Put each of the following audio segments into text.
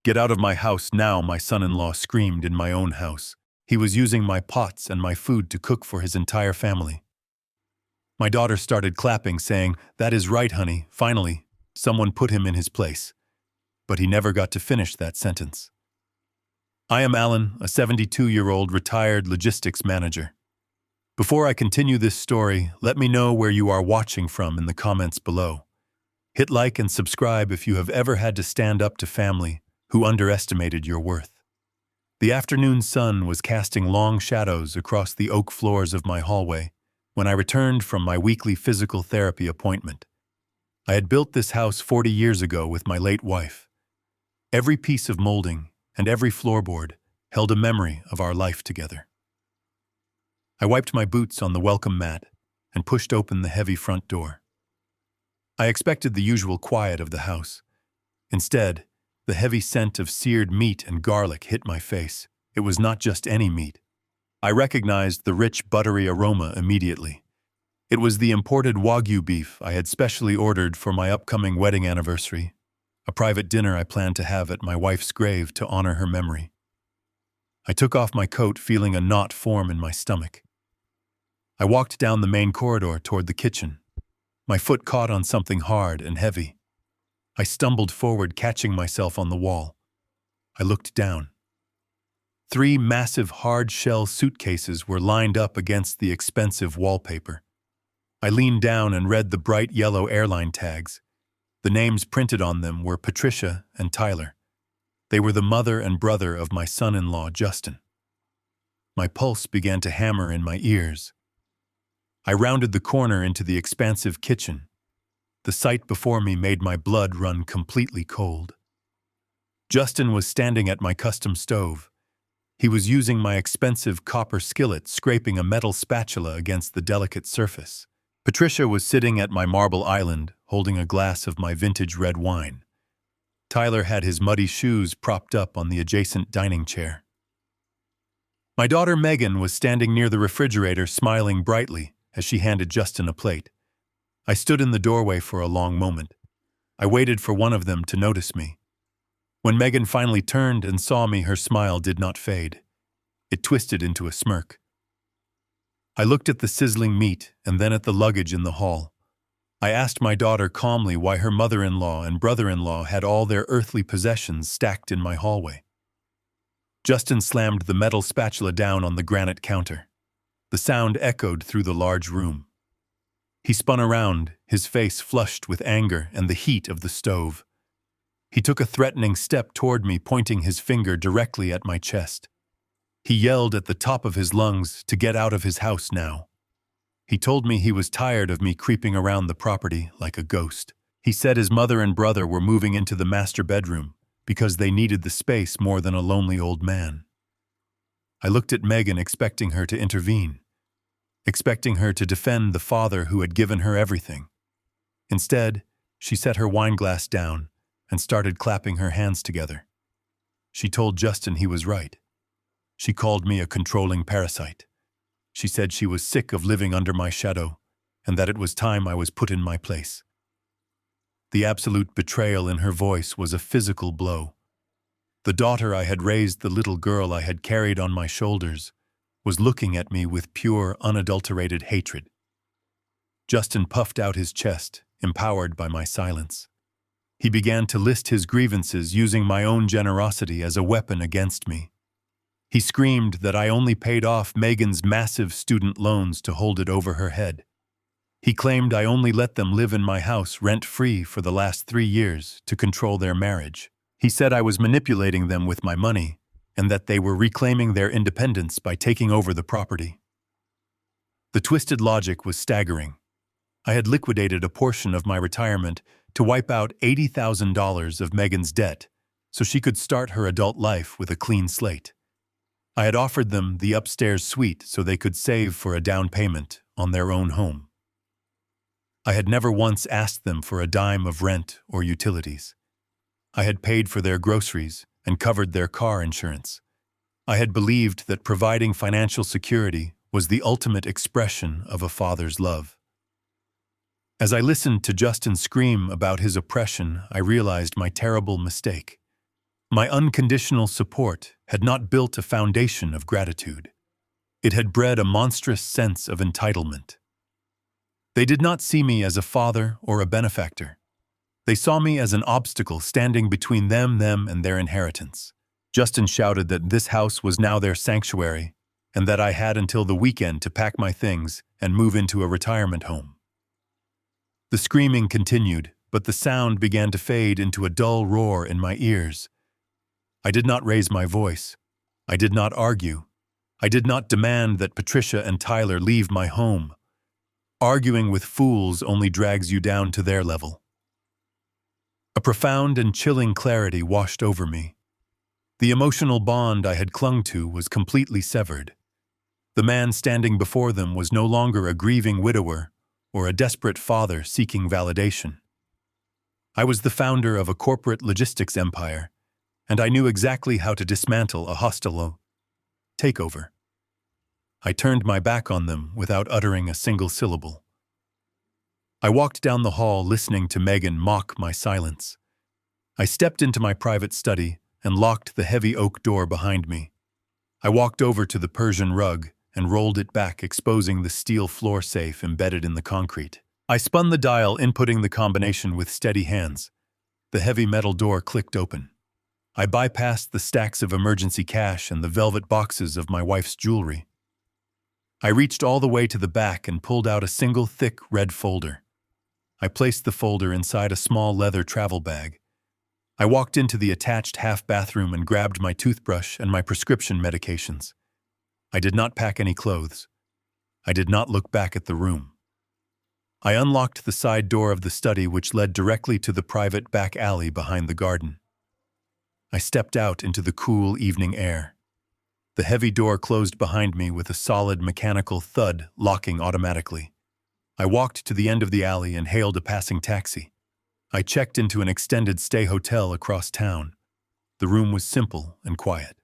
"Get out of my house now," my son-in-law screamed in my own house. He was using my pots and my food to cook for his entire family. My daughter started clapping, saying, "That is right, honey. Finally, someone put him in his place." But he never got to finish that sentence. I am Alan, a 72-year-old retired logistics manager. Before I continue this story, let me know where you are watching from in the comments below. Hit like and subscribe if you have ever had to stand up to family who underestimated your worth. The afternoon sun was casting long shadows across the oak floors of my hallway when I returned from my weekly physical therapy appointment. I had built this house 40 years ago with my late wife. Every piece of molding and every floorboard held a memory of our life together. I wiped my boots on the welcome mat and pushed open the heavy front door. I expected the usual quiet of the house. Instead, the heavy scent of seared meat and garlic hit my face. It was not just any meat. I recognized the rich, buttery aroma immediately. It was the imported Wagyu beef I had specially ordered for my upcoming wedding anniversary, a private dinner I planned to have at my wife's grave to honor her memory. I took off my coat, feeling a knot form in my stomach. I walked down the main corridor toward the kitchen. My foot caught on something hard and heavy. I stumbled forward, catching myself on the wall. I looked down. 3 massive hard-shell suitcases were lined up against the expensive wallpaper. I leaned down and read the bright yellow airline tags. The names printed on them were Patricia and Tyler. They were the mother and brother of my son-in-law, Justin. My pulse began to hammer in my ears. I rounded the corner into the expansive kitchen. The sight before me made my blood run completely cold. Justin was standing at my custom stove. He was using my expensive copper skillet, scraping a metal spatula against the delicate surface. Patricia was sitting at my marble island, holding a glass of my vintage red wine. Tyler had his muddy shoes propped up on the adjacent dining chair. My daughter Megan was standing near the refrigerator, smiling brightly as she handed Justin a plate. I stood in the doorway for a long moment. I waited for one of them to notice me. When Megan finally turned and saw me, her smile did not fade. It twisted into a smirk. I looked at the sizzling meat and then at the luggage in the hall. I asked my daughter calmly why her mother-in-law and brother-in-law had all their earthly possessions stacked in my hallway. Justin slammed the metal spatula down on the granite counter. The sound echoed through the large room. He spun around, his face flushed with anger and the heat of the stove. He took a threatening step toward me, pointing his finger directly at my chest. He yelled at the top of his lungs to get out of his house now. He told me he was tired of me creeping around the property like a ghost. He said his mother and brother were moving into the master bedroom because they needed the space more than a lonely old man. I looked at Megan, expecting her to intervene, expecting her to defend the father who had given her everything. Instead, she set her wine glass down and started clapping her hands together. She told Justin he was right. She called me a controlling parasite. She said she was sick of living under my shadow and that it was time I was put in my place. The absolute betrayal in her voice was a physical blow. The daughter I had raised, the little girl I had carried on my shoulders, was looking at me with pure, unadulterated hatred. Justin puffed out his chest, empowered by my silence. He began to list his grievances, using my own generosity as a weapon against me. He screamed that I only paid off Megan's massive student loans to hold it over her head. He claimed I only let them live in my house rent-free for the last 3 years to control their marriage. He said I was manipulating them with my money and that they were reclaiming their independence by taking over the property. The twisted logic was staggering. I had liquidated a portion of my retirement to wipe out $80,000 of Megan's debt so she could start her adult life with a clean slate. I had offered them the upstairs suite so they could save for a down payment on their own home. I had never once asked them for a dime of rent or utilities. I had paid for their groceries and covered their car insurance. I had believed that providing financial security was the ultimate expression of a father's love. As I listened to Justin scream about his oppression, I realized my terrible mistake. My unconditional support had not built a foundation of gratitude. It had bred a monstrous sense of entitlement. They did not see me as a father or a benefactor. They saw me as an obstacle standing between them and their inheritance. Justin shouted that this house was now their sanctuary, and that I had until the weekend to pack my things and move into a retirement home. The screaming continued, but the sound began to fade into a dull roar in my ears. I did not raise my voice. I did not argue. I did not demand that Patricia and Tyler leave my home. Arguing with fools only drags you down to their level. A profound and chilling clarity washed over me. The emotional bond I had clung to was completely severed. The man standing before them was no longer a grieving widower or a desperate father seeking validation. I was the founder of a corporate logistics empire, and I knew exactly how to dismantle a hostile takeover. I turned my back on them without uttering a single syllable. I walked down the hall listening to Megan mock my silence. I stepped into my private study and locked the heavy oak door behind me. I walked over to the Persian rug and rolled it back, exposing the steel floor safe embedded in the concrete. I spun the dial, inputting the combination with steady hands. The heavy metal door clicked open. I bypassed the stacks of emergency cash and the velvet boxes of my wife's jewelry. I reached all the way to the back and pulled out a single thick red folder. I placed the folder inside a small leather travel bag. I walked into the attached half-bathroom and grabbed my toothbrush and my prescription medications. I did not pack any clothes. I did not look back at the room. I unlocked the side door of the study, which led directly to the private back alley behind the garden. I stepped out into the cool evening air. The heavy door closed behind me with a solid mechanical thud, locking automatically. I walked to the end of the alley and hailed a passing taxi. I checked into an extended stay hotel across town. The room was simple and quiet.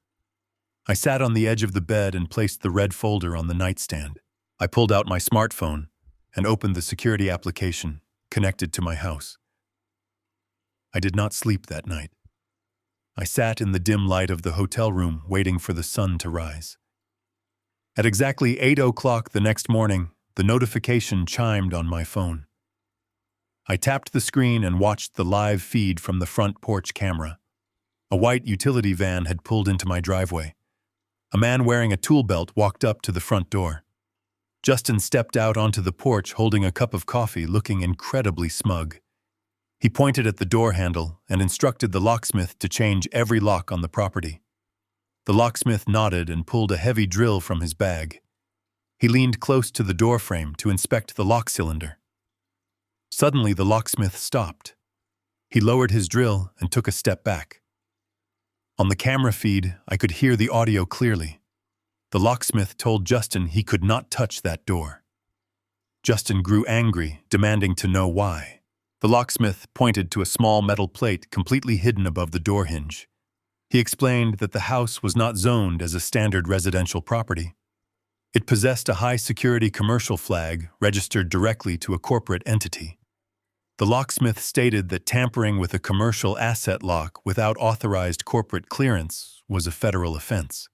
I sat on the edge of the bed and placed the red folder on the nightstand. I pulled out my smartphone and opened the security application connected to my house. I did not sleep that night. I sat in the dim light of the hotel room waiting for the sun to rise. At exactly 8 o'clock the next morning, the notification chimed on my phone. I tapped the screen and watched the live feed from the front porch camera. A white utility van had pulled into my driveway. A man wearing a tool belt walked up to the front door. Justin stepped out onto the porch holding a cup of coffee, looking incredibly smug. He pointed at the door handle and instructed the locksmith to change every lock on the property. The locksmith nodded and pulled a heavy drill from his bag. He leaned close to the door frame to inspect the lock cylinder. Suddenly, the locksmith stopped. He lowered his drill and took a step back. On the camera feed, I could hear the audio clearly. The locksmith told Justin he could not touch that door. Justin grew angry, demanding to know why. The locksmith pointed to a small metal plate completely hidden above the door hinge. He explained that the house was not zoned as a standard residential property. It possessed a high-security commercial flag registered directly to a corporate entity. The locksmith stated that tampering with a commercial asset lock without authorized corporate clearance was a federal offense.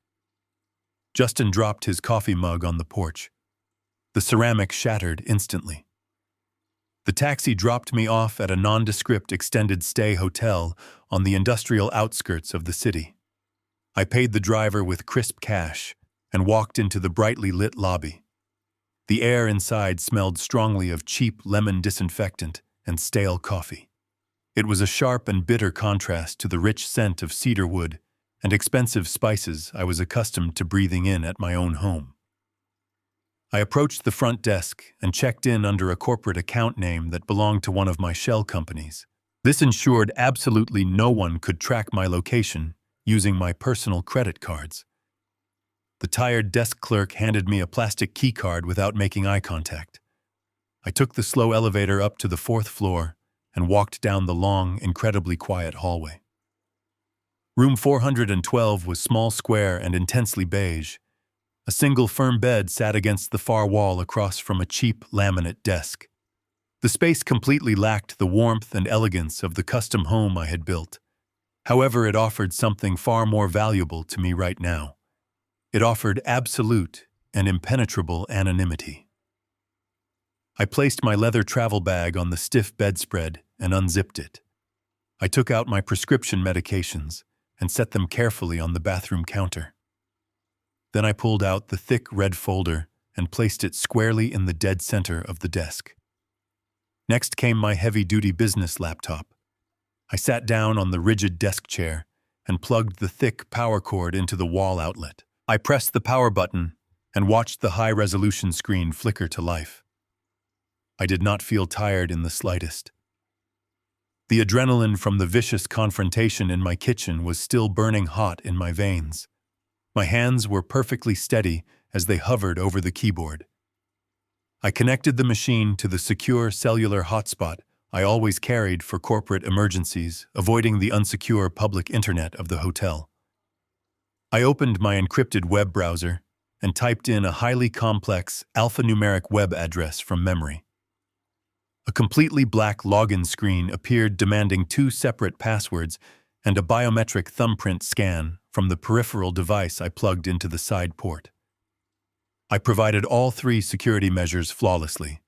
Justin dropped his coffee mug on the porch. The ceramic shattered instantly. The taxi dropped me off at a nondescript extended stay hotel on the industrial outskirts of the city. I paid the driver with crisp cash and walked into the brightly lit lobby. The air inside smelled strongly of cheap lemon disinfectant and stale coffee. It was a sharp and bitter contrast to the rich scent of cedar wood and expensive spices I was accustomed to breathing in at my own home. I approached the front desk and checked in under a corporate account name that belonged to one of my shell companies. This ensured absolutely no one could track my location using my personal credit cards. The tired desk clerk handed me a plastic key card without making eye contact. I took the slow elevator up to the 4th floor and walked down the long, incredibly quiet hallway. Room 412 was small, square, and intensely beige. A single firm bed sat against the far wall across from a cheap laminate desk. The space completely lacked the warmth and elegance of the custom home I had built. However, it offered something far more valuable to me right now. It offered absolute and impenetrable anonymity. I placed my leather travel bag on the stiff bedspread and unzipped it. I took out my prescription medications and set them carefully on the bathroom counter. Then I pulled out the thick red folder and placed it squarely in the dead center of the desk. Next came my heavy-duty business laptop. I sat down on the rigid desk chair and plugged the thick power cord into the wall outlet. I pressed the power button and watched the high-resolution screen flicker to life. I did not feel tired in the slightest. The adrenaline from the vicious confrontation in my kitchen was still burning hot in my veins. My hands were perfectly steady as they hovered over the keyboard. I connected the machine to the secure cellular hotspot I always carried for corporate emergencies, avoiding the unsecure public internet of the hotel. I opened my encrypted web browser and typed in a highly complex alphanumeric web address from memory. A completely black login screen appeared demanding 2 separate passwords and a biometric thumbprint scan from the peripheral device I plugged into the side port. I provided all 3 security measures flawlessly.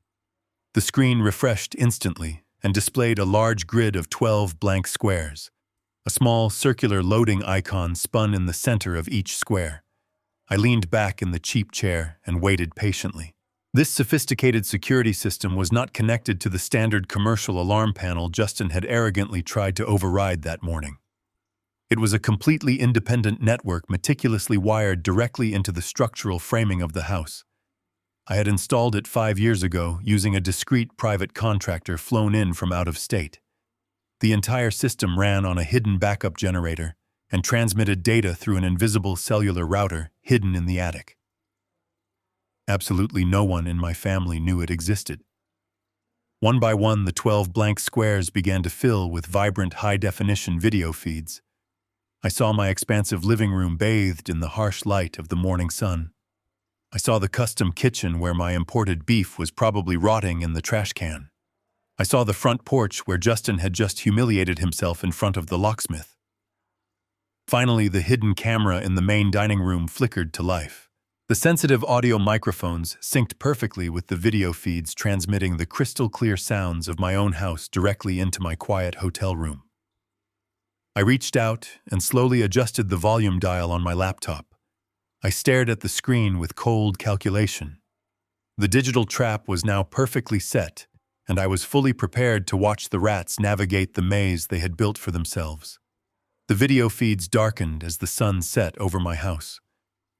The screen refreshed instantly and displayed a large grid of 12 blank squares. A small circular loading icon spun in the center of each square. I leaned back in the cheap chair and waited patiently. This sophisticated security system was not connected to the standard commercial alarm panel Justin had arrogantly tried to override that morning. It was a completely independent network meticulously wired directly into the structural framing of the house. I had installed it 5 years ago using a discreet private contractor flown in from out of state. The entire system ran on a hidden backup generator and transmitted data through an invisible cellular router hidden in the attic. Absolutely no one in my family knew it existed. One by one, the 12 blank squares began to fill with vibrant high-definition video feeds. I saw my expansive living room bathed in the harsh light of the morning sun. I saw the custom kitchen where my imported beef was probably rotting in the trash can. I saw the front porch where Justin had just humiliated himself in front of the locksmith. Finally, the hidden camera in the main dining room flickered to life. The sensitive audio microphones synced perfectly with the video feeds, transmitting the crystal-clear sounds of my own house directly into my quiet hotel room. I reached out and slowly adjusted the volume dial on my laptop. I stared at the screen with cold calculation. The digital trap was now perfectly set, and I was fully prepared to watch the rats navigate the maze they had built for themselves. The video feeds darkened as the sun set over my house.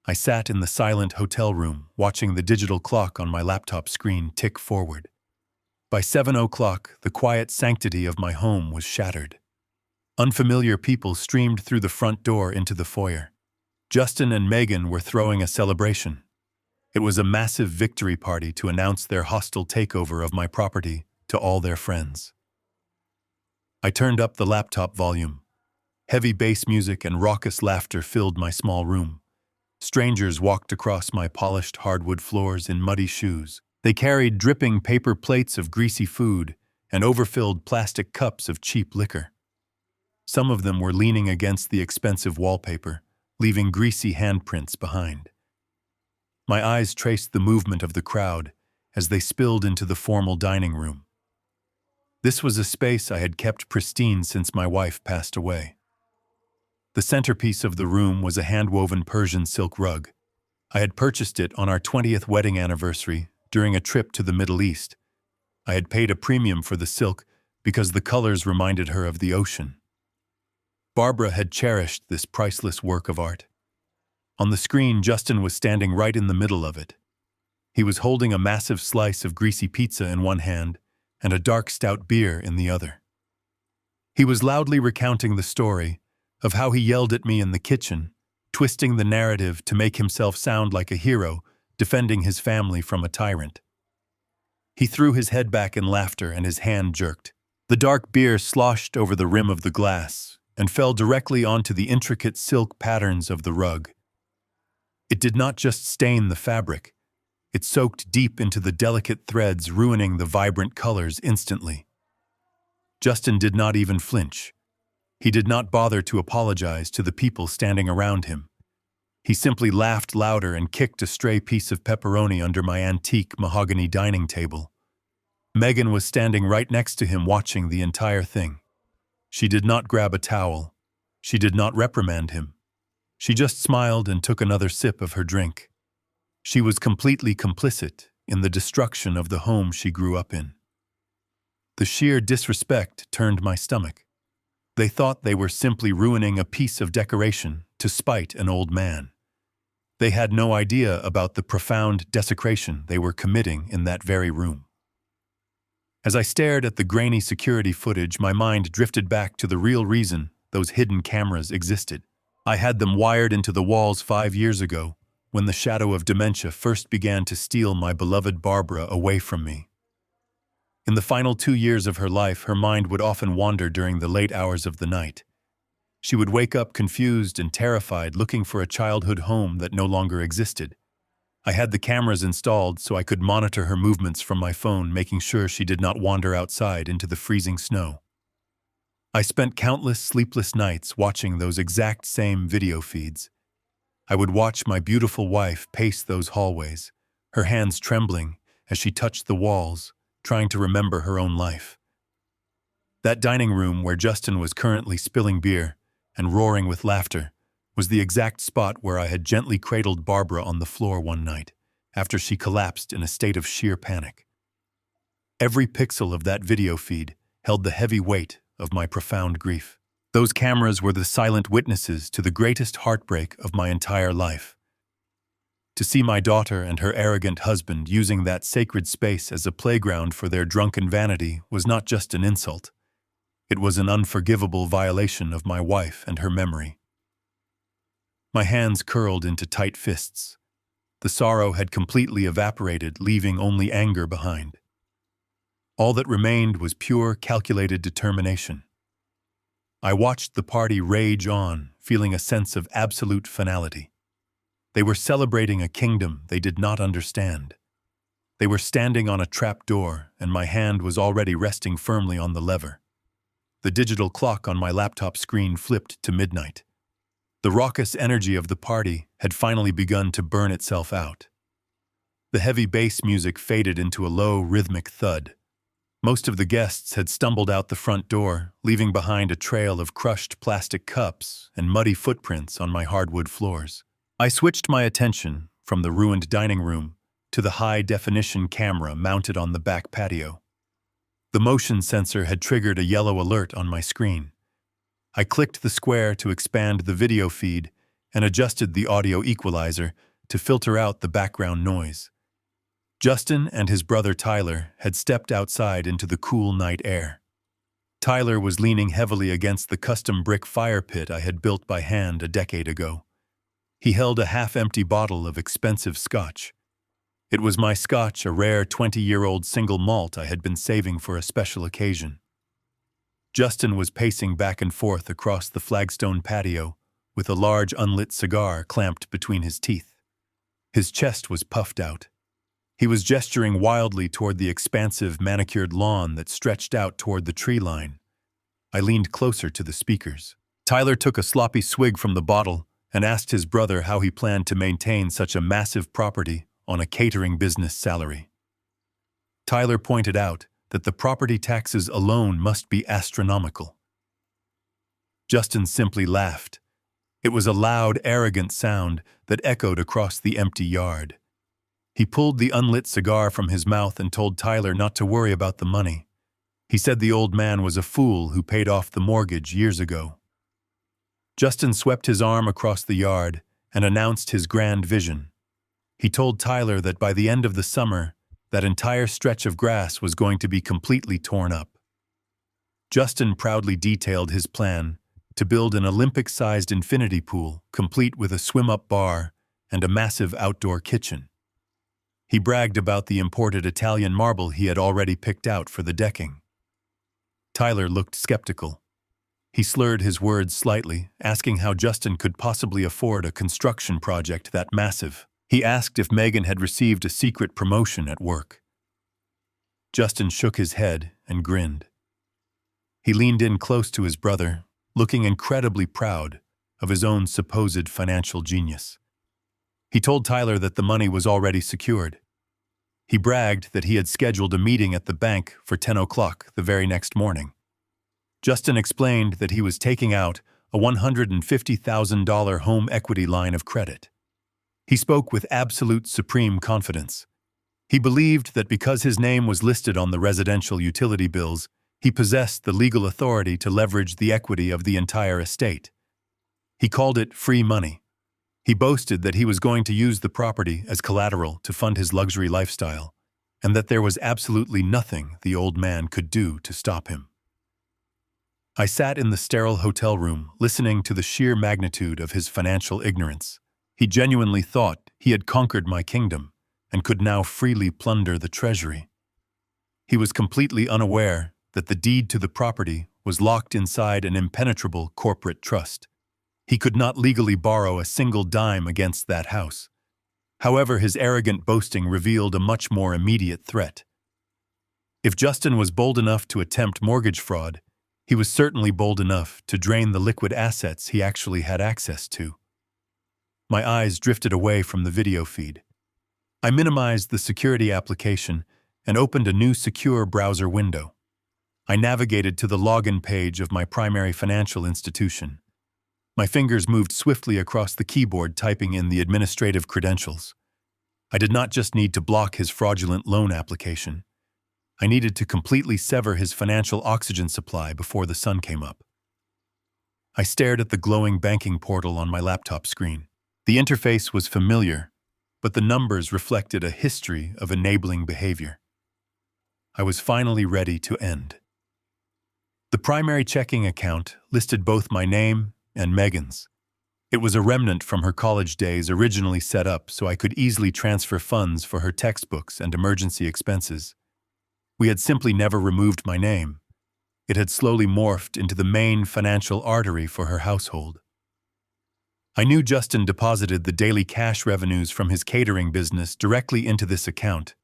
I sat in the silent hotel room, watching the digital clock on my laptop screen tick forward. By 7 o'clock, the quiet sanctity of my home was shattered. Unfamiliar people streamed through the front door into the foyer. Justin and Megan were throwing a celebration. It was a massive victory party to announce their hostile takeover of my property to all their friends. I turned up the laptop volume. Heavy bass music and raucous laughter filled my small room. Strangers walked across my polished hardwood floors in muddy shoes. They carried dripping paper plates of greasy food and overfilled plastic cups of cheap liquor. Some of them were leaning against the expensive wallpaper, leaving greasy handprints behind. My eyes traced the movement of the crowd as they spilled into the formal dining room. This was a space I had kept pristine since my wife passed away. The centerpiece of the room was a hand-woven Persian silk rug. I had purchased it on our 20th wedding anniversary during a trip to the Middle East. I had paid a premium for the silk because the colors reminded her of the ocean. Barbara had cherished this priceless work of art. On the screen, Justin was standing right in the middle of it. He was holding a massive slice of greasy pizza in one hand and a dark stout beer in the other. He was loudly recounting the story of how he yelled at me in the kitchen, twisting the narrative to make himself sound like a hero, defending his family from a tyrant. He threw his head back in laughter and his hand jerked. The dark beer sloshed over the rim of the glass and fell directly onto the intricate silk patterns of the rug. It did not just stain the fabric, it soaked deep into the delicate threads, ruining the vibrant colors instantly. Justin did not even flinch. He did not bother to apologize to the people standing around him. He simply laughed louder and kicked a stray piece of pepperoni under my antique mahogany dining table. Megan was standing right next to him watching the entire thing. She did not grab a towel. She did not reprimand him. She just smiled and took another sip of her drink. She was completely complicit in the destruction of the home she grew up in. The sheer disrespect turned my stomach. They thought they were simply ruining a piece of decoration to spite an old man. They had no idea about the profound desecration they were committing in that very room. As I stared at the grainy security footage, my mind drifted back to the real reason those hidden cameras existed. I had them wired into the walls 5 years ago, when the shadow of dementia first began to steal my beloved Barbara away from me. In the final 2 years of her life, her mind would often wander during the late hours of the night. She would wake up confused and terrified, looking for a childhood home that no longer existed. I had the cameras installed so I could monitor her movements from my phone, making sure she did not wander outside into the freezing snow. I spent countless sleepless nights watching those exact same video feeds. I would watch my beautiful wife pace those hallways, her hands trembling as she touched the walls, trying to remember her own life. That dining room where Justin was currently spilling beer and roaring with laughter was the exact spot where I had gently cradled Barbara on the floor one night, after she collapsed in a state of sheer panic. Every pixel of that video feed held the heavy weight of my profound grief. Those cameras were the silent witnesses to the greatest heartbreak of my entire life. To see my daughter and her arrogant husband using that sacred space as a playground for their drunken vanity was not just an insult. It was an unforgivable violation of my wife and her memory. My hands curled into tight fists. The sorrow had completely evaporated, leaving only anger behind. All that remained was pure, calculated determination. I watched the party rage on, feeling a sense of absolute finality. They were celebrating a kingdom they did not understand. They were standing on a trap door, and my hand was already resting firmly on the lever. The digital clock on my laptop screen flipped to midnight. The raucous energy of the party had finally begun to burn itself out. The heavy bass music faded into a low, rhythmic thud. Most of the guests had stumbled out the front door, leaving behind a trail of crushed plastic cups and muddy footprints on my hardwood floors. I switched my attention from the ruined dining room to the high-definition camera mounted on the back patio. The motion sensor had triggered a yellow alert on my screen. I clicked the square to expand the video feed and adjusted the audio equalizer to filter out the background noise. Justin and his brother Tyler had stepped outside into the cool night air. Tyler was leaning heavily against the custom brick fire pit I had built by hand a decade ago. He held a half-empty bottle of expensive scotch. It was my scotch, a rare 20-year-old single malt I had been saving for a special occasion. Justin was pacing back and forth across the flagstone patio with a large unlit cigar clamped between his teeth. His chest was puffed out. He was gesturing wildly toward the expansive manicured lawn that stretched out toward the tree line. I leaned closer to the speakers. Tyler took a sloppy swig from the bottle and asked his brother how he planned to maintain such a massive property on a catering business salary. Tyler pointed out that the property taxes alone must be astronomical. Justin simply laughed. It was a loud, arrogant sound that echoed across the empty yard. He pulled the unlit cigar from his mouth and told Tyler not to worry about the money. He said the old man was a fool who paid off the mortgage years ago. Justin swept his arm across the yard and announced his grand vision. He told Tyler that by the end of the summer, that entire stretch of grass was going to be completely torn up. Justin proudly detailed his plan to build an Olympic-sized infinity pool, complete with a swim-up bar and a massive outdoor kitchen. He bragged about the imported Italian marble he had already picked out for the decking. Tyler looked skeptical. He slurred his words slightly, asking how Justin could possibly afford a construction project that massive. He asked if Megan had received a secret promotion at work. Justin shook his head and grinned. He leaned in close to his brother, looking incredibly proud of his own supposed financial genius. He told Tyler that the money was already secured. He bragged that he had scheduled a meeting at the bank for 10 o'clock the very next morning. Justin explained that he was taking out a $150,000 home equity line of credit. He spoke with absolute supreme confidence. He believed that because his name was listed on the residential utility bills, he possessed the legal authority to leverage the equity of the entire estate. He called it free money. He boasted that he was going to use the property as collateral to fund his luxury lifestyle, and that there was absolutely nothing the old man could do to stop him. I sat in the sterile hotel room, listening to the sheer magnitude of his financial ignorance. He genuinely thought he had conquered my kingdom and could now freely plunder the treasury. He was completely unaware that the deed to the property was locked inside an impenetrable corporate trust. He could not legally borrow a single dime against that house. However, his arrogant boasting revealed a much more immediate threat. If Justin was bold enough to attempt mortgage fraud, he was certainly bold enough to drain the liquid assets he actually had access to. My eyes drifted away from the video feed. I minimized the security application and opened a new secure browser window. I navigated to the login page of my primary financial institution. My fingers moved swiftly across the keyboard, typing in the administrative credentials. I did not just need to block his fraudulent loan application. I needed to completely sever his financial oxygen supply before the sun came up. I stared at the glowing banking portal on my laptop screen. The interface was familiar, but the numbers reflected a history of enabling behavior. I was finally ready to end. The primary checking account listed both my name and Megan's. It was a remnant from her college days, originally set up so I could easily transfer funds for her textbooks and emergency expenses. We had simply never removed my name. It had slowly morphed into the main financial artery for her household. I knew Justin deposited the daily cash revenues from his catering business directly into this account,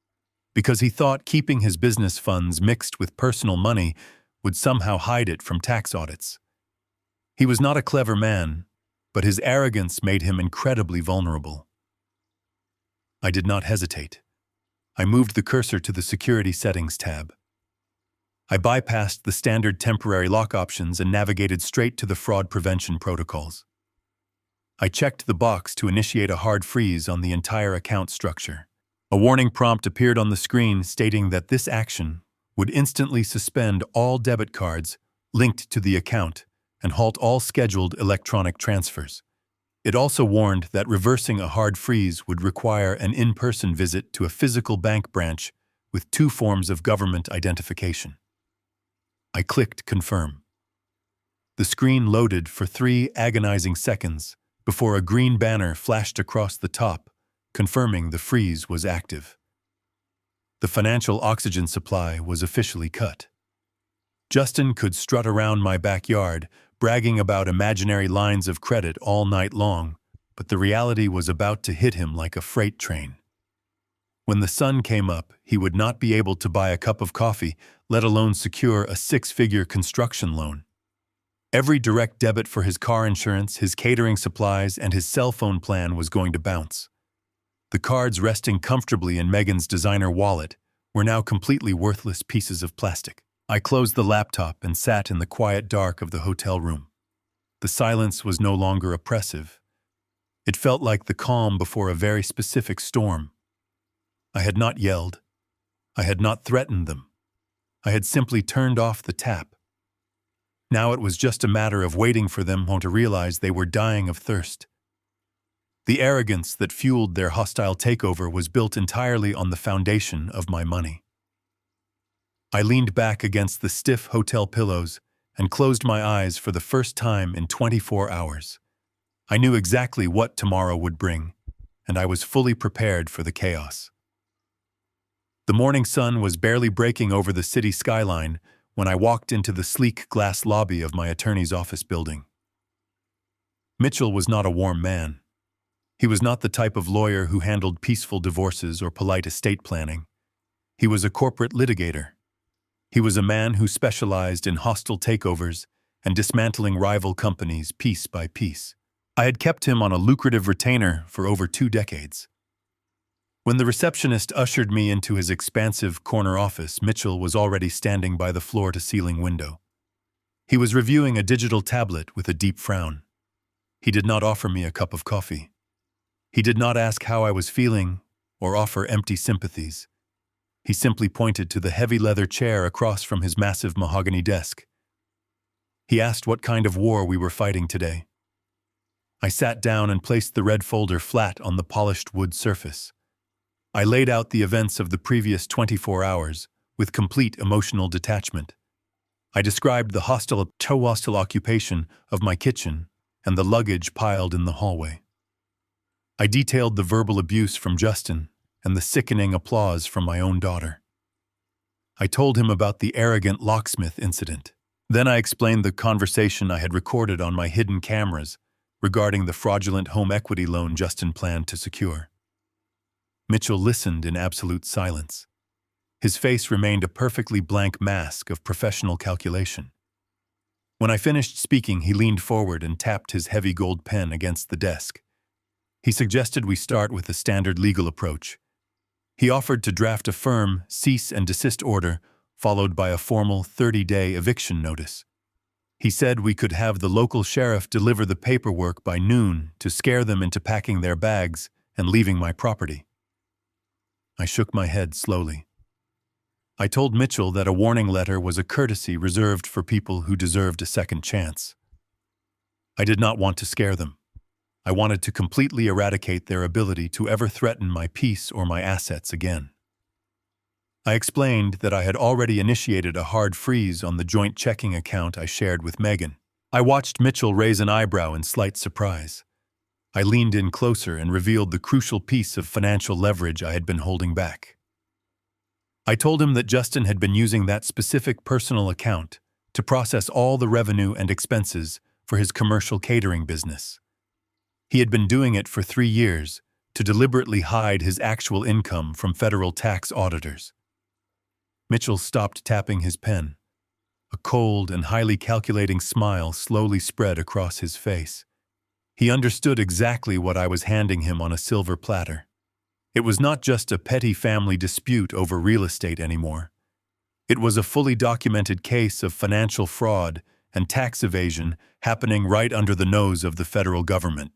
because he thought keeping his business funds mixed with personal money would somehow hide it from tax audits. He was not a clever man, but his arrogance made him incredibly vulnerable. I did not hesitate. I moved the cursor to the Security Settings tab. I bypassed the standard temporary lock options and navigated straight to the fraud prevention protocols. I checked the box to initiate a hard freeze on the entire account structure. A warning prompt appeared on the screen stating that this action would instantly suspend all debit cards linked to the account and halt all scheduled electronic transfers. It also warned that reversing a hard freeze would require an in-person visit to a physical bank branch with 2 forms of government identification. I clicked Confirm. The screen loaded for 3 agonizing seconds before a green banner flashed across the top, confirming the freeze was active. The financial oxygen supply was officially cut. Justin could strut around my backyard, bragging about imaginary lines of credit all night long, but the reality was about to hit him like a freight train. When the sun came up, he would not be able to buy a cup of coffee, let alone secure a 6-figure construction loan. Every direct debit for his car insurance, his catering supplies, and his cell phone plan was going to bounce. The cards resting comfortably in Megan's designer wallet were now completely worthless pieces of plastic. I closed the laptop and sat in the quiet dark of the hotel room. The silence was no longer oppressive. It felt like the calm before a very specific storm. I had not yelled. I had not threatened them. I had simply turned off the tap. Now it was just a matter of waiting for them to realize they were dying of thirst. The arrogance that fueled their hostile takeover was built entirely on the foundation of my money. I leaned back against the stiff hotel pillows and closed my eyes for the first time in 24 hours. I knew exactly what tomorrow would bring, and I was fully prepared for the chaos. The morning sun was barely breaking over the city skyline when I walked into the sleek glass lobby of my attorney's office building. Mitchell was not a warm man. He was not the type of lawyer who handled peaceful divorces or polite estate planning. He was a corporate litigator. He was a man who specialized in hostile takeovers and dismantling rival companies piece by piece. I had kept him on a lucrative retainer for over 2 decades. When the receptionist ushered me into his expansive corner office, Mitchell was already standing by the floor-to-ceiling window. He was reviewing a digital tablet with a deep frown. He did not offer me a cup of coffee. He did not ask how I was feeling or offer empty sympathies. He simply pointed to the heavy leather chair across from his massive mahogany desk. He asked what kind of war we were fighting today. I sat down and placed the red folder flat on the polished wood surface. I laid out the events of the previous 24 hours with complete emotional detachment. I described the hostile occupation of my kitchen and the luggage piled in the hallway. I detailed the verbal abuse from Justin and the sickening applause from my own daughter. I told him about the arrogant locksmith incident. Then I explained the conversation I had recorded on my hidden cameras regarding the fraudulent home equity loan Justin planned to secure. Mitchell listened in absolute silence. His face remained a perfectly blank mask of professional calculation. When I finished speaking, he leaned forward and tapped his heavy gold pen against the desk. He suggested we start with the standard legal approach. He offered to draft a firm cease and desist order, followed by a formal 30-day eviction notice. He said we could have the local sheriff deliver the paperwork by noon to scare them into packing their bags and leaving my property. I shook my head slowly. I told Mitchell that a warning letter was a courtesy reserved for people who deserved a second chance. I did not want to scare them. I wanted to completely eradicate their ability to ever threaten my peace or my assets again. I explained that I had already initiated a hard freeze on the joint checking account I shared with Megan. I watched Mitchell raise an eyebrow in slight surprise. I leaned in closer and revealed the crucial piece of financial leverage I had been holding back. I told him that Justin had been using that specific personal account to process all the revenue and expenses for his commercial catering business. He had been doing it for 3 years to deliberately hide his actual income from federal tax auditors. Mitchell stopped tapping his pen. A cold and highly calculating smile slowly spread across his face. He understood exactly what I was handing him on a silver platter. It was not just a petty family dispute over real estate anymore. It was a fully documented case of financial fraud and tax evasion happening right under the nose of the federal government.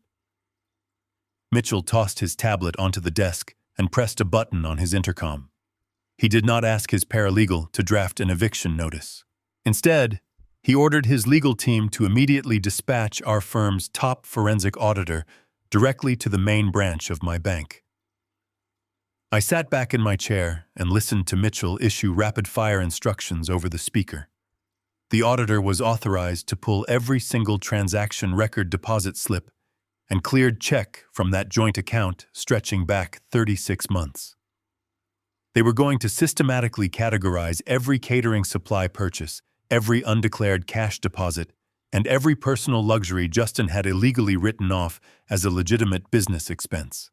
Mitchell tossed his tablet onto the desk and pressed a button on his intercom. He did not ask his paralegal to draft an eviction notice. Instead, he ordered his legal team to immediately dispatch our firm's top forensic auditor directly to the main branch of my bank. I sat back in my chair and listened to Mitchell issue rapid-fire instructions over the speaker. The auditor was authorized to pull every single transaction record deposit slip and cleared check from that joint account stretching back 36 months. They were going to systematically categorize every catering supply purchase, every undeclared cash deposit, and every personal luxury Justin had illegally written off as a legitimate business expense.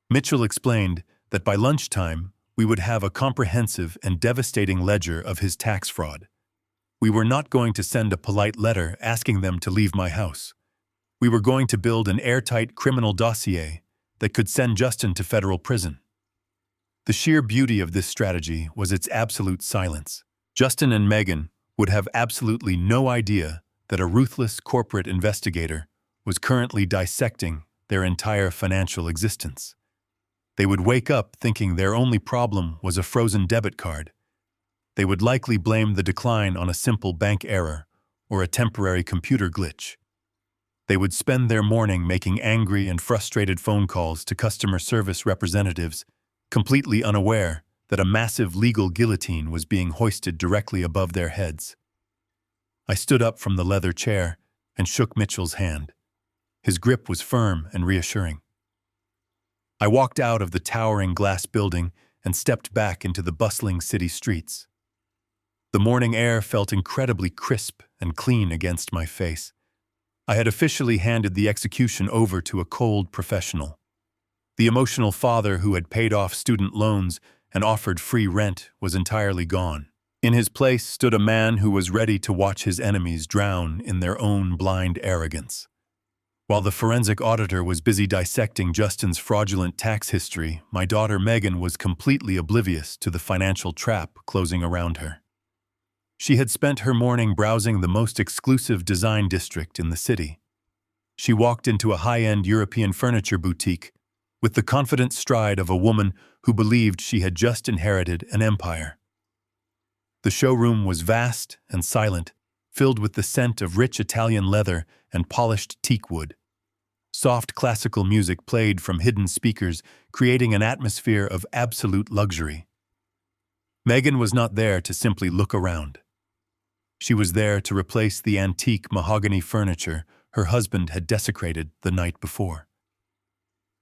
Mitchell explained that by lunchtime, we would have a comprehensive and devastating ledger of his tax fraud. We were not going to send a polite letter asking them to leave my house. We were going to build an airtight criminal dossier that could send Justin to federal prison. The sheer beauty of this strategy was its absolute silence. Justin and Megan would have absolutely no idea that a ruthless corporate investigator was currently dissecting their entire financial existence. They would wake up thinking their only problem was a frozen debit card. They would likely blame the decline on a simple bank error or a temporary computer glitch. They would spend their morning making angry and frustrated phone calls to customer service representatives, completely unaware that a massive legal guillotine was being hoisted directly above their heads. I stood up from the leather chair and shook Mitchell's hand. His grip was firm and reassuring. I walked out of the towering glass building and stepped back into the bustling city streets. The morning air felt incredibly crisp and clean against my face. I had officially handed the execution over to a cold professional. The emotional father who had paid off student loans and offered free rent was entirely gone. In his place stood a man who was ready to watch his enemies drown in their own blind arrogance. While the forensic auditor was busy dissecting Justin's fraudulent tax history, my daughter Megan was completely oblivious to the financial trap closing around her. She had spent her morning browsing the most exclusive design district in the city. She walked into a high-end European furniture boutique with the confident stride of a woman who believed she had just inherited an empire. The showroom was vast and silent, filled with the scent of rich Italian leather and polished teak wood. Soft classical music played from hidden speakers, creating an atmosphere of absolute luxury. Megan was not there to simply look around. She was there to replace the antique mahogany furniture her husband had desecrated the night before.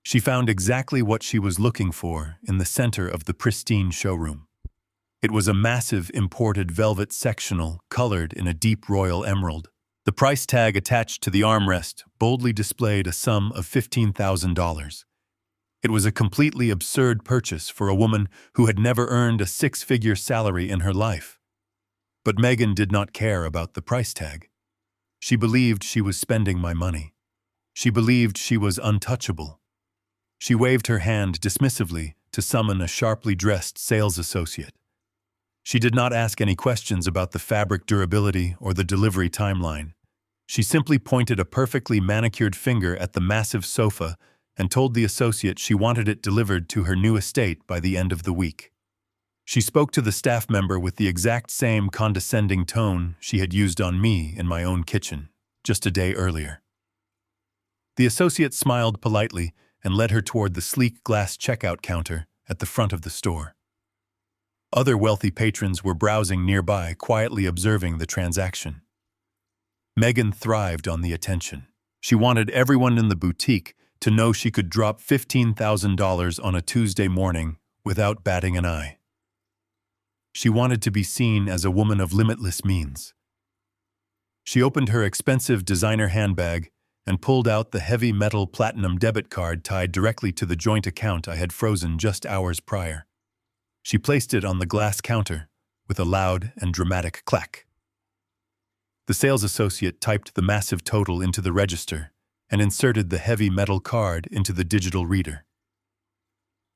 She found exactly what she was looking for in the center of the pristine showroom. It was a massive imported velvet sectional colored in a deep royal emerald. The price tag attached to the armrest boldly displayed a sum of $15,000. It was a completely absurd purchase for a woman who had never earned a six-figure salary in her life. But Megan did not care about the price tag. She believed she was spending my money. She believed she was untouchable. She waved her hand dismissively to summon a sharply dressed sales associate. She did not ask any questions about the fabric durability or the delivery timeline. She simply pointed a perfectly manicured finger at the massive sofa and told the associate she wanted it delivered to her new estate by the end of the week. She spoke to the staff member with the exact same condescending tone she had used on me in my own kitchen, just a day earlier. The associate smiled politely and led her toward the sleek glass checkout counter at the front of the store. Other wealthy patrons were browsing nearby, quietly observing the transaction. Megan thrived on the attention. She wanted everyone in the boutique to know she could drop $15,000 on a Tuesday morning without batting an eye. She wanted to be seen as a woman of limitless means. She opened her expensive designer handbag and pulled out the heavy metal platinum debit card tied directly to the joint account I had frozen just hours prior. She placed it on the glass counter with a loud and dramatic clack. The sales associate typed the massive total into the register and inserted the heavy metal card into the digital reader.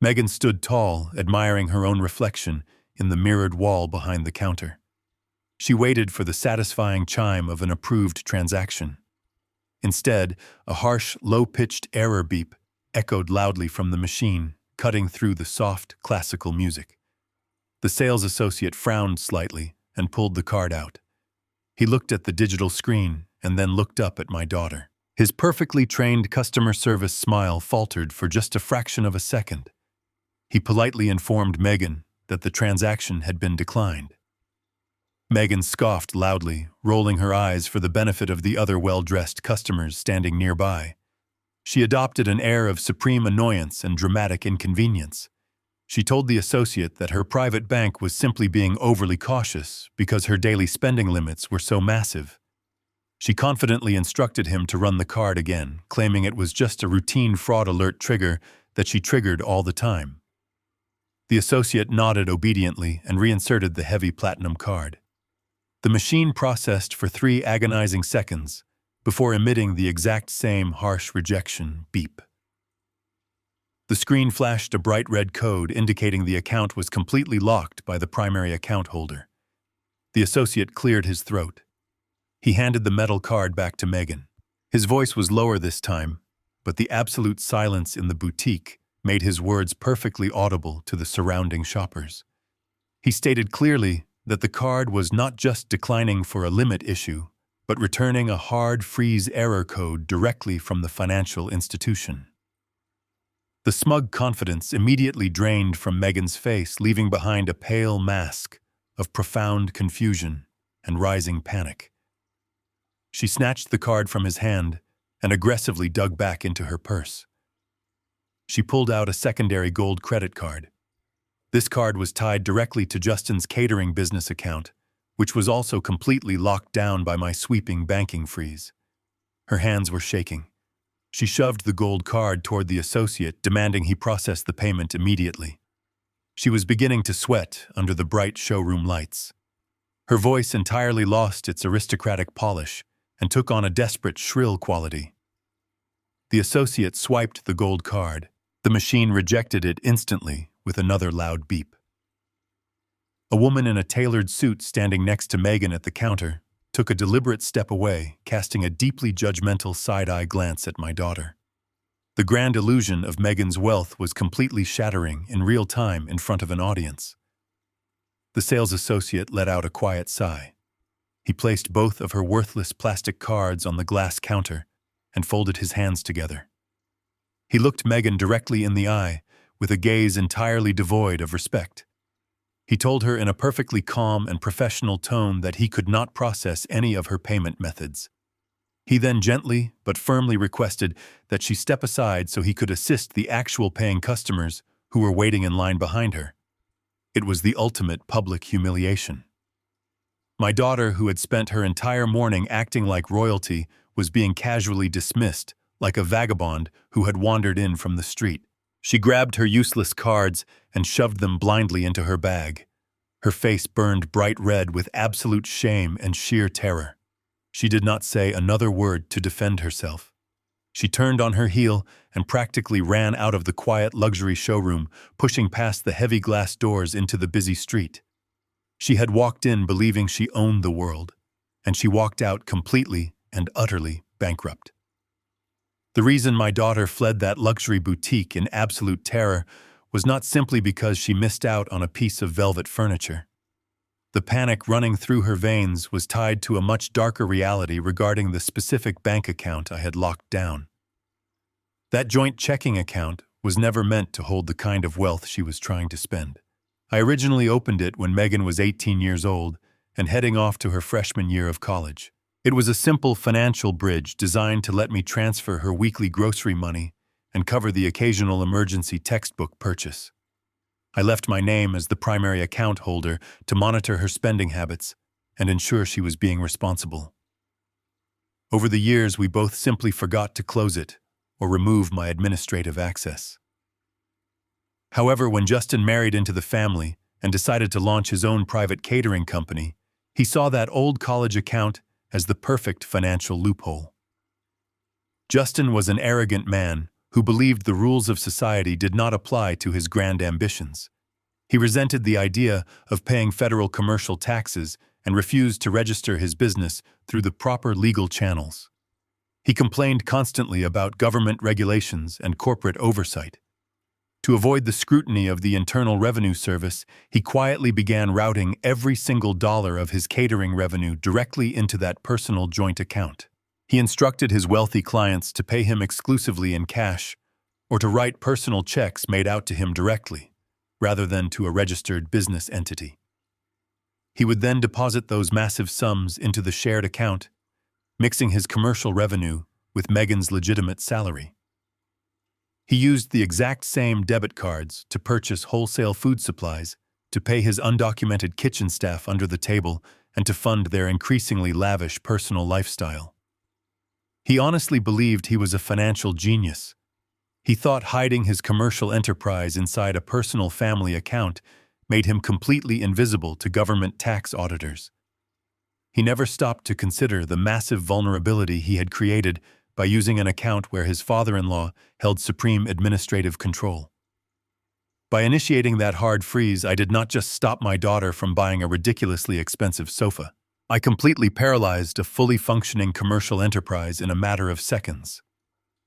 Megan stood tall, admiring her own reflection in the mirrored wall behind the counter. She waited for the satisfying chime of an approved transaction. Instead, a harsh, low-pitched error beep echoed loudly from the machine, cutting through the soft, classical music. The sales associate frowned slightly and pulled the card out. He looked at the digital screen and then looked up at my daughter. His perfectly trained customer service smile faltered for just a fraction of a second. He politely informed Megan that the transaction had been declined. Megan scoffed loudly, rolling her eyes for the benefit of the other well-dressed customers standing nearby. She adopted an air of supreme annoyance and dramatic inconvenience. She told the associate that her private bank was simply being overly cautious because her daily spending limits were so massive. She confidently instructed him to run the card again, claiming it was just a routine fraud alert trigger that she triggered all the time. The associate nodded obediently and reinserted the heavy platinum card. The machine processed for 3 agonizing seconds before emitting the exact same harsh rejection beep. The screen flashed a bright red code indicating the account was completely locked by the primary account holder. The associate cleared his throat. He handed the metal card back to Megan. His voice was lower this time, but the absolute silence in the boutique made his words perfectly audible to the surrounding shoppers. He stated clearly that the card was not just declining for a limit issue, but returning a hard freeze error code directly from the financial institution. The smug confidence immediately drained from Megan's face, leaving behind a pale mask of profound confusion and rising panic. She snatched the card from his hand and aggressively dug back into her purse. She pulled out a secondary gold credit card. This card was tied directly to Justin's catering business account, which was also completely locked down by my sweeping banking freeze. Her hands were shaking. She shoved the gold card toward the associate, demanding he process the payment immediately. She was beginning to sweat under the bright showroom lights. Her voice entirely lost its aristocratic polish and took on a desperate, shrill quality. The associate swiped the gold card. The machine rejected it instantly with another loud beep. A woman in a tailored suit standing next to Megan at the counter took a deliberate step away, casting a deeply judgmental side-eye glance at my daughter. The grand illusion of Megan's wealth was completely shattering in real time in front of an audience. The sales associate let out a quiet sigh. He placed both of her worthless plastic cards on the glass counter and folded his hands together. He looked Megan directly in the eye, with a gaze entirely devoid of respect. He told her in a perfectly calm and professional tone that he could not process any of her payment methods. He then gently but firmly requested that she step aside so he could assist the actual paying customers who were waiting in line behind her. It was the ultimate public humiliation. My daughter, who had spent her entire morning acting like royalty, was being casually dismissed, like a vagabond who had wandered in from the street. She grabbed her useless cards and shoved them blindly into her bag. Her face burned bright red with absolute shame and sheer terror. She did not say another word to defend herself. She turned on her heel and practically ran out of the quiet luxury showroom, pushing past the heavy glass doors into the busy street. She had walked in believing she owned the world, and she walked out completely and utterly bankrupt. The reason my daughter fled that luxury boutique in absolute terror was not simply because she missed out on a piece of velvet furniture. The panic running through her veins was tied to a much darker reality regarding the specific bank account I had locked down. That joint checking account was never meant to hold the kind of wealth she was trying to spend. I originally opened it when Megan was 18 years old and heading off to her freshman year of college. It was a simple financial bridge designed to let me transfer her weekly grocery money and cover the occasional emergency textbook purchase. I left my name as the primary account holder to monitor her spending habits and ensure she was being responsible. Over the years, we both simply forgot to close it or remove my administrative access. However, when Justin married into the family and decided to launch his own private catering company, he saw that old college account as the perfect financial loophole. Justin was an arrogant man who believed the rules of society did not apply to his grand ambitions. He resented the idea of paying federal commercial taxes and refused to register his business through the proper legal channels. He complained constantly about government regulations and corporate oversight. To avoid the scrutiny of the Internal Revenue Service, he quietly began routing every single dollar of his catering revenue directly into that personal joint account. He instructed his wealthy clients to pay him exclusively in cash or to write personal checks made out to him directly, rather than to a registered business entity. He would then deposit those massive sums into the shared account, mixing his commercial revenue with Megan's legitimate salary. He used the exact same debit cards to purchase wholesale food supplies, to pay his undocumented kitchen staff under the table, and to fund their increasingly lavish personal lifestyle. He honestly believed he was a financial genius. He thought hiding his commercial enterprise inside a personal family account made him completely invisible to government tax auditors. He never stopped to consider the massive vulnerability he had created by using an account where his father-in-law held supreme administrative control. By initiating that hard freeze, I did not just stop my daughter from buying a ridiculously expensive sofa. I completely paralyzed a fully functioning commercial enterprise in a matter of seconds.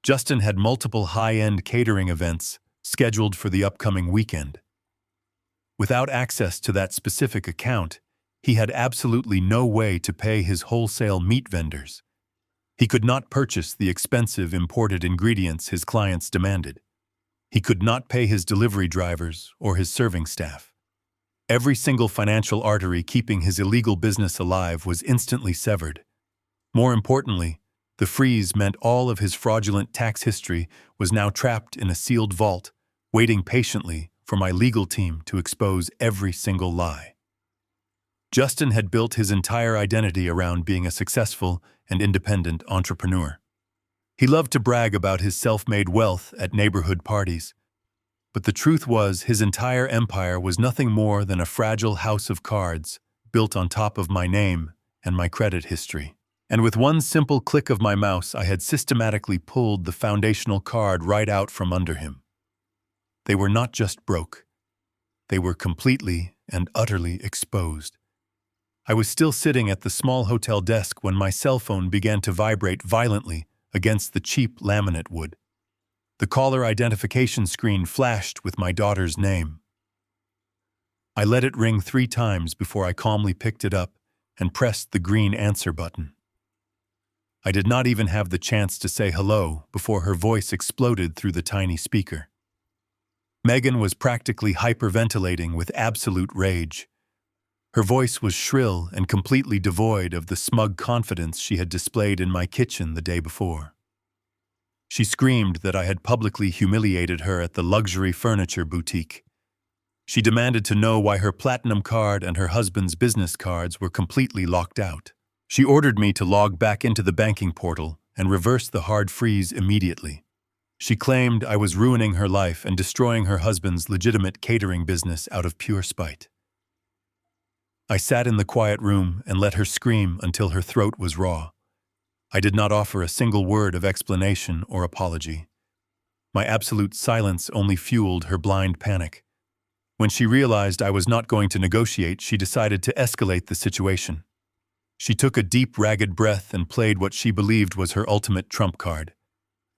Justin had multiple high-end catering events scheduled for the upcoming weekend. Without access to that specific account, he had absolutely no way to pay his wholesale meat vendors. He could not purchase the expensive imported ingredients his clients demanded. He could not pay his delivery drivers or his serving staff. Every single financial artery keeping his illegal business alive was instantly severed. More importantly, the freeze meant all of his fraudulent tax history was now trapped in a sealed vault, waiting patiently for my legal team to expose every single lie. Justin had built his entire identity around being a successful and independent entrepreneur. He loved to brag about his self-made wealth at neighborhood parties. But the truth was, his entire empire was nothing more than a fragile house of cards built on top of my name and my credit history. And with one simple click of my mouse, I had systematically pulled the foundational card right out from under him. They were not just broke. They were completely and utterly exposed. I was still sitting at the small hotel desk when my cell phone began to vibrate violently against the cheap laminate wood. The caller identification screen flashed with my daughter's name. I let it ring 3 times before I calmly picked it up and pressed the green answer button. I did not even have the chance to say hello before her voice exploded through the tiny speaker. Megan was practically hyperventilating with absolute rage. Her voice was shrill and completely devoid of the smug confidence she had displayed in my kitchen the day before. She screamed that I had publicly humiliated her at the luxury furniture boutique. She demanded to know why her platinum card and her husband's business cards were completely locked out. She ordered me to log back into the banking portal and reverse the hard freeze immediately. She claimed I was ruining her life and destroying her husband's legitimate catering business out of pure spite. I sat in the quiet room and let her scream until her throat was raw. I did not offer a single word of explanation or apology. My absolute silence only fueled her blind panic. When she realized I was not going to negotiate, she decided to escalate the situation. She took a deep, ragged breath and played what she believed was her ultimate trump card.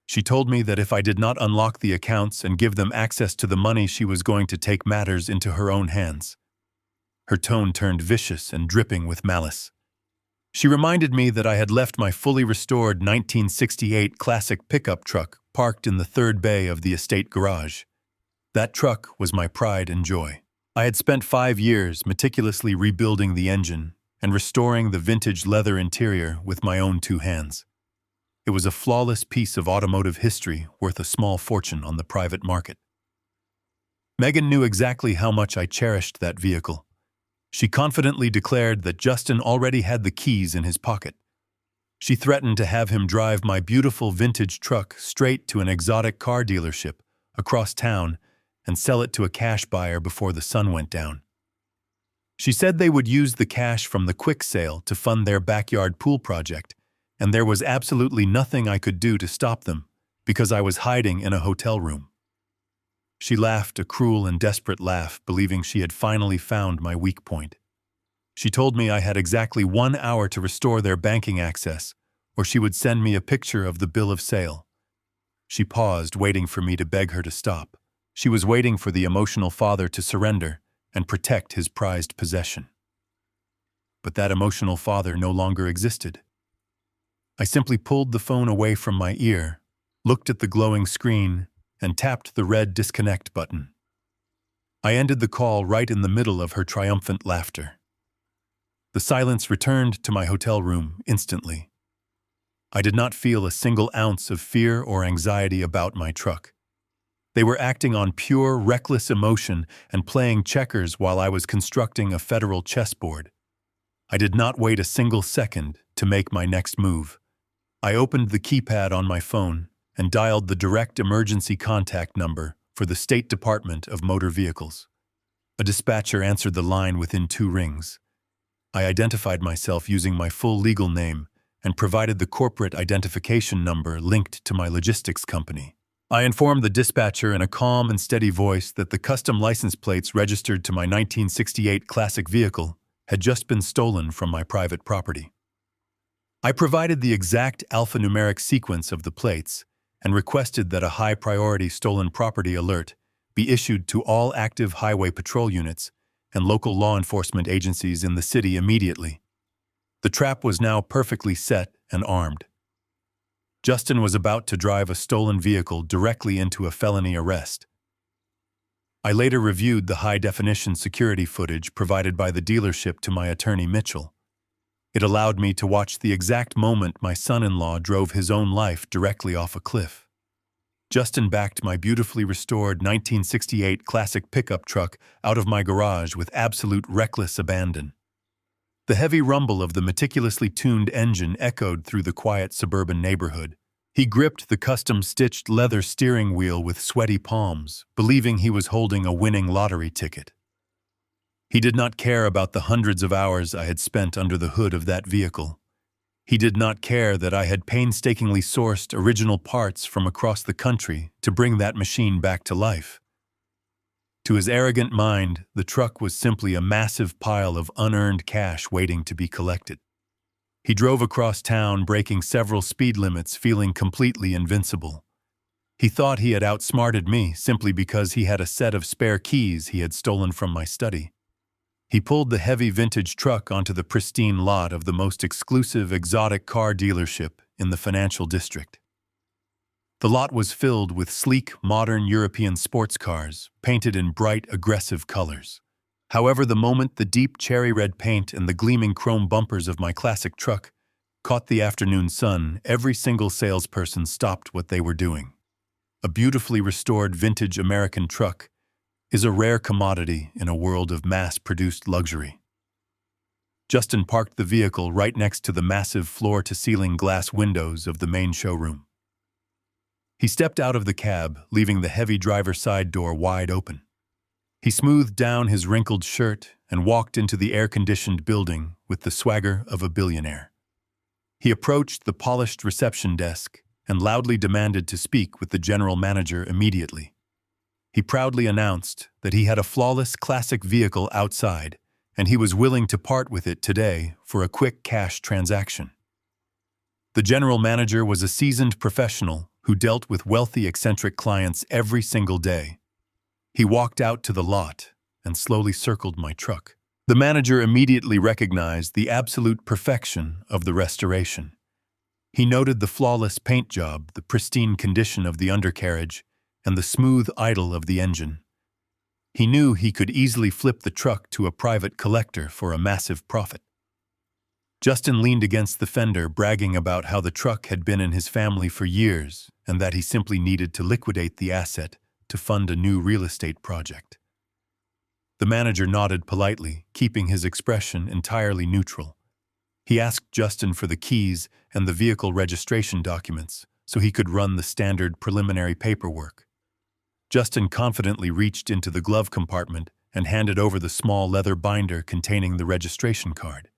She told me that if I did not unlock the accounts and give them access to the money, she was going to take matters into her own hands. Her tone turned vicious and dripping with malice. She reminded me that I had left my fully restored 1968 classic pickup truck parked in the third bay of the estate garage. That truck was my pride and joy. I had spent 5 years meticulously rebuilding the engine and restoring the vintage leather interior with my own 2 hands. It was a flawless piece of automotive history worth a small fortune on the private market. Megan knew exactly how much I cherished that vehicle. She confidently declared that Justin already had the keys in his pocket. She threatened to have him drive my beautiful vintage truck straight to an exotic car dealership across town and sell it to a cash buyer before the sun went down. She said they would use the cash from the quick sale to fund their backyard pool project, and there was absolutely nothing I could do to stop them because I was hiding in a hotel room. She laughed a cruel and desperate laugh, believing she had finally found my weak point. She told me I had exactly 1 hour to restore their banking access, or she would send me a picture of the bill of sale. She paused, waiting for me to beg her to stop. She was waiting for the emotional father to surrender and protect his prized possession. But that emotional father no longer existed. I simply pulled the phone away from my ear, looked at the glowing screen, and tapped the red disconnect button. I ended the call right in the middle of her triumphant laughter. The silence returned to my hotel room instantly. I did not feel a single ounce of fear or anxiety about my truck. They were acting on pure, reckless emotion and playing checkers while I was constructing a federal chessboard. I did not wait a single second to make my next move. I opened the keypad on my phone and dialed the direct emergency contact number for the State Department of Motor Vehicles. A dispatcher answered the line within 2 rings. I identified myself using my full legal name and provided the corporate identification number linked to my logistics company. I informed the dispatcher in a calm and steady voice that the custom license plates registered to my 1968 classic vehicle had just been stolen from my private property. I provided the exact alphanumeric sequence of the plates and requested that a high-priority stolen property alert be issued to all active highway patrol units and local law enforcement agencies in the city immediately. The trap was now perfectly set and armed. Justin was about to drive a stolen vehicle directly into a felony arrest. I later reviewed the high-definition security footage provided by the dealership to my attorney Mitchell. It allowed me to watch the exact moment my son-in-law drove his own life directly off a cliff. Justin backed my beautifully restored 1968 classic pickup truck out of my garage with absolute reckless abandon. The heavy rumble of the meticulously tuned engine echoed through the quiet suburban neighborhood. He gripped the custom-stitched leather steering wheel with sweaty palms, believing he was holding a winning lottery ticket. He did not care about the hundreds of hours I had spent under the hood of that vehicle. He did not care that I had painstakingly sourced original parts from across the country to bring that machine back to life. To his arrogant mind, the truck was simply a massive pile of unearned cash waiting to be collected. He drove across town, breaking several speed limits, feeling completely invincible. He thought he had outsmarted me simply because he had a set of spare keys he had stolen from my study. He pulled the heavy vintage truck onto the pristine lot of the most exclusive exotic car dealership in the financial district. The lot was filled with sleek, modern European sports cars, painted in bright, aggressive colors. However, the moment the deep cherry-red paint and the gleaming chrome bumpers of my classic truck caught the afternoon sun, every single salesperson stopped what they were doing. A beautifully restored vintage American truck is a rare commodity in a world of mass-produced luxury. Justin parked the vehicle right next to the massive floor-to-ceiling glass windows of the main showroom. He stepped out of the cab, leaving the heavy driver's side door wide open. He smoothed down his wrinkled shirt and walked into the air-conditioned building with the swagger of a billionaire. He approached the polished reception desk and loudly demanded to speak with the general manager immediately. He proudly announced that he had a flawless classic vehicle outside, and he was willing to part with it today for a quick cash transaction. The general manager was a seasoned professional who dealt with wealthy, eccentric clients every single day. He walked out to the lot and slowly circled my truck. The manager immediately recognized the absolute perfection of the restoration. He noted the flawless paint job, the pristine condition of the undercarriage, and the smooth idle of the engine. He knew he could easily flip the truck to a private collector for a massive profit. Justin leaned against the fender, bragging about how the truck had been in his family for years and that he simply needed to liquidate the asset to fund a new real estate project. The manager nodded politely, keeping his expression entirely neutral. He asked Justin for the keys and the vehicle registration documents so he could run the standard preliminary paperwork. Justin confidently reached into the glove compartment and handed over the small leather binder containing the registration card.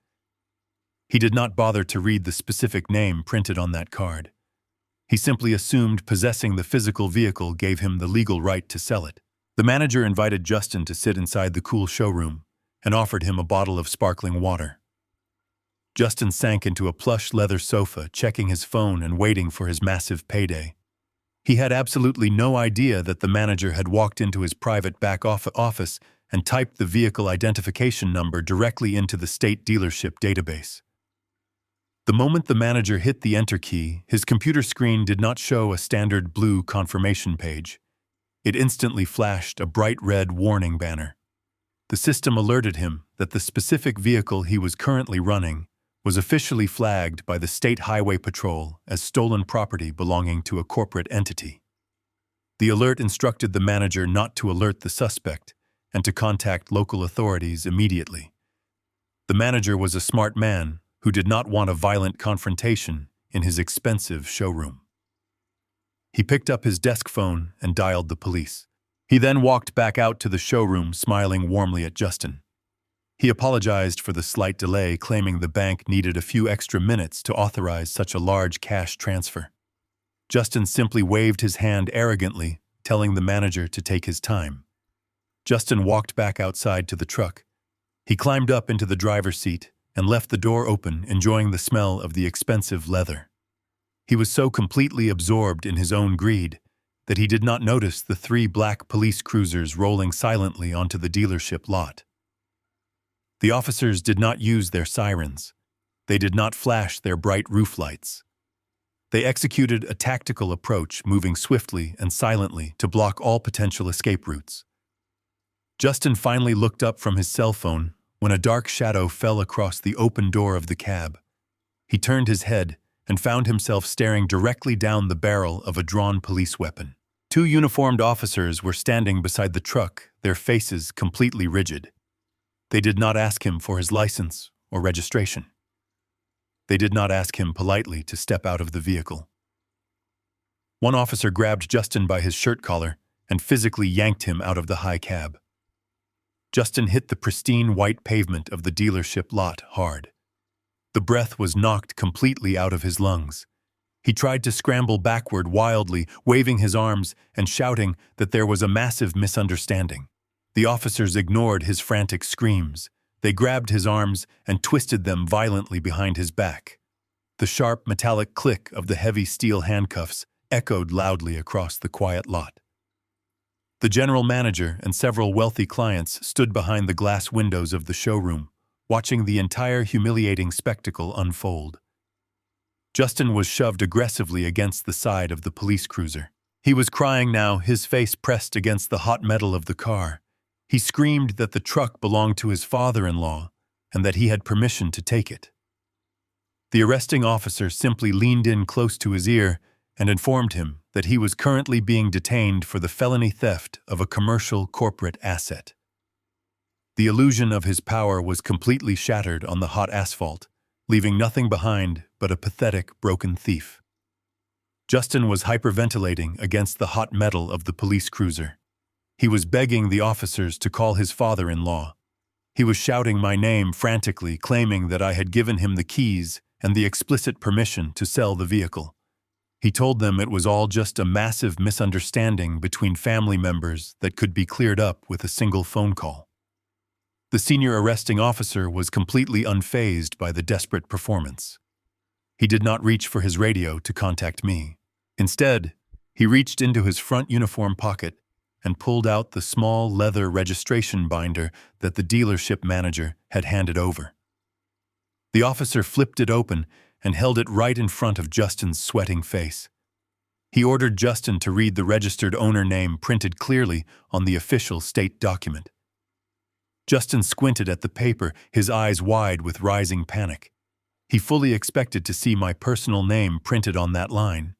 He did not bother to read the specific name printed on that card. He simply assumed possessing the physical vehicle gave him the legal right to sell it. The manager invited Justin to sit inside the cool showroom and offered him a bottle of sparkling water. Justin sank into a plush leather sofa, checking his phone and waiting for his massive payday. He had absolutely no idea that the manager had walked into his private back office and typed the vehicle identification number directly into the state dealership database. The moment the manager hit the enter key, his computer screen did not show a standard blue confirmation page. It instantly flashed a bright red warning banner. The system alerted him that the specific vehicle he was currently running was officially flagged by the State Highway Patrol as stolen property belonging to a corporate entity. The alert instructed the manager not to alert the suspect and to contact local authorities immediately. The manager was a smart man who did not want a violent confrontation in his expensive showroom. He picked up his desk phone and dialed the police. He then walked back out to the showroom, smiling warmly at Justin. He apologized for the slight delay, claiming the bank needed a few extra minutes to authorize such a large cash transfer. Justin simply waved his hand arrogantly, telling the manager to take his time. Justin walked back outside to the truck. He climbed up into the driver's seat and left the door open, enjoying the smell of the expensive leather. He was so completely absorbed in his own greed that he did not notice the 3 black police cruisers rolling silently onto the dealership lot. The officers did not use their sirens. They did not flash their bright roof lights. They executed a tactical approach, moving swiftly and silently to block all potential escape routes. Justin finally looked up from his cell phone when a dark shadow fell across the open door of the cab. He turned his head and found himself staring directly down the barrel of a drawn police weapon. 2 uniformed officers were standing beside the truck, their faces completely rigid. They did not ask him for his license or registration. They did not ask him politely to step out of the vehicle. One officer grabbed Justin by his shirt collar and physically yanked him out of the high cab. Justin hit the pristine white pavement of the dealership lot hard. The breath was knocked completely out of his lungs. He tried to scramble backward wildly, waving his arms and shouting that there was a massive misunderstanding. The officers ignored his frantic screams. They grabbed his arms and twisted them violently behind his back. The sharp metallic click of the heavy steel handcuffs echoed loudly across the quiet lot. The general manager and several wealthy clients stood behind the glass windows of the showroom, watching the entire humiliating spectacle unfold. Justin was shoved aggressively against the side of the police cruiser. He was crying now, his face pressed against the hot metal of the car. He screamed that the truck belonged to his father-in-law and that he had permission to take it. The arresting officer simply leaned in close to his ear and informed him that he was currently being detained for the felony theft of a commercial corporate asset. The illusion of his power was completely shattered on the hot asphalt, leaving nothing behind but a pathetic, broken thief. Justin was hyperventilating against the hot metal of the police cruiser. He was begging the officers to call his father-in-law. He was shouting my name frantically, claiming that I had given him the keys and the explicit permission to sell the vehicle. He told them it was all just a massive misunderstanding between family members that could be cleared up with a single phone call. The senior arresting officer was completely unfazed by the desperate performance. He did not reach for his radio to contact me. Instead, he reached into his front uniform pocket and pulled out the small leather registration binder that the dealership manager had handed over. The officer flipped it open and held it right in front of Justin's sweating face. He ordered Justin to read the registered owner name printed clearly on the official state document. Justin squinted at the paper, his eyes wide with rising panic. He fully expected to see my personal name printed on that line.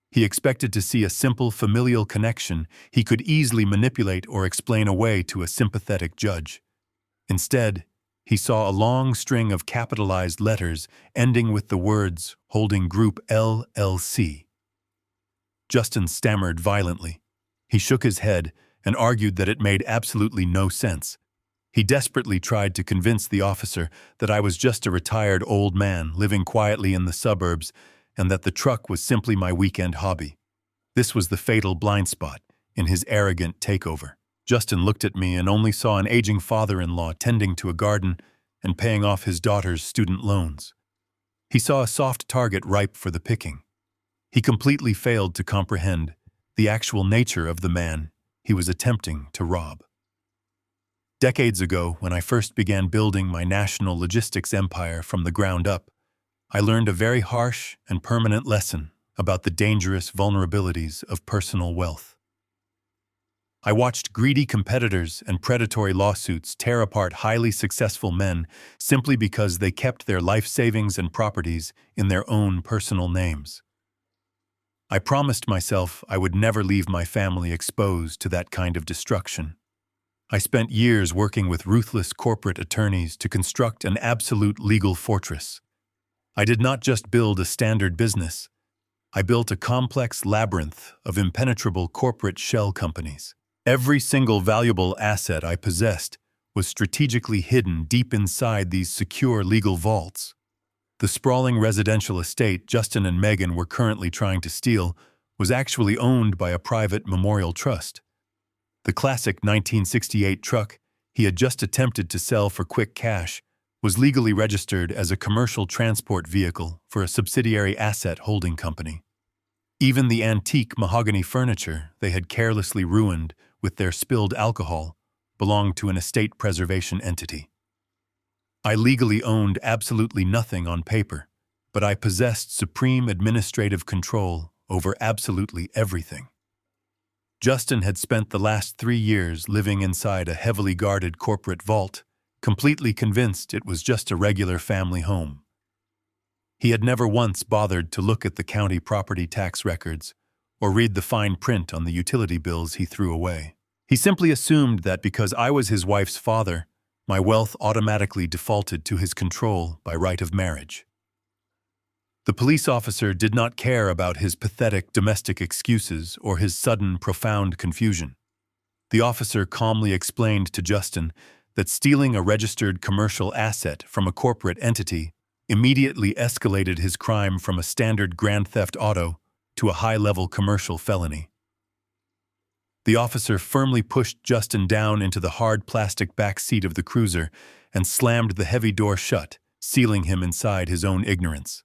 He expected to see a simple familial connection he could easily manipulate or explain away to a sympathetic judge. Instead, he saw a long string of capitalized letters ending with the words holding Group LLC. Justin stammered violently. He shook his head and argued that it made absolutely no sense. He desperately tried to convince the officer that I was just a retired old man living quietly in the suburbs and that the truck was simply my weekend hobby. This was the fatal blind spot in his arrogant takeover. Justin looked at me and only saw an aging father-in-law tending to a garden and paying off his daughter's student loans. He saw a soft target ripe for the picking. He completely failed to comprehend the actual nature of the man he was attempting to rob. Decades ago, when I first began building my national logistics empire from the ground up, I learned a very harsh and permanent lesson about the dangerous vulnerabilities of personal wealth. I watched greedy competitors and predatory lawsuits tear apart highly successful men simply because they kept their life savings and properties in their own personal names. I promised myself I would never leave my family exposed to that kind of destruction. I spent years working with ruthless corporate attorneys to construct an absolute legal fortress. I did not just build a standard business. I built a complex labyrinth of impenetrable corporate shell companies. Every single valuable asset I possessed was strategically hidden deep inside these secure legal vaults. The sprawling residential estate Justin and Megan were currently trying to steal was actually owned by a private memorial trust. The classic 1968 truck he had just attempted to sell for quick cash was legally registered as a commercial transport vehicle for a subsidiary asset holding company. Even the antique mahogany furniture they had carelessly ruined with their spilled alcohol belonged to an estate preservation entity. I legally owned absolutely nothing on paper, but I possessed supreme administrative control over absolutely everything. Justin had spent the last 3 years living inside a heavily guarded corporate vault, completely convinced it was just a regular family home. He had never once bothered to look at the county property tax records or read the fine print on the utility bills he threw away. He simply assumed that because I was his wife's father, my wealth automatically defaulted to his control by right of marriage. The police officer did not care about his pathetic domestic excuses or his sudden, profound confusion. The officer calmly explained to Justin that stealing a registered commercial asset from a corporate entity immediately escalated his crime from a standard grand theft auto to a high-level commercial felony. The officer firmly pushed Justin down into the hard plastic back seat of the cruiser and slammed the heavy door shut, sealing him inside his own ignorance.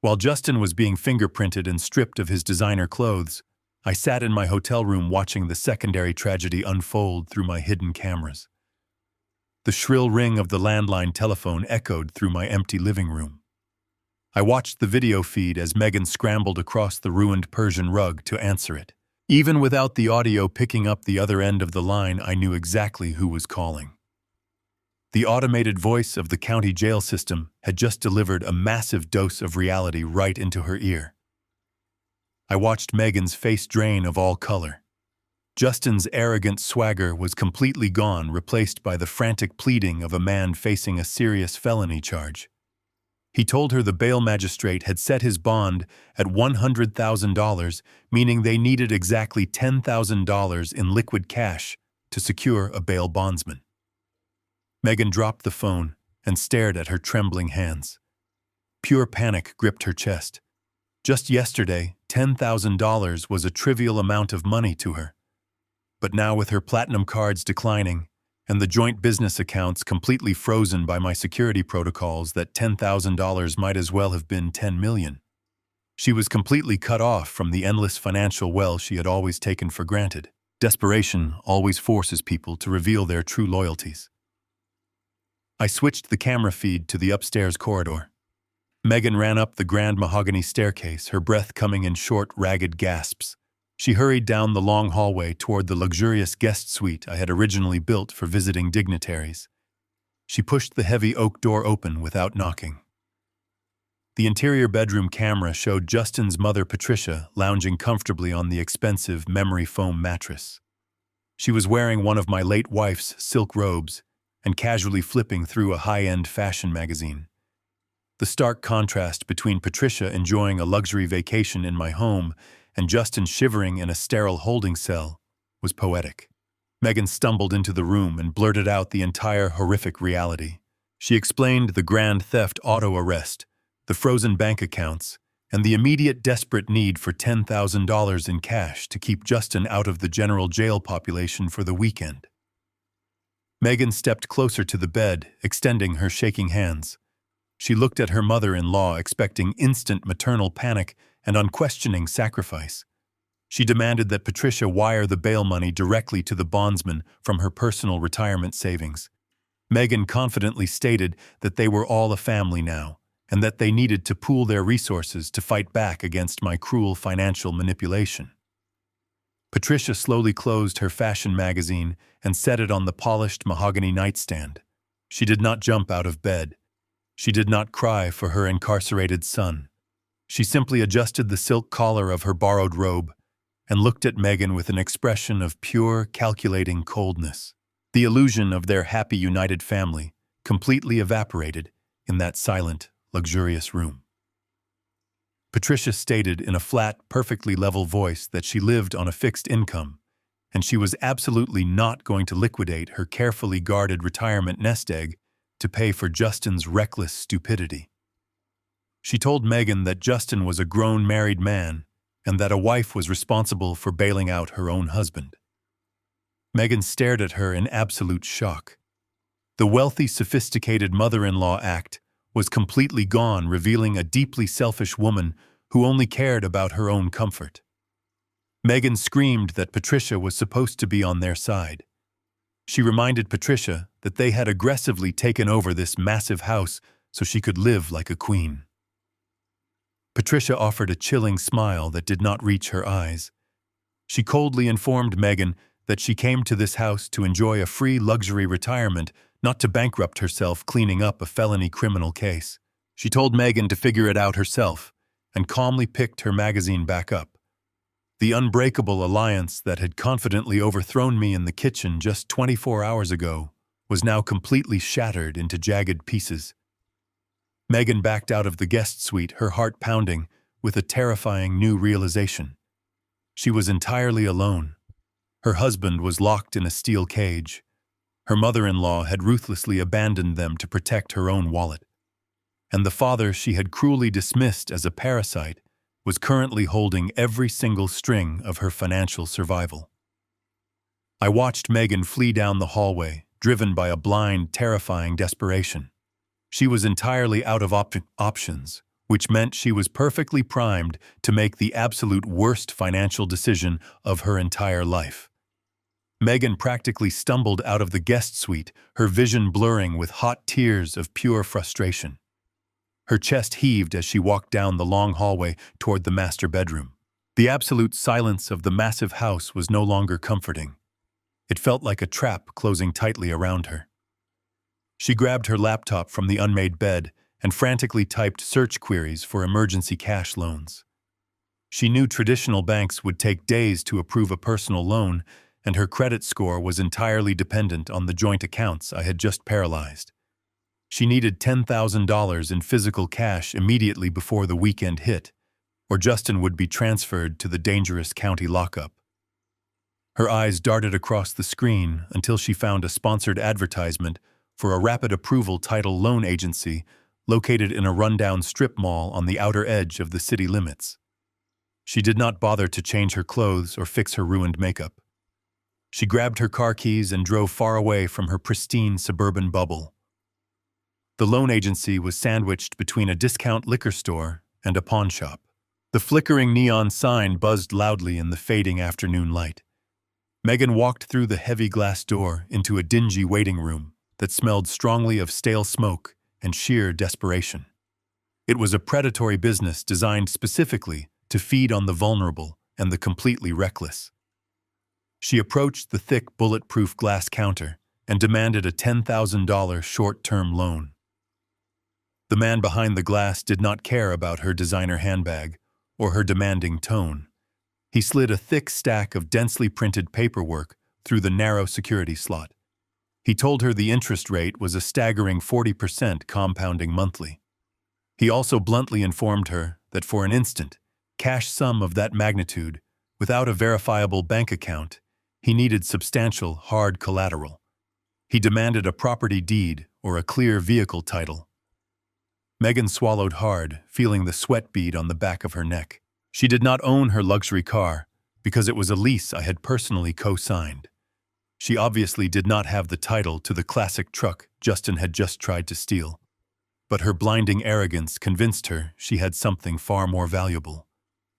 While Justin was being fingerprinted and stripped of his designer clothes, I sat in my hotel room watching the secondary tragedy unfold through my hidden cameras. The shrill ring of the landline telephone echoed through my empty living room. I watched the video feed as Megan scrambled across the ruined Persian rug to answer it. Even without the audio picking up the other end of the line, I knew exactly who was calling. The automated voice of the county jail system had just delivered a massive dose of reality right into her ear. I watched Megan's face drain of all color. Justin's arrogant swagger was completely gone, replaced by the frantic pleading of a man facing a serious felony charge. He told her the bail magistrate had set his bond at $100,000, meaning they needed exactly $10,000 in liquid cash to secure a bail bondsman. Megan dropped the phone and stared at her trembling hands. Pure panic gripped her chest. Just yesterday, $10,000 was a trivial amount of money to her. But now, with her platinum cards declining and the joint business accounts completely frozen by my security protocols, that $10,000 might as well have been $10 million. She was completely cut off from the endless financial well she had always taken for granted. Desperation always forces people to reveal their true loyalties. I switched the camera feed to the upstairs corridor. Megan ran up the grand mahogany staircase, her breath coming in short, ragged gasps. She hurried down the long hallway toward the luxurious guest suite I had originally built for visiting dignitaries. She pushed the heavy oak door open without knocking. The interior bedroom camera showed Justin's mother, Patricia, lounging comfortably on the expensive memory foam mattress. She was wearing one of my late wife's silk robes and casually flipping through a high-end fashion magazine. The stark contrast between Patricia enjoying a luxury vacation in my home and Justin shivering in a sterile holding cell was poetic. Megan stumbled into the room and blurted out the entire horrific reality. She explained the grand theft auto arrest, the frozen bank accounts, and the immediate desperate need for $10,000 in cash to keep Justin out of the general jail population for the weekend. Megan stepped closer to the bed, extending her shaking hands. She looked at her mother-in-law, expecting instant maternal panic and unquestioning sacrifice. She demanded that Patricia wire the bail money directly to the bondsman from her personal retirement savings. Megan confidently stated that they were all a family now, and that they needed to pool their resources to fight back against my cruel financial manipulation. Patricia slowly closed her fashion magazine and set it on the polished mahogany nightstand. She did not jump out of bed. She did not cry for her incarcerated son. She simply adjusted the silk collar of her borrowed robe and looked at Megan with an expression of pure, calculating coldness. The illusion of their happy, united family completely evaporated in that silent, luxurious room. Patricia stated in a flat, perfectly level voice that she lived on a fixed income, and she was absolutely not going to liquidate her carefully guarded retirement nest egg to pay for Justin's reckless stupidity. She told Megan that Justin was a grown married man and that a wife was responsible for bailing out her own husband. Megan stared at her in absolute shock. The wealthy, sophisticated mother-in-law act was completely gone, revealing a deeply selfish woman who only cared about her own comfort. Megan screamed that Patricia was supposed to be on their side. She reminded Patricia that they had aggressively taken over this massive house so she could live like a queen. Patricia offered a chilling smile that did not reach her eyes. She coldly informed Megan that she came to this house to enjoy a free luxury retirement, not to bankrupt herself cleaning up a felony criminal case. She told Megan to figure it out herself and calmly picked her magazine back up. The unbreakable alliance that had confidently overthrown me in the kitchen just 24 hours ago was now completely shattered into jagged pieces. Megan backed out of the guest suite, her heart pounding with a terrifying new realization. She was entirely alone. Her husband was locked in a steel cage. Her mother-in-law had ruthlessly abandoned them to protect her own wallet. And the father she had cruelly dismissed as a parasite was currently holding every single string of her financial survival. I watched Megan flee down the hallway, driven by a blind, terrifying desperation. She was entirely out of options, which meant she was perfectly primed to make the absolute worst financial decision of her entire life. Megan practically stumbled out of the guest suite, her vision blurring with hot tears of pure frustration. Her chest heaved as she walked down the long hallway toward the master bedroom. The absolute silence of the massive house was no longer comforting. It felt like a trap closing tightly around her. She grabbed her laptop from the unmade bed and frantically typed search queries for emergency cash loans. She knew traditional banks would take days to approve a personal loan, and her credit score was entirely dependent on the joint accounts I had just paralyzed. She needed $10,000 in physical cash immediately before the weekend hit, or Justin would be transferred to the dangerous county lockup. Her eyes darted across the screen until she found a sponsored advertisement for a rapid approval title loan agency located in a rundown strip mall on the outer edge of the city limits. She did not bother to change her clothes or fix her ruined makeup. She grabbed her car keys and drove far away from her pristine suburban bubble. The loan agency was sandwiched between a discount liquor store and a pawn shop. The flickering neon sign buzzed loudly in the fading afternoon light. Megan walked through the heavy glass door into a dingy waiting room that smelled strongly of stale smoke and sheer desperation. It was a predatory business designed specifically to feed on the vulnerable and the completely reckless. She approached the thick, bulletproof glass counter and demanded a $10,000 short-term loan. The man behind the glass did not care about her designer handbag or her demanding tone. He slid a thick stack of densely printed paperwork through the narrow security slot. He told her the interest rate was a staggering 40% compounding monthly. He also bluntly informed her that for an instant, cash sum of that magnitude, without a verifiable bank account, he needed substantial, hard collateral. He demanded a property deed or a clear vehicle title. Megan swallowed hard, feeling the sweat bead on the back of her neck. She did not own her luxury car because it was a lease I had personally co-signed. She obviously did not have the title to the classic truck Justin had just tried to steal. But her blinding arrogance convinced her she had something far more valuable.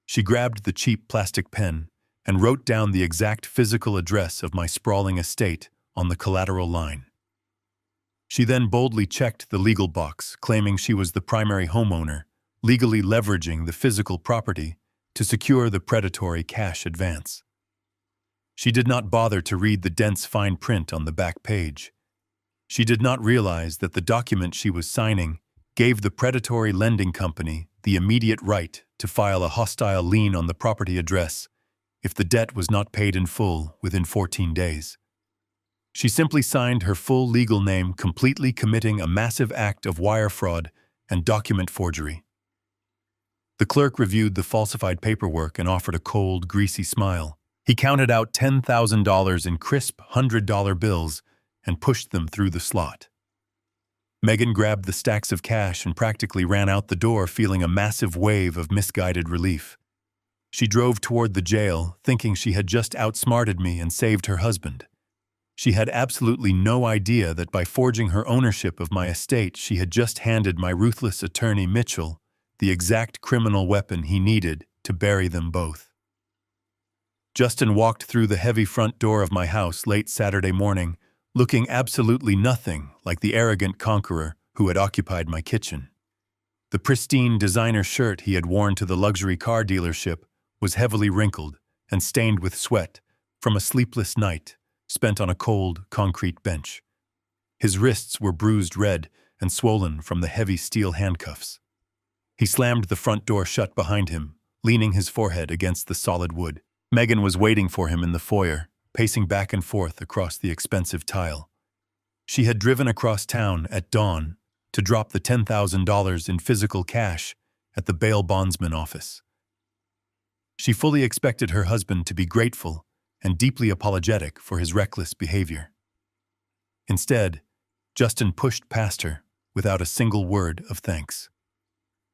She grabbed the cheap plastic pen and wrote down the exact physical address of my sprawling estate on the collateral line. She then boldly checked the legal box, claiming she was the primary homeowner, legally leveraging the physical property to secure the predatory cash advance. She did not bother to read the dense fine print on the back page. She did not realize that the document she was signing gave the predatory lending company the immediate right to file a hostile lien on the property address if the debt was not paid in full within 14 days. She simply signed her full legal name, completely committing a massive act of wire fraud and document forgery. The clerk reviewed the falsified paperwork and offered a cold, greasy smile. He counted out $10,000 in crisp $100 bills and pushed them through the slot. Megan grabbed the stacks of cash and practically ran out the door, feeling a massive wave of misguided relief. She drove toward the jail, thinking she had just outsmarted me and saved her husband. She had absolutely no idea that by forging her ownership of my estate, she had just handed my ruthless attorney Mitchell the exact criminal weapon he needed to bury them both. Justin walked through the heavy front door of my house late Saturday morning, looking absolutely nothing like the arrogant conqueror who had occupied my kitchen. The pristine designer shirt he had worn to the luxury car dealership was heavily wrinkled and stained with sweat from a sleepless night spent on a cold, concrete bench. His wrists were bruised red and swollen from the heavy steel handcuffs. He slammed the front door shut behind him, leaning his forehead against the solid wood. Megan was waiting for him in the foyer, pacing back and forth across the expensive tile. She had driven across town at dawn to drop the $10,000 in physical cash at the bail bondsman office. She fully expected her husband to be grateful and deeply apologetic for his reckless behavior. Instead, Justin pushed past her without a single word of thanks.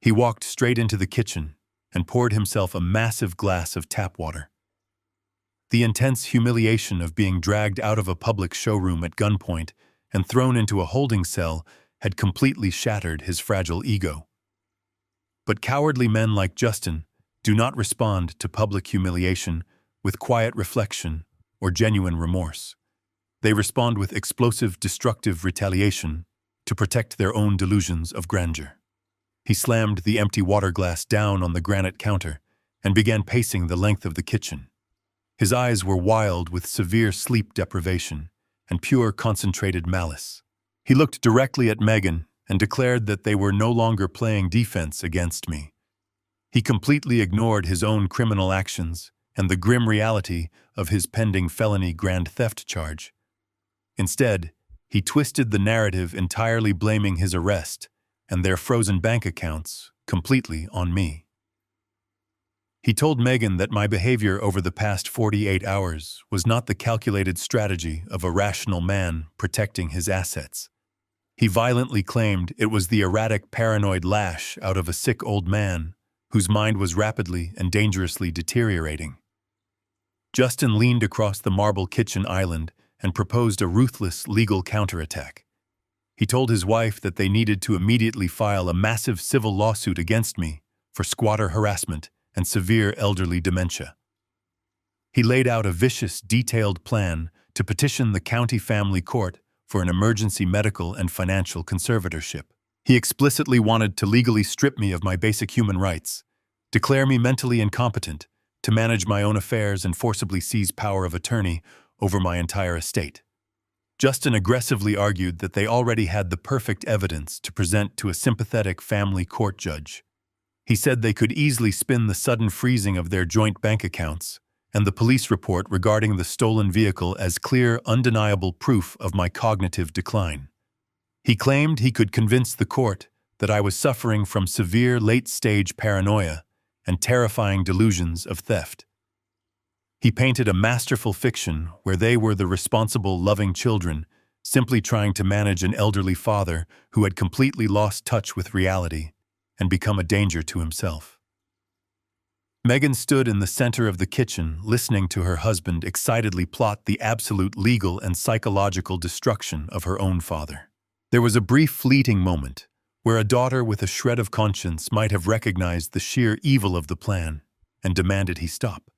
He walked straight into the kitchen and poured himself a massive glass of tap water. The intense humiliation of being dragged out of a public showroom at gunpoint and thrown into a holding cell had completely shattered his fragile ego. But cowardly men like Justin do not respond to public humiliation with quiet reflection or genuine remorse. They respond with explosive, destructive retaliation to protect their own delusions of grandeur. He slammed the empty water glass down on the granite counter and began pacing the length of the kitchen. His eyes were wild with severe sleep deprivation and pure concentrated malice. He looked directly at Megan and declared that they were no longer playing defense against me. He completely ignored his own criminal actions and the grim reality of his pending felony grand theft charge. Instead, he twisted the narrative, entirely blaming his arrest and their frozen bank accounts completely on me. He told Megan that my behavior over the past 48 hours was not the calculated strategy of a rational man protecting his assets. He violently claimed it was the erratic, paranoid lash out of a sick old man whose mind was rapidly and dangerously deteriorating. Justin leaned across the marble kitchen island and proposed a ruthless legal counterattack. He told his wife that they needed to immediately file a massive civil lawsuit against me for squatter harassment and severe elderly dementia. He laid out a vicious, detailed plan to petition the county family court for an emergency medical and financial conservatorship. He explicitly wanted to legally strip me of my basic human rights, declare me mentally incompetent to manage my own affairs, and forcibly seize power of attorney over my entire estate. Justin aggressively argued that they already had the perfect evidence to present to a sympathetic family court judge. He said they could easily spin the sudden freezing of their joint bank accounts and the police report regarding the stolen vehicle as clear, undeniable proof of my cognitive decline. He claimed he could convince the court that I was suffering from severe late-stage paranoia and terrifying delusions of theft. He painted a masterful fiction where they were the responsible, loving children, simply trying to manage an elderly father who had completely lost touch with reality and become a danger to himself. Megan stood in the center of the kitchen, listening to her husband excitedly plot the absolute legal and psychological destruction of her own father. There was a brief, fleeting moment where a daughter with a shred of conscience might have recognized the sheer evil of the plan and demanded he stop.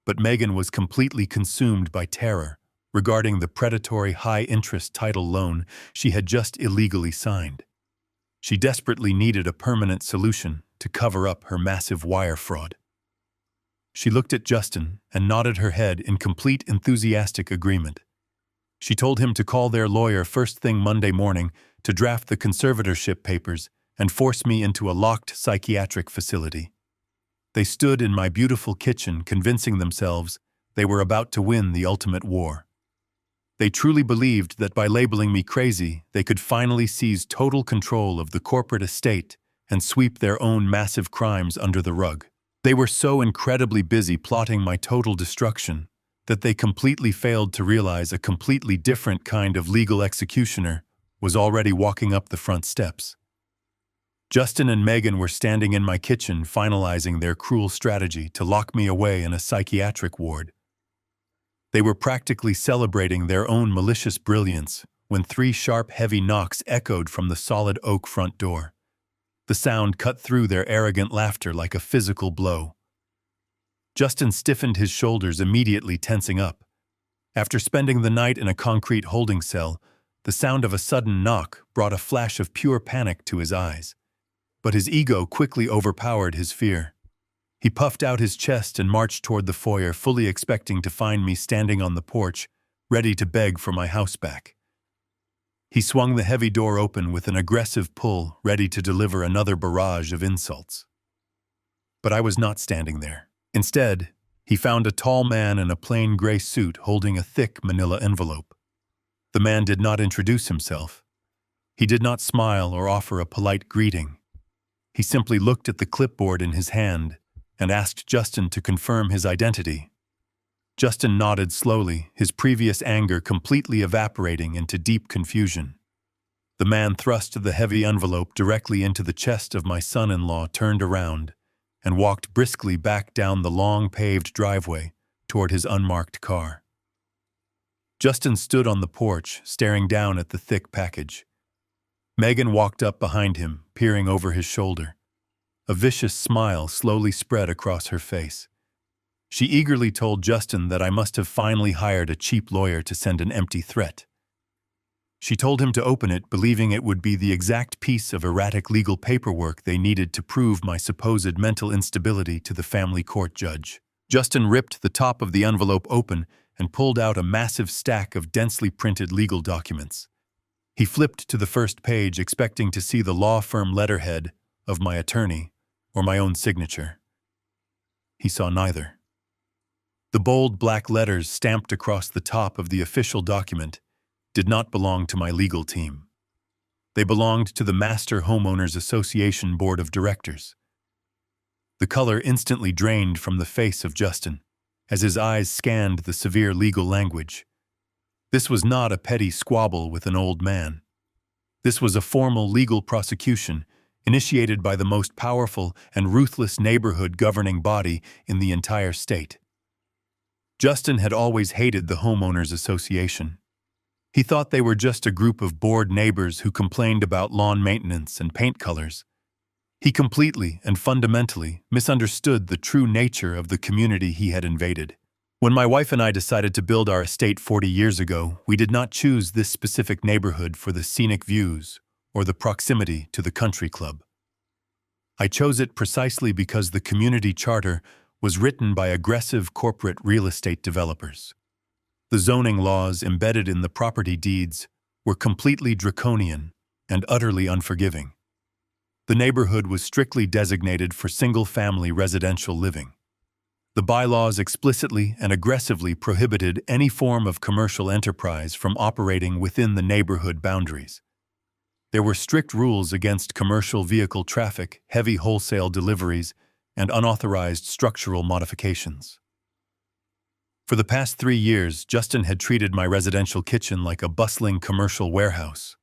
But Megan was completely consumed by terror regarding the predatory high-interest title loan she had just illegally signed. She desperately needed a permanent solution to cover up her massive wire fraud. She looked at Justin and nodded her head in complete enthusiastic agreement. She told him to call their lawyer first thing Monday morning to draft the conservatorship papers and force me into a locked psychiatric facility. They stood in my beautiful kitchen, convincing themselves they were about to win the ultimate war. They truly believed that by labeling me crazy, they could finally seize total control of the corporate estate and sweep their own massive crimes under the rug. They were so incredibly busy plotting my total destruction that they completely failed to realize a completely different kind of legal executioner was already walking up the front steps. Justin and Megan were standing in my kitchen finalizing their cruel strategy to lock me away in a psychiatric ward. They were practically celebrating their own malicious brilliance when 3 sharp, heavy knocks echoed from the solid oak front door. The sound cut through their arrogant laughter like a physical blow. Justin stiffened his shoulders, immediately tensing up. After spending the night in a concrete holding cell, the sound of a sudden knock brought a flash of pure panic to his eyes. But his ego quickly overpowered his fear. He puffed out his chest and marched toward the foyer, fully expecting to find me standing on the porch, ready to beg for my house back. He swung the heavy door open with an aggressive pull, ready to deliver another barrage of insults. But I was not standing there. Instead, he found a tall man in a plain gray suit holding a thick manila envelope. The man did not introduce himself. He did not smile or offer a polite greeting. He simply looked at the clipboard in his hand and asked Justin to confirm his identity. Justin nodded slowly, his previous anger completely evaporating into deep confusion. The man thrust the heavy envelope directly into the chest of my son-in-law, turned around, and walked briskly back down the long paved driveway toward his unmarked car. Justin stood on the porch, staring down at the thick package. Megan walked up behind him, peering over his shoulder. A vicious smile slowly spread across her face. She eagerly told Justin that I must have finally hired a cheap lawyer to send an empty threat. She told him to open it, believing it would be the exact piece of erratic legal paperwork they needed to prove my supposed mental instability to the family court judge. Justin ripped the top of the envelope open and pulled out a massive stack of densely printed legal documents. He flipped to the first page, expecting to see the law firm letterhead of my attorney or my own signature. He saw neither. The bold black letters stamped across the top of the official document did not belong to my legal team. They belonged to the Master Homeowners Association Board of Directors. The color instantly drained from the face of Justin as his eyes scanned the severe legal language. This was not a petty squabble with an old man. This was a formal legal prosecution initiated by the most powerful and ruthless neighborhood governing body in the entire state. Justin had always hated the Homeowners Association. He thought they were just a group of bored neighbors who complained about lawn maintenance and paint colors. He completely and fundamentally misunderstood the true nature of the community he had invaded. When my wife and I decided to build our estate 40 years ago, we did not choose this specific neighborhood for the scenic views or the proximity to the country club. I chose it precisely because the community charter was written by aggressive corporate real estate developers. The zoning laws embedded in the property deeds were completely draconian and utterly unforgiving. The neighborhood was strictly designated for single-family residential living. The bylaws explicitly and aggressively prohibited any form of commercial enterprise from operating within the neighborhood boundaries. There were strict rules against commercial vehicle traffic, heavy wholesale deliveries, and unauthorized structural modifications. For the past 3 years, Justin had treated my residential kitchen like a bustling commercial warehouse.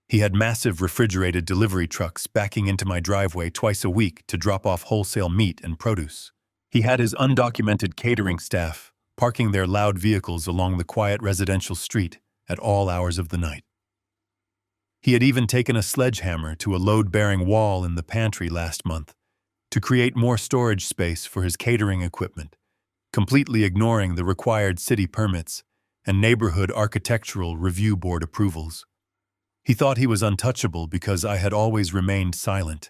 He had massive refrigerated delivery trucks backing into my driveway twice a week to drop off wholesale meat and produce. He had his undocumented catering staff parking their loud vehicles along the quiet residential street at all hours of the night. He had even taken a sledgehammer to a load-bearing wall in the pantry last month to create more storage space for his catering equipment, completely ignoring the required city permits and neighborhood architectural review board approvals. He thought he was untouchable because I had always remained silent.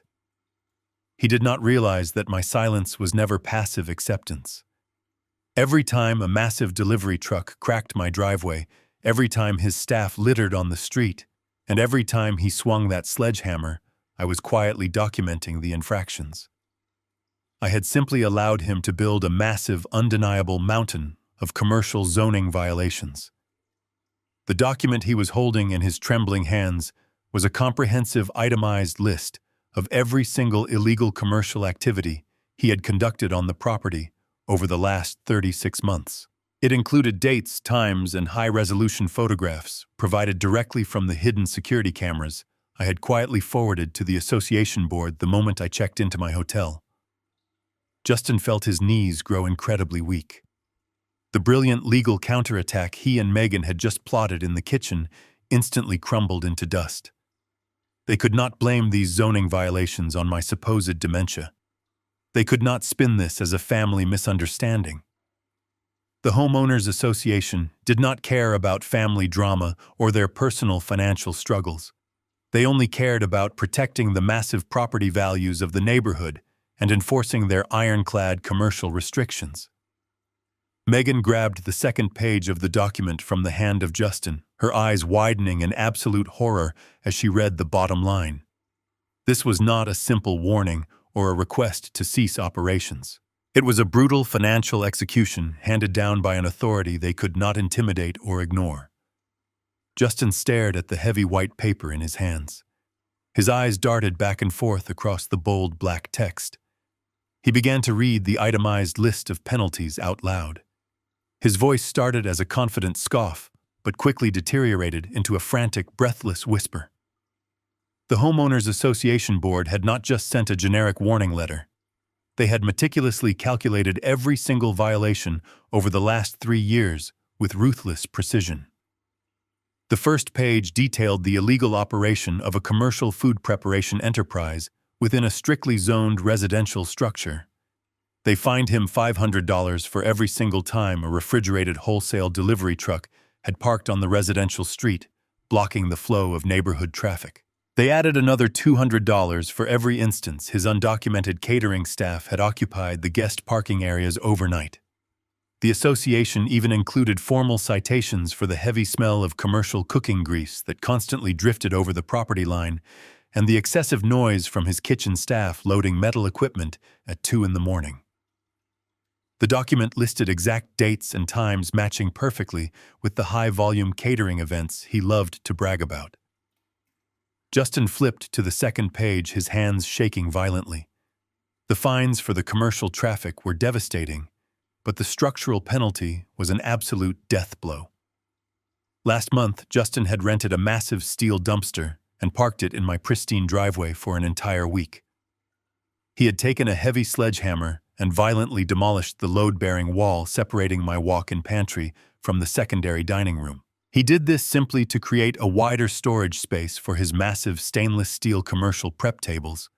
He did not realize that my silence was never passive acceptance. Every time a massive delivery truck cracked my driveway, every time his staff littered on the street, and every time he swung that sledgehammer, I was quietly documenting the infractions. I had simply allowed him to build a massive, undeniable mountain of commercial zoning violations. The document he was holding in his trembling hands was a comprehensive itemized list of every single illegal commercial activity he had conducted on the property over the last 36 months. It included dates, times, and high-resolution photographs provided directly from the hidden security cameras I had quietly forwarded to the association board the moment I checked into my hotel. Justin felt his knees grow incredibly weak. The brilliant legal counterattack he and Megan had just plotted in the kitchen instantly crumbled into dust. They could not blame these zoning violations on my supposed dementia. They could not spin this as a family misunderstanding. The Homeowners Association did not care about family drama or their personal financial struggles. They only cared about protecting the massive property values of the neighborhood and enforcing their ironclad commercial restrictions. Megan grabbed the second page of the document from the hand of Justin, her eyes widening in absolute horror as she read the bottom line. This was not a simple warning or a request to cease operations. It was a brutal financial execution handed down by an authority they could not intimidate or ignore. Justin stared at the heavy white paper in his hands. His eyes darted back and forth across the bold black text. He began to read the itemized list of penalties out loud. His voice started as a confident scoff, but quickly deteriorated into a frantic, breathless whisper. The Homeowners Association Board had not just sent a generic warning letter. They had meticulously calculated every single violation over the last 3 years with ruthless precision. The first page detailed the illegal operation of a commercial food preparation enterprise within a strictly zoned residential structure. They fined him $500 for every single time a refrigerated wholesale delivery truck had parked on the residential street, blocking the flow of neighborhood traffic. They added another $200 for every instance his undocumented catering staff had occupied the guest parking areas overnight. The association even included formal citations for the heavy smell of commercial cooking grease that constantly drifted over the property line and the excessive noise from his kitchen staff loading metal equipment at 2 in the morning. The document listed exact dates and times matching perfectly with the high-volume catering events he loved to brag about. Justin flipped to the second page, his hands shaking violently. The fines for the commercial traffic were devastating, but the structural penalty was an absolute death blow. Last month, Justin had rented a massive steel dumpster and parked it in my pristine driveway for an entire week. He had taken a heavy sledgehammer and violently demolished the load-bearing wall separating my walk-in pantry from the secondary dining room. He did this simply to create a wider storage space for his massive stainless steel commercial prep tables.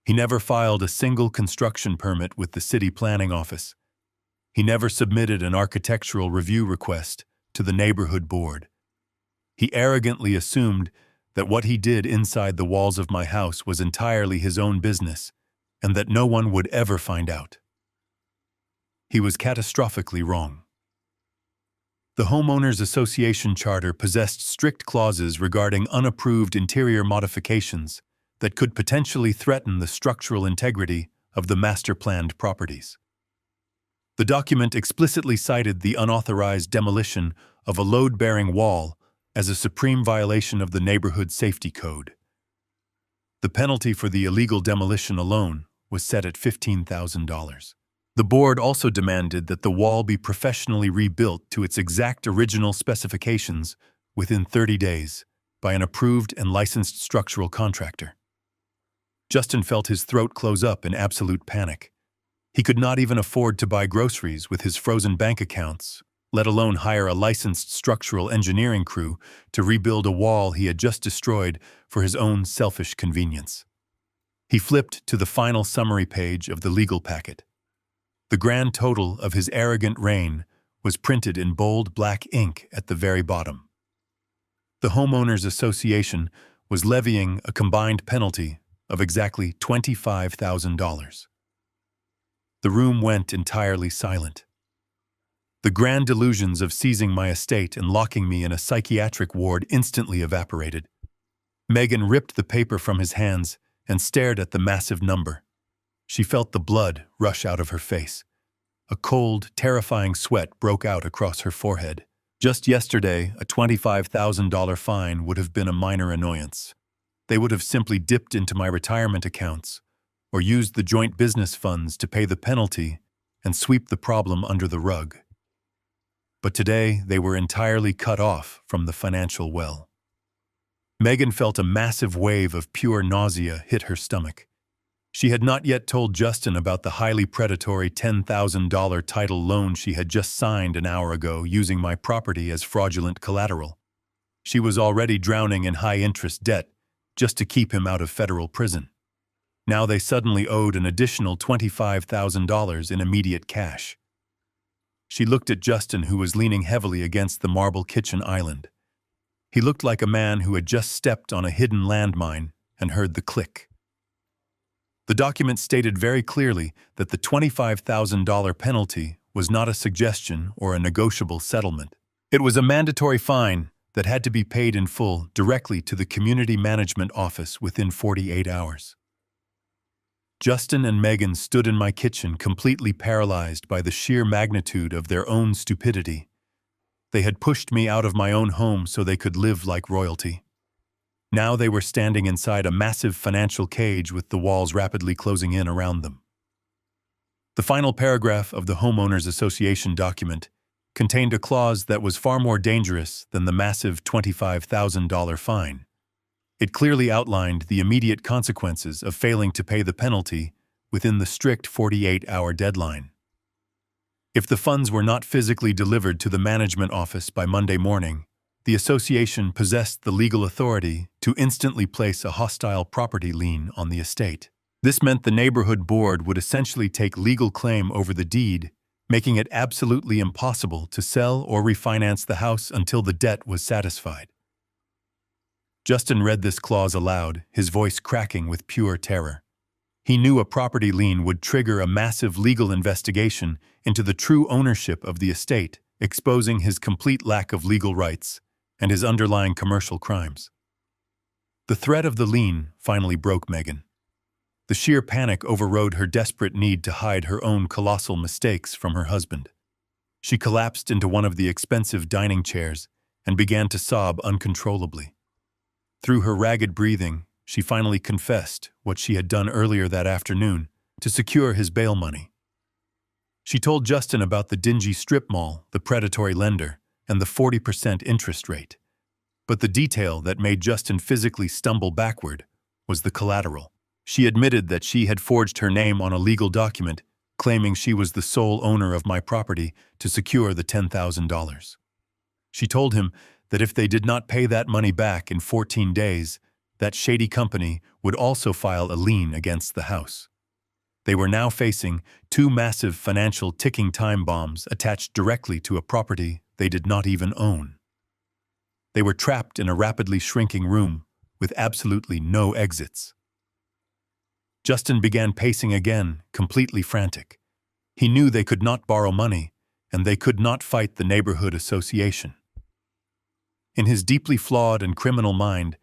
He never filed a single construction permit with the city planning office. He never submitted an architectural review request to the neighborhood board. He arrogantly assumed that what he did inside the walls of my house was entirely his own business and that no one would ever find out. He was catastrophically wrong. The Homeowners Association Charter possessed strict clauses regarding unapproved interior modifications that could potentially threaten the structural integrity of the master-planned properties. The document explicitly cited the unauthorized demolition of a load-bearing wall as a supreme violation of the Neighborhood Safety Code. The penalty for the illegal demolition alone was set at $15,000. The board also demanded that the wall be professionally rebuilt to its exact original specifications within 30 days by an approved and licensed structural contractor. Justin felt his throat close up in absolute panic. He could not even afford to buy groceries with his frozen bank accounts, let alone hire a licensed structural engineering crew to rebuild a wall he had just destroyed for his own selfish convenience. He flipped to the final summary page of the legal packet. The grand total of his arrogant reign was printed in bold black ink at the very bottom. The Homeowners Association was levying a combined penalty of exactly $25,000. The room went entirely silent. The grand delusions of seizing my estate and locking me in a psychiatric ward instantly evaporated. Megan ripped the paper from his hands and stared at the massive number. She felt the blood rush out of her face. A cold, terrifying sweat broke out across her forehead. Just yesterday, a $25,000 fine would have been a minor annoyance. They would have simply dipped into my retirement accounts or used the joint business funds to pay the penalty and sweep the problem under the rug. But today, they were entirely cut off from the financial well. Megan felt a massive wave of pure nausea hit her stomach. She had not yet told Justin about the highly predatory $10,000 title loan she had just signed an hour ago using my property as fraudulent collateral. She was already drowning in high-interest debt just to keep him out of federal prison. Now they suddenly owed an additional $25,000 in immediate cash. She looked at Justin, who was leaning heavily against the marble kitchen island. He looked like a man who had just stepped on a hidden landmine and heard the click. The document stated very clearly that the $25,000 penalty was not a suggestion or a negotiable settlement. It was a mandatory fine that had to be paid in full directly to the community management office within 48 hours. Justin and Megan stood in my kitchen completely paralyzed by the sheer magnitude of their own stupidity. They had pushed me out of my own home so they could live like royalty. Now they were standing inside a massive financial cage with the walls rapidly closing in around them. The final paragraph of the Homeowners Association document contained a clause that was far more dangerous than the massive $25,000 fine. It clearly outlined the immediate consequences of failing to pay the penalty within the strict 48-hour deadline. If the funds were not physically delivered to the management office by Monday morning, the association possessed the legal authority to instantly place a hostile property lien on the estate. This meant the neighborhood board would essentially take legal claim over the deed, making it absolutely impossible to sell or refinance the house until the debt was satisfied. Justin read this clause aloud, his voice cracking with pure terror. He knew a property lien would trigger a massive legal investigation into the true ownership of the estate, exposing his complete lack of legal rights and his underlying commercial crimes. The threat of the lien finally broke Megan. The sheer panic overrode her desperate need to hide her own colossal mistakes from her husband. She collapsed into one of the expensive dining chairs and began to sob uncontrollably. Through her ragged breathing, she finally confessed what she had done earlier that afternoon to secure his bail money. She told Justin about the dingy strip mall, the predatory lender, and the 40% interest rate. But the detail that made Justin physically stumble backward was the collateral. She admitted that she had forged her name on a legal document, claiming she was the sole owner of my property to secure the $10,000. She told him that if they did not pay that money back in 14 days, that shady company would also file a lien against the house. They were now facing two massive financial ticking time bombs attached directly to a property they did not even own. They were trapped in a rapidly shrinking room with absolutely no exits. Justin began pacing again, completely frantic. He knew they could not borrow money, and they could not fight the neighborhood association. In his deeply flawed and criminal mind,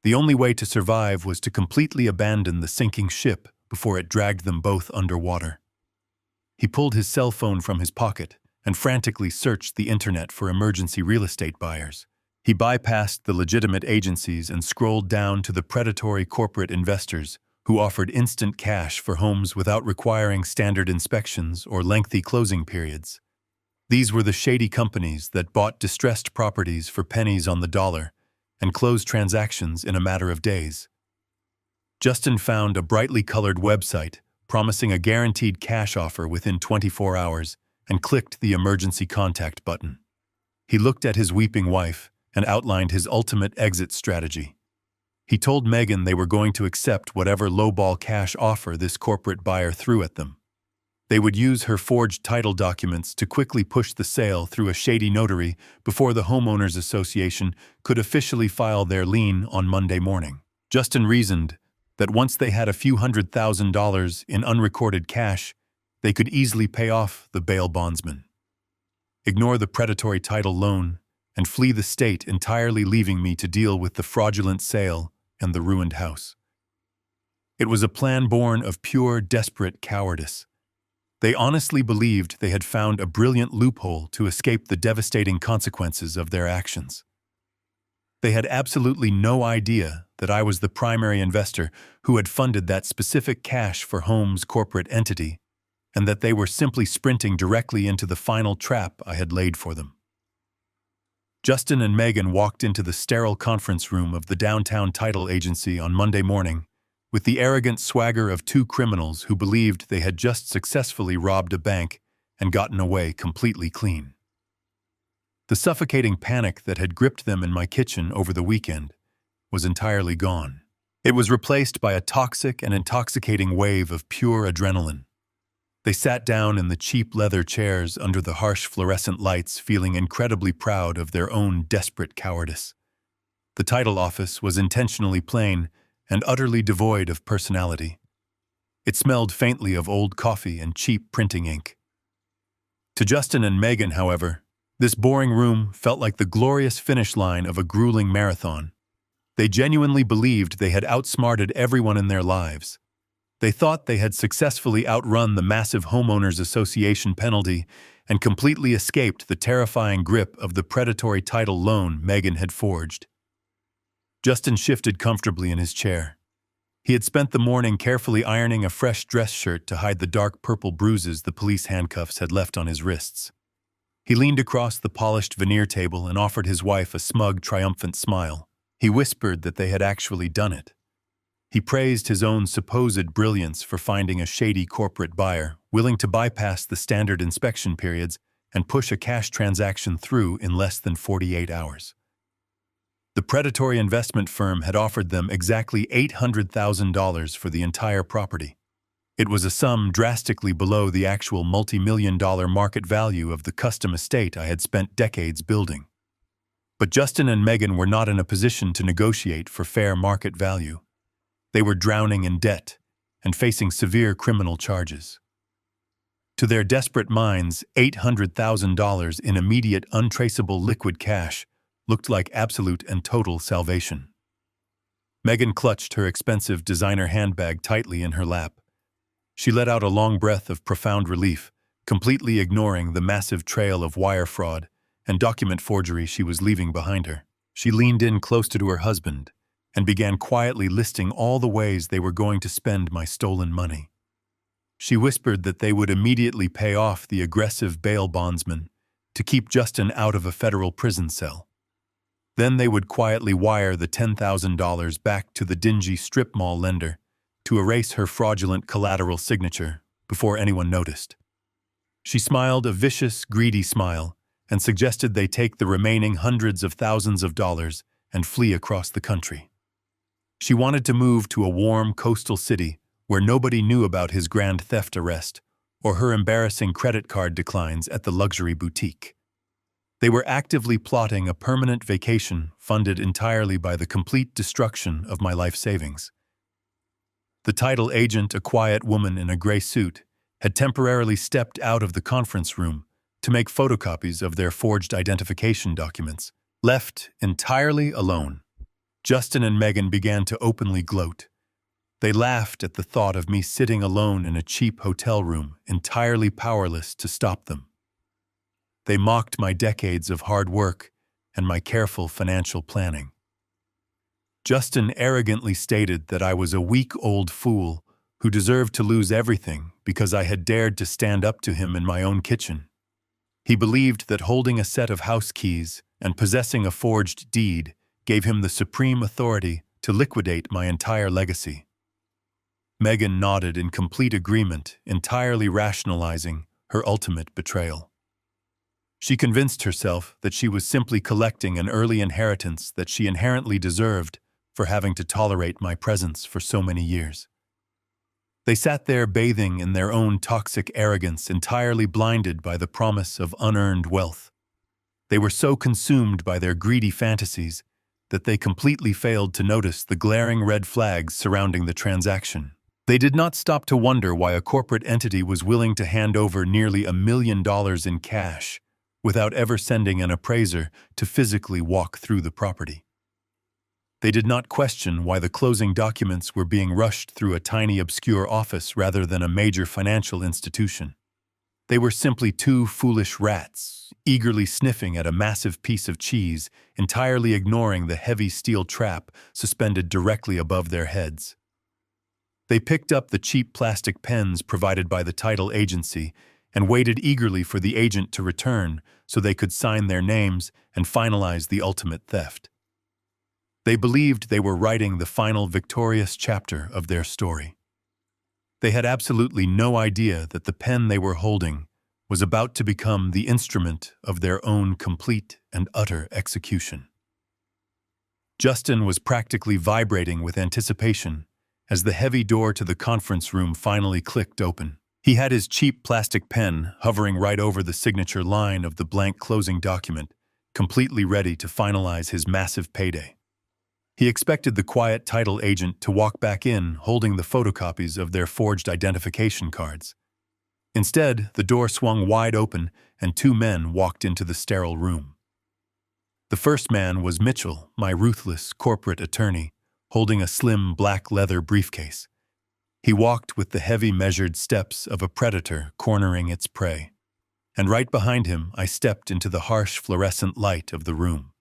the only way to survive was to completely abandon the sinking ship before it dragged them both underwater. He pulled his cell phone from his pocket and frantically searched the internet for emergency real estate buyers. He bypassed the legitimate agencies and scrolled down to the predatory corporate investors who offered instant cash for homes without requiring standard inspections or lengthy closing periods. These were the shady companies that bought distressed properties for pennies on the dollar and closed transactions in a matter of days. Justin found a brightly colored website promising a guaranteed cash offer within 24 hours and clicked the emergency contact button. He looked at his weeping wife and outlined his ultimate exit strategy. He told Megan they were going to accept whatever lowball cash offer this corporate buyer threw at them. They would use her forged title documents to quickly push the sale through a shady notary before the homeowners association could officially file their lien on Monday morning. Justin reasoned that once they had a few $100,000 in unrecorded cash, they could easily pay off the bail bondsman, ignore the predatory title loan, and flee the state, entirely leaving me to deal with the fraudulent sale and the ruined house. It was a plan born of pure, desperate cowardice. They honestly believed they had found a brilliant loophole to escape the devastating consequences of their actions. They had absolutely no idea that I was the primary investor who had funded that specific cash for Home's corporate entity, and that they were simply sprinting directly into the final trap I had laid for them. Justin and Megan walked into the sterile conference room of the downtown title agency on Monday morning with the arrogant swagger of two criminals who believed they had just successfully robbed a bank and gotten away completely clean. The suffocating panic that had gripped them in my kitchen over the weekend was entirely gone. It was replaced by a toxic and intoxicating wave of pure adrenaline. They sat down in the cheap leather chairs under the harsh fluorescent lights, feeling incredibly proud of their own desperate cowardice. The title office was intentionally plain and utterly devoid of personality. It smelled faintly of old coffee and cheap printing ink. To Justin and Megan, however, this boring room felt like the glorious finish line of a grueling marathon. They genuinely believed they had outsmarted everyone in their lives. They thought they had successfully outrun the massive homeowners association penalty and completely escaped the terrifying grip of the predatory title loan Megan had forged. Justin shifted comfortably in his chair. He had spent the morning carefully ironing a fresh dress shirt to hide the dark purple bruises the police handcuffs had left on his wrists. He leaned across the polished veneer table and offered his wife a smug, triumphant smile. He whispered that they had actually done it. He praised his own supposed brilliance for finding a shady corporate buyer willing to bypass the standard inspection periods and push a cash transaction through in less than 48 hours. The predatory investment firm had offered them exactly $800,000 for the entire property. It was a sum drastically below the actual multi-million-dollar market value of the custom estate I had spent decades building. But Justin and Megan were not in a position to negotiate for fair market value. They were drowning in debt and facing severe criminal charges. To their desperate minds, $800,000 in immediate, untraceable liquid cash looked like absolute and total salvation. Megan clutched her expensive designer handbag tightly in her lap. She let out a long breath of profound relief, completely ignoring the massive trail of wire fraud and document forgery she was leaving behind her. She leaned in closer to her husband and began quietly listing all the ways they were going to spend my stolen money. She whispered that they would immediately pay off the aggressive bail bondsman to keep Justin out of a federal prison cell. Then they would quietly wire the $10,000 back to the dingy strip mall lender to erase her fraudulent collateral signature before anyone noticed. She smiled a vicious, greedy smile and suggested they take the remaining hundreds of thousands of dollars and flee across the country. She wanted to move to a warm coastal city where nobody knew about his grand theft arrest or her embarrassing credit card declines at the luxury boutique. They were actively plotting a permanent vacation funded entirely by the complete destruction of my life savings. The title agent, a quiet woman in a gray suit, had temporarily stepped out of the conference room to make photocopies of their forged identification documents. Left entirely alone, Justin and Megan began to openly gloat. They laughed at the thought of me sitting alone in a cheap hotel room, entirely powerless to stop them. They mocked my decades of hard work and my careful financial planning. Justin arrogantly stated that I was a weak old fool who deserved to lose everything because I had dared to stand up to him in my own kitchen. He believed that holding a set of house keys and possessing a forged deed gave him the supreme authority to liquidate my entire legacy. Megan nodded in complete agreement, entirely rationalizing her ultimate betrayal. She convinced herself that she was simply collecting an early inheritance that she inherently deserved for having to tolerate my presence for so many years. They sat there bathing in their own toxic arrogance, entirely blinded by the promise of unearned wealth. They were so consumed by their greedy fantasies that they completely failed to notice the glaring red flags surrounding the transaction. They did not stop to wonder why a corporate entity was willing to hand over nearly $1 million in cash without ever sending an appraiser to physically walk through the property. They did not question why the closing documents were being rushed through a tiny obscure office rather than a major financial institution. They were simply two foolish rats, eagerly sniffing at a massive piece of cheese, entirely ignoring the heavy steel trap suspended directly above their heads. They picked up the cheap plastic pens provided by the title agency and waited eagerly for the agent to return so they could sign their names and finalize the ultimate theft. They believed they were writing the final victorious chapter of their story. They had absolutely no idea that the pen they were holding was about to become the instrument of their own complete and utter execution. Justin was practically vibrating with anticipation as the heavy door to the conference room finally clicked open. He had his cheap plastic pen hovering right over the signature line of the blank closing document, completely ready to finalize his massive payday. He expected the quiet title agent to walk back in holding the photocopies of their forged identification cards. Instead, the door swung wide open and two men walked into the sterile room. The first man was Mitchell, my ruthless corporate attorney, holding a slim black leather briefcase. He walked with the heavy measured steps of a predator cornering its prey. And right behind him, I stepped into the harsh fluorescent light of the room.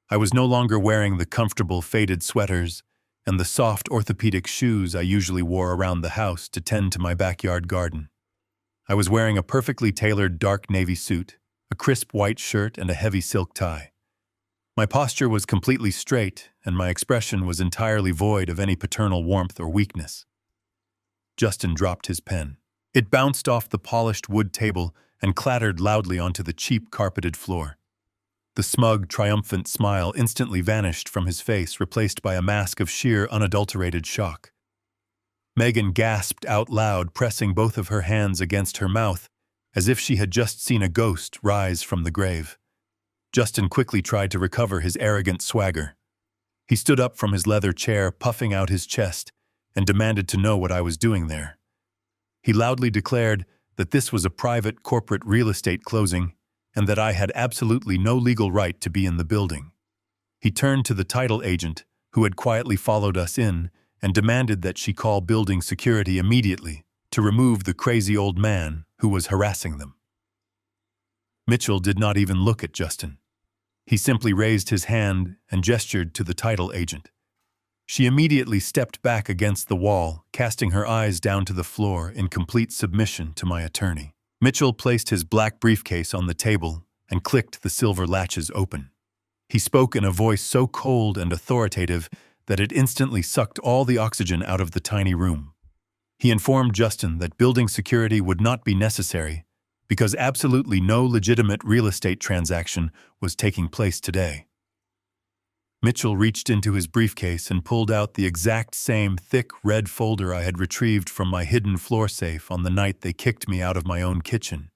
I was no longer wearing the comfortable faded sweaters and the soft orthopedic shoes I usually wore around the house to tend to my backyard garden. I was wearing a perfectly tailored dark navy suit, a crisp white shirt, and a heavy silk tie. My posture was completely straight, and my expression was entirely void of any paternal warmth or weakness. Justin dropped his pen. It bounced off the polished wood table and clattered loudly onto the cheap carpeted floor. The smug, triumphant smile instantly vanished from his face, replaced by a mask of sheer, unadulterated shock. Megan gasped out loud, pressing both of her hands against her mouth, as if she had just seen a ghost rise from the grave. Justin quickly tried to recover his arrogant swagger. He stood up from his leather chair, puffing out his chest, and demanded to know what I was doing there. He loudly declared that this was a private corporate real estate closing and that I had absolutely no legal right to be in the building. He turned to the title agent, who had quietly followed us in, and demanded that she call building security immediately to remove the crazy old man who was harassing them. Mitchell did not even look at Justin. He simply raised his hand and gestured to the title agent. She immediately stepped back against the wall, casting her eyes down to the floor in complete submission to my attorney. Mitchell placed his black briefcase on the table and clicked the silver latches open. He spoke in a voice so cold and authoritative that it instantly sucked all the oxygen out of the tiny room. He informed Justin that building security would not be necessary because absolutely no legitimate real estate transaction was taking place today. Mitchell reached into his briefcase and pulled out the exact same thick red folder I had retrieved from my hidden floor safe on the night they kicked me out of my own kitchen.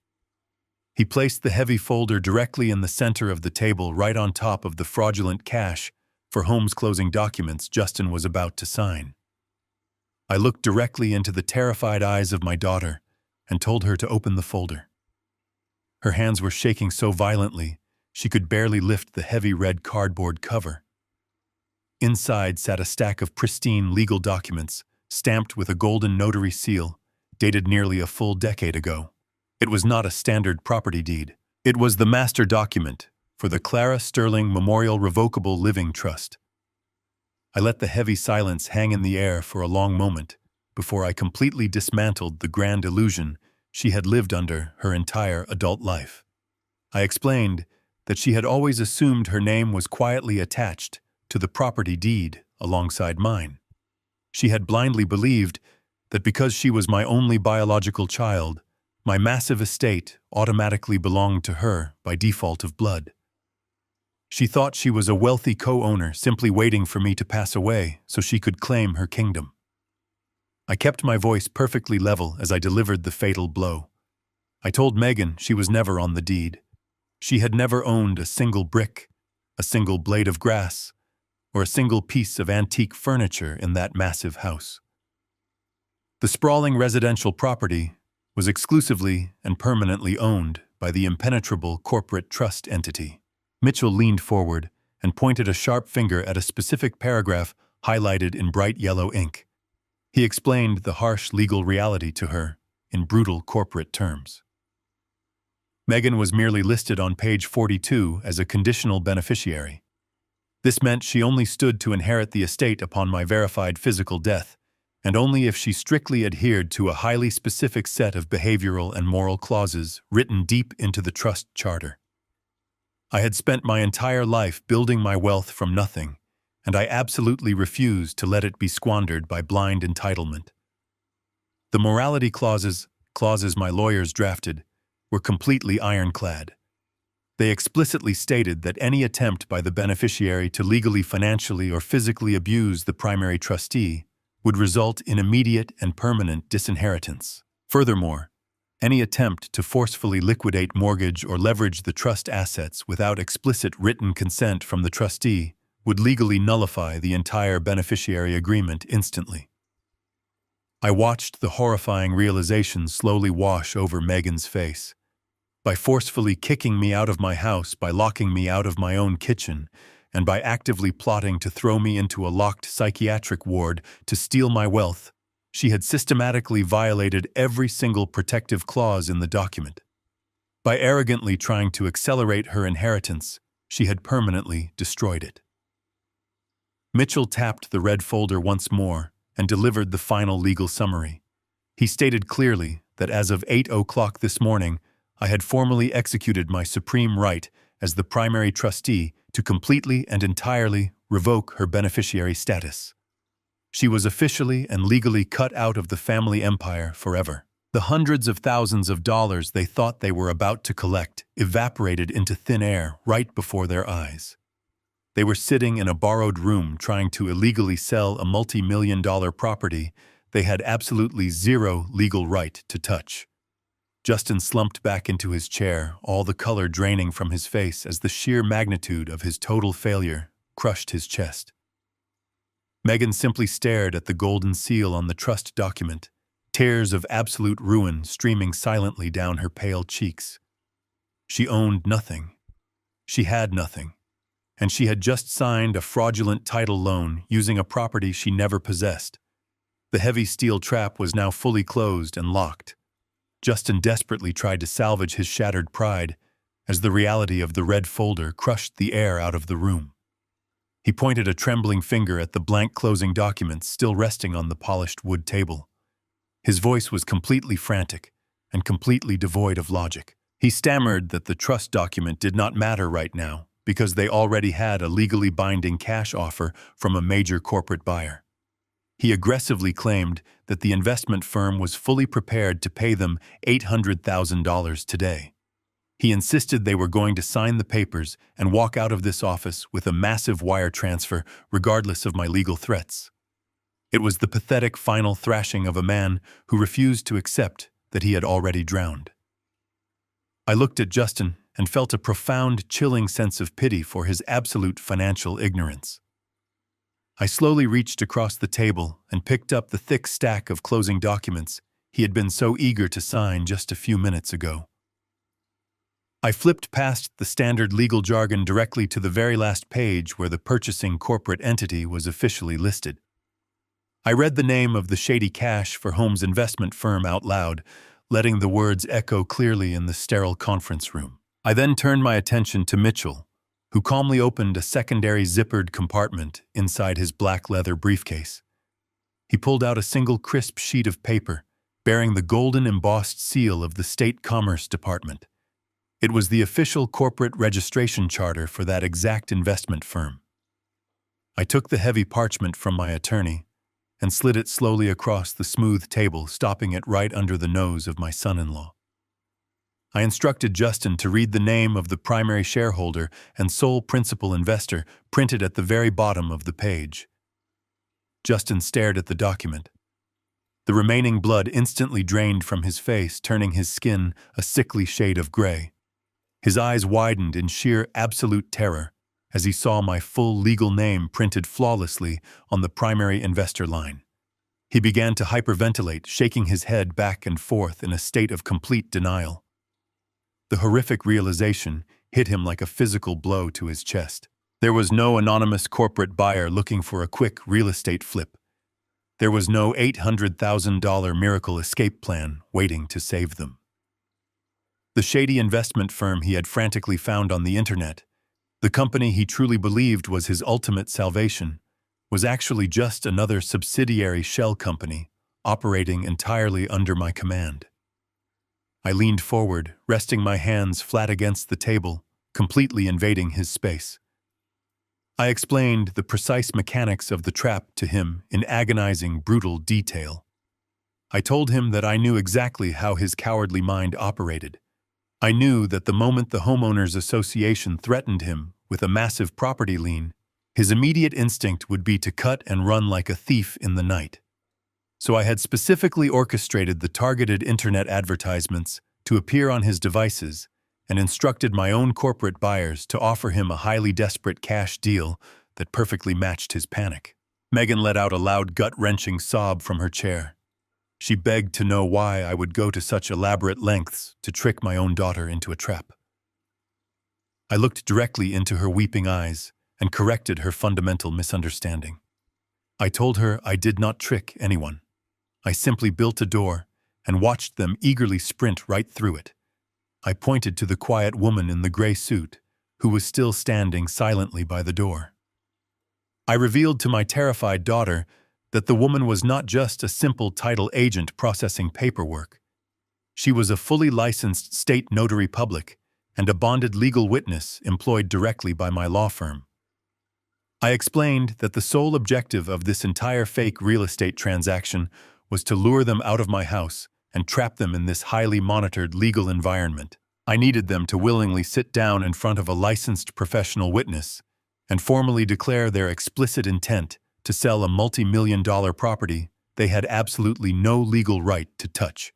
He placed the heavy folder directly in the center of the table, right on top of the fraudulent cash for home's closing documents Justin was about to sign. I looked directly into the terrified eyes of my daughter and told her to open the folder. Her hands were shaking so violently she could barely lift the heavy red cardboard cover. Inside sat a stack of pristine legal documents, stamped with a golden notary seal, dated nearly a full decade ago. It was not a standard property deed. It was the master document for the Clara Sterling Memorial Revocable Living Trust. I let the heavy silence hang in the air for a long moment before I completely dismantled the grand illusion she had lived under her entire adult life. I explained that she had always assumed her name was quietly attached to the property deed alongside mine. She had blindly believed that because she was my only biological child, my massive estate automatically belonged to her by default of blood. She thought she was a wealthy co-owner simply waiting for me to pass away so she could claim her kingdom. I kept my voice perfectly level as I delivered the fatal blow. I told Megan she was never on the deed. She had never owned a single brick, a single blade of grass, or a single piece of antique furniture in that massive house. The sprawling residential property was exclusively and permanently owned by the impenetrable corporate trust entity. Mitchell leaned forward and pointed a sharp finger at a specific paragraph highlighted in bright yellow ink. He explained the harsh legal reality to her in brutal corporate terms. Megan was merely listed on page 42 as a conditional beneficiary. This meant she only stood to inherit the estate upon my verified physical death, and only if she strictly adhered to a highly specific set of behavioral and moral clauses written deep into the trust charter. I had spent my entire life building my wealth from nothing, and I absolutely refused to let it be squandered by blind entitlement. The morality clauses my lawyers drafted, were completely ironclad. They explicitly stated that any attempt by the beneficiary to legally, financially, or physically abuse the primary trustee would result in immediate and permanent disinheritance. Furthermore, any attempt to forcefully liquidate, mortgage, or leverage the trust assets without explicit written consent from the trustee would legally nullify the entire beneficiary agreement instantly. I watched the horrifying realization slowly wash over Megan's face. By forcefully kicking me out of my house, by locking me out of my own kitchen, and by actively plotting to throw me into a locked psychiatric ward to steal my wealth, she had systematically violated every single protective clause in the document. By arrogantly trying to accelerate her inheritance, she had permanently destroyed it. Mitchell tapped the red folder once more and delivered the final legal summary. He stated clearly that as of 8 o'clock this morning, I had formally executed my supreme right as the primary trustee to completely and entirely revoke her beneficiary status. She was officially and legally cut out of the family empire forever. The hundreds of thousands of dollars they thought they were about to collect evaporated into thin air right before their eyes. They were sitting in a borrowed room trying to illegally sell a multi-million-dollar property they had absolutely zero legal right to touch. Justin slumped back into his chair, all the color draining from his face as the sheer magnitude of his total failure crushed his chest. Megan simply stared at the golden seal on the trust document, tears of absolute ruin streaming silently down her pale cheeks. She owned nothing. She had nothing. And she had just signed a fraudulent title loan using a property she never possessed. The heavy steel trap was now fully closed and locked. Justin desperately tried to salvage his shattered pride as the reality of the red folder crushed the air out of the room. He pointed a trembling finger at the blank closing documents still resting on the polished wood table. His voice was completely frantic and completely devoid of logic. He stammered that the trust document did not matter right now because they already had a legally binding cash offer from a major corporate buyer. He aggressively claimed that the investment firm was fully prepared to pay them $800,000 today. He insisted they were going to sign the papers and walk out of this office with a massive wire transfer regardless of my legal threats. It was the pathetic final thrashing of a man who refused to accept that he had already drowned. I looked at Justin and felt a profound, chilling sense of pity for his absolute financial ignorance. I slowly reached across the table and picked up the thick stack of closing documents he had been so eager to sign just a few minutes ago. I flipped past the standard legal jargon directly to the very last page where the purchasing corporate entity was officially listed. I read the name of the shady cash for Homes investment firm out loud, letting the words echo clearly in the sterile conference room. I then turned my attention to Mitchell, who calmly opened a secondary zippered compartment inside his black leather briefcase. He pulled out a single crisp sheet of paper, bearing the golden embossed seal of the State Commerce Department. It was the official corporate registration charter for that exact investment firm. I took the heavy parchment from my attorney and slid it slowly across the smooth table, stopping it right under the nose of my son-in-law. I instructed Justin to read the name of the primary shareholder and sole principal investor printed at the very bottom of the page. Justin stared at the document. The remaining blood instantly drained from his face, turning his skin a sickly shade of gray. His eyes widened in sheer absolute terror as he saw my full legal name printed flawlessly on the primary investor line. He began to hyperventilate, shaking his head back and forth in a state of complete denial. The horrific realization hit him like a physical blow to his chest. There was no anonymous corporate buyer looking for a quick real estate flip. There was no $800,000 miracle escape plan waiting to save them. The shady investment firm he had frantically found on the internet, the company he truly believed was his ultimate salvation, was actually just another subsidiary shell company operating entirely under my command. I leaned forward, resting my hands flat against the table, completely invading his space. I explained the precise mechanics of the trap to him in agonizing, brutal detail. I told him that I knew exactly how his cowardly mind operated. I knew that the moment the homeowners association threatened him with a massive property lien, his immediate instinct would be to cut and run like a thief in the night. So I had specifically orchestrated the targeted internet advertisements to appear on his devices and instructed my own corporate buyers to offer him a highly desperate cash deal that perfectly matched his panic. Megan let out a loud gut-wrenching sob from her chair. She begged to know why I would go to such elaborate lengths to trick my own daughter into a trap. I looked directly into her weeping eyes and corrected her fundamental misunderstanding. I told her I did not trick anyone. I simply built a door and watched them eagerly sprint right through it. I pointed to the quiet woman in the gray suit, who was still standing silently by the door. I revealed to my terrified daughter that the woman was not just a simple title agent processing paperwork. She was a fully licensed state notary public and a bonded legal witness employed directly by my law firm. I explained that the sole objective of this entire fake real estate transaction was to lure them out of my house and trap them in this highly monitored legal environment. I needed them to willingly sit down in front of a licensed professional witness and formally declare their explicit intent to sell a multi-million-dollar property they had absolutely no legal right to touch.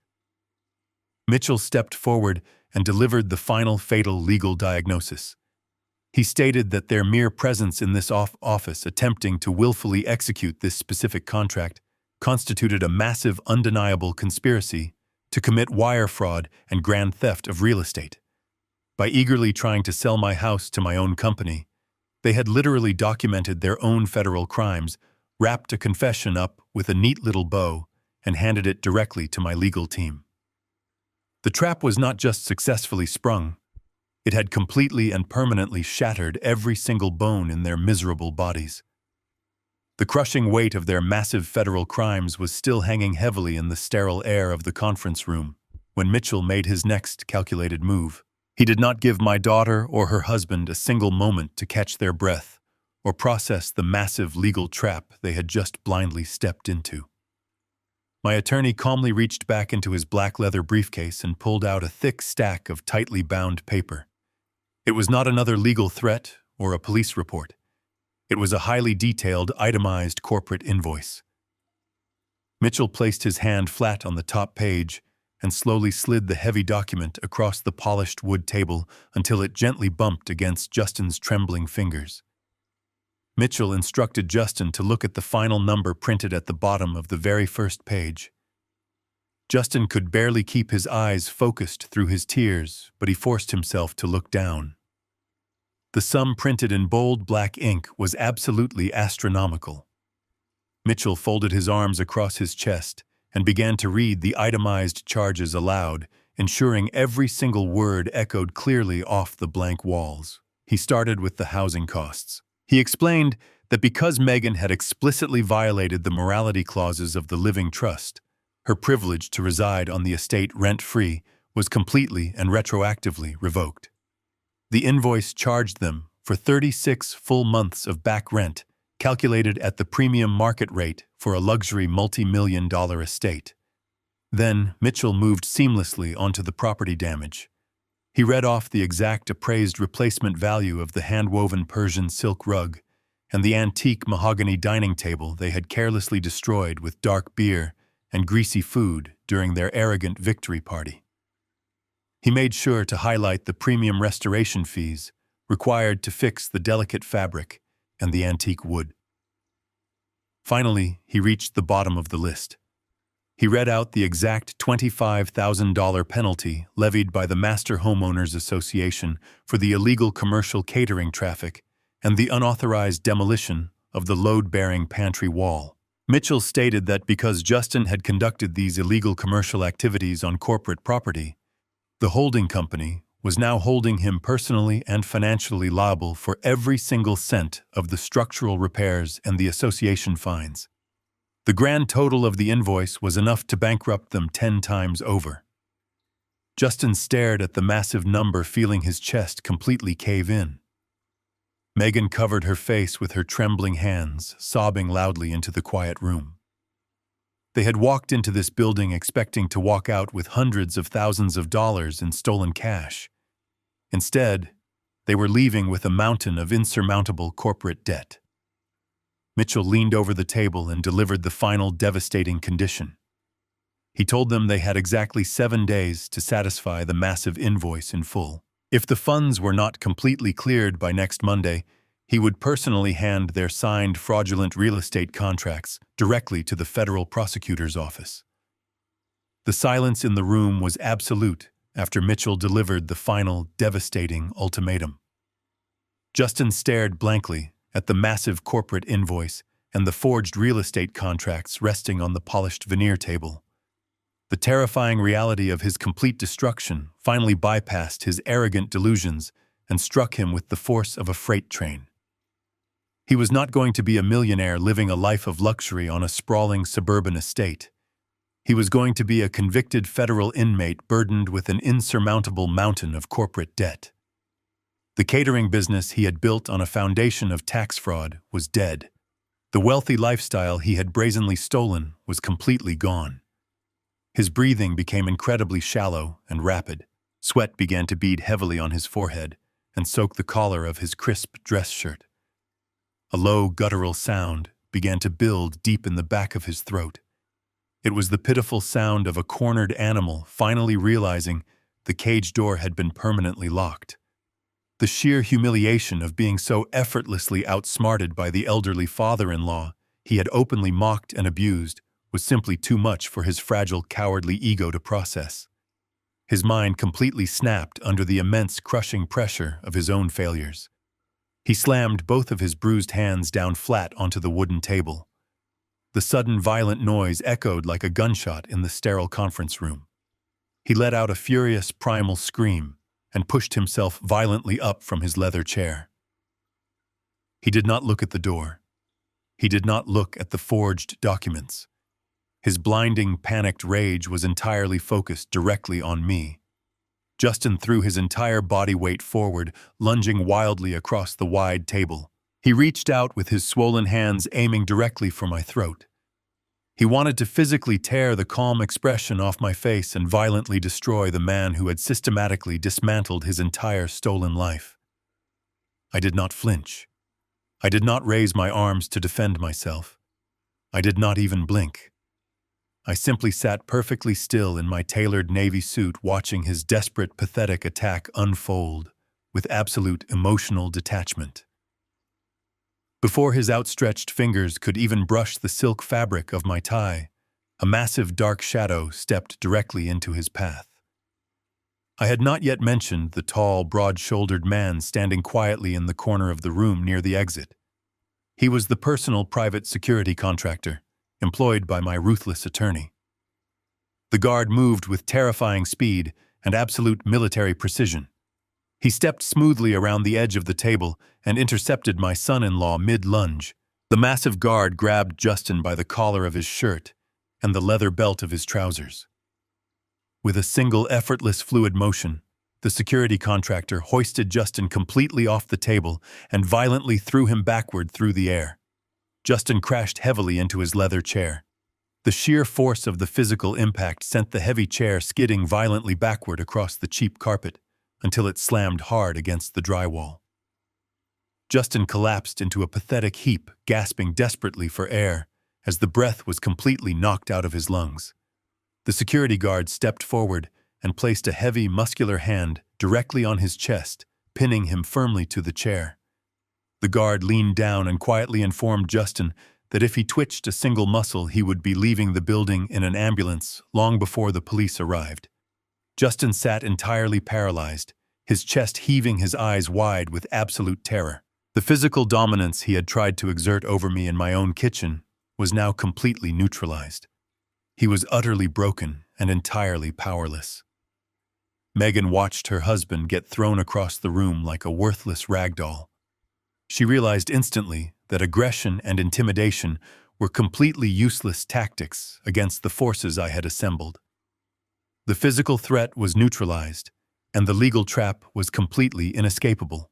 Mitchell stepped forward and delivered the final fatal legal diagnosis. He stated that their mere presence in this office attempting to willfully execute this specific contract constituted a massive, undeniable conspiracy to commit wire fraud and grand theft of real estate. By eagerly trying to sell my house to my own company, they had literally documented their own federal crimes, wrapped a confession up with a neat little bow, and handed it directly to my legal team. The trap was not just successfully sprung, it had completely and permanently shattered every single bone in their miserable bodies. The crushing weight of their massive federal crimes was still hanging heavily in the sterile air of the conference room when Mitchell made his next calculated move. He did not give my daughter or her husband a single moment to catch their breath or process the massive legal trap they had just blindly stepped into. My attorney calmly reached back into his black leather briefcase and pulled out a thick stack of tightly bound paper. It was not another legal threat or a police report. It was a highly detailed, itemized corporate invoice. Mitchell placed his hand flat on the top page and slowly slid the heavy document across the polished wood table until it gently bumped against Justin's trembling fingers. Mitchell instructed Justin to look at the final number printed at the bottom of the very first page. Justin could barely keep his eyes focused through his tears, but he forced himself to look down. The sum printed in bold black ink was absolutely astronomical. Mitchell folded his arms across his chest and began to read the itemized charges aloud, ensuring every single word echoed clearly off the blank walls. He started with the housing costs. He explained that because Megan had explicitly violated the morality clauses of the living trust, her privilege to reside on the estate rent-free was completely and retroactively revoked. The invoice charged them for 36 full months of back rent, calculated at the premium market rate for a luxury multi-million-dollar estate. Then Mitchell moved seamlessly onto the property damage. He read off the exact appraised replacement value of the hand-woven Persian silk rug and the antique mahogany dining table they had carelessly destroyed with dark beer and greasy food during their arrogant victory party. He made sure to highlight the premium restoration fees required to fix the delicate fabric and the antique wood. Finally, he reached the bottom of the list. He read out the exact $25,000 penalty levied by the Master Homeowners Association for the illegal commercial catering traffic and the unauthorized demolition of the load-bearing pantry wall. Mitchell stated that because Justin had conducted these illegal commercial activities on corporate property, the holding company was now holding him personally and financially liable for every single cent of the structural repairs and the association fines. The grand total of the invoice was enough to bankrupt them 10 times over. Justin stared at the massive number, feeling his chest completely cave in. Megan covered her face with her trembling hands, sobbing loudly into the quiet room. They had walked into this building expecting to walk out with hundreds of thousands of dollars in stolen cash. Instead, they were leaving with a mountain of insurmountable corporate debt. Mitchell leaned over the table and delivered the final devastating condition. He told them they had exactly 7 days to satisfy the massive invoice in full. If the funds were not completely cleared by next Monday, he would personally hand their signed fraudulent real estate contracts directly to the federal prosecutor's office. The silence in the room was absolute after Mitchell delivered the final, devastating ultimatum. Justin stared blankly at the massive corporate invoice and the forged real estate contracts resting on the polished veneer table. The terrifying reality of his complete destruction finally bypassed his arrogant delusions and struck him with the force of a freight train. He was not going to be a millionaire living a life of luxury on a sprawling suburban estate. He was going to be a convicted federal inmate burdened with an insurmountable mountain of corporate debt. The catering business he had built on a foundation of tax fraud was dead. The wealthy lifestyle he had brazenly stolen was completely gone. His breathing became incredibly shallow and rapid. Sweat began to bead heavily on his forehead and soak the collar of his crisp dress shirt. A low, guttural sound began to build deep in the back of his throat. It was the pitiful sound of a cornered animal finally realizing the cage door had been permanently locked. The sheer humiliation of being so effortlessly outsmarted by the elderly father-in-law he had openly mocked and abused was simply too much for his fragile, cowardly ego to process. His mind completely snapped under the immense, crushing pressure of his own failures. He slammed both of his bruised hands down flat onto the wooden table. The sudden violent noise echoed like a gunshot in the sterile conference room. He let out a furious primal scream and pushed himself violently up from his leather chair. He did not look at the door. He did not look at the forged documents. His blinding, panicked rage was entirely focused directly on me. Justin threw his entire body weight forward, lunging wildly across the wide table. He reached out with his swollen hands aiming directly for my throat. He wanted to physically tear the calm expression off my face and violently destroy the man who had systematically dismantled his entire stolen life. I did not flinch. I did not raise my arms to defend myself. I did not even blink. I simply sat perfectly still in my tailored navy suit watching his desperate, pathetic attack unfold with absolute emotional detachment. Before his outstretched fingers could even brush the silk fabric of my tie, a massive dark shadow stepped directly into his path. I had not yet mentioned the tall, broad-shouldered man standing quietly in the corner of the room near the exit. He was the personal private security contractor, employed by my ruthless attorney. The guard moved with terrifying speed and absolute military precision. He stepped smoothly around the edge of the table and intercepted my son-in-law mid-lunge. The massive guard grabbed Justin by the collar of his shirt and the leather belt of his trousers. With a single effortless fluid motion, the security contractor hoisted Justin completely off the table and violently threw him backward through the air. Justin crashed heavily into his leather chair. The sheer force of the physical impact sent the heavy chair skidding violently backward across the cheap carpet until it slammed hard against the drywall. Justin collapsed into a pathetic heap, gasping desperately for air as the breath was completely knocked out of his lungs. The security guard stepped forward and placed a heavy, muscular hand directly on his chest, pinning him firmly to the chair. The guard leaned down and quietly informed Justin that if he twitched a single muscle, he would be leaving the building in an ambulance long before the police arrived. Justin sat entirely paralyzed, his chest heaving, his eyes wide with absolute terror. The physical dominance he had tried to exert over me in my own kitchen was now completely neutralized. He was utterly broken and entirely powerless. Megan watched her husband get thrown across the room like a worthless rag doll. She realized instantly that aggression and intimidation were completely useless tactics against the forces I had assembled. The physical threat was neutralized, and the legal trap was completely inescapable.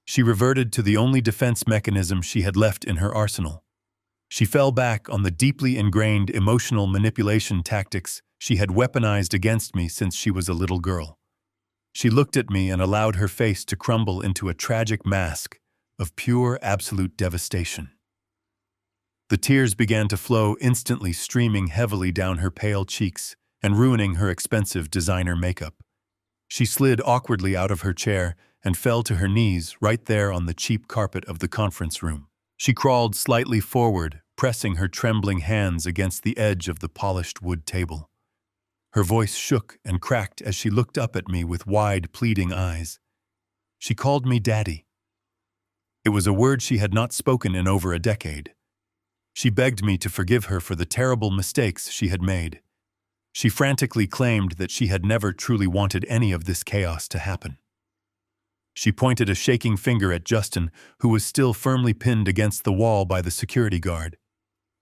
She reverted to the only defense mechanism she had left in her arsenal. She fell back on the deeply ingrained emotional manipulation tactics she had weaponized against me since she was a little girl. She looked at me and allowed her face to crumble into a tragic mask of pure, absolute devastation. The tears began to flow instantly, streaming heavily down her pale cheeks and ruining her expensive designer makeup. She slid awkwardly out of her chair and fell to her knees right there on the cheap carpet of the conference room. She crawled slightly forward, pressing her trembling hands against the edge of the polished wood table. Her voice shook and cracked as she looked up at me with wide, pleading eyes. She called me Daddy. It was a word she had not spoken in over a decade. She begged me to forgive her for the terrible mistakes she had made. She frantically claimed that she had never truly wanted any of this chaos to happen. She pointed a shaking finger at Justin, who was still firmly pinned against the wall by the security guard.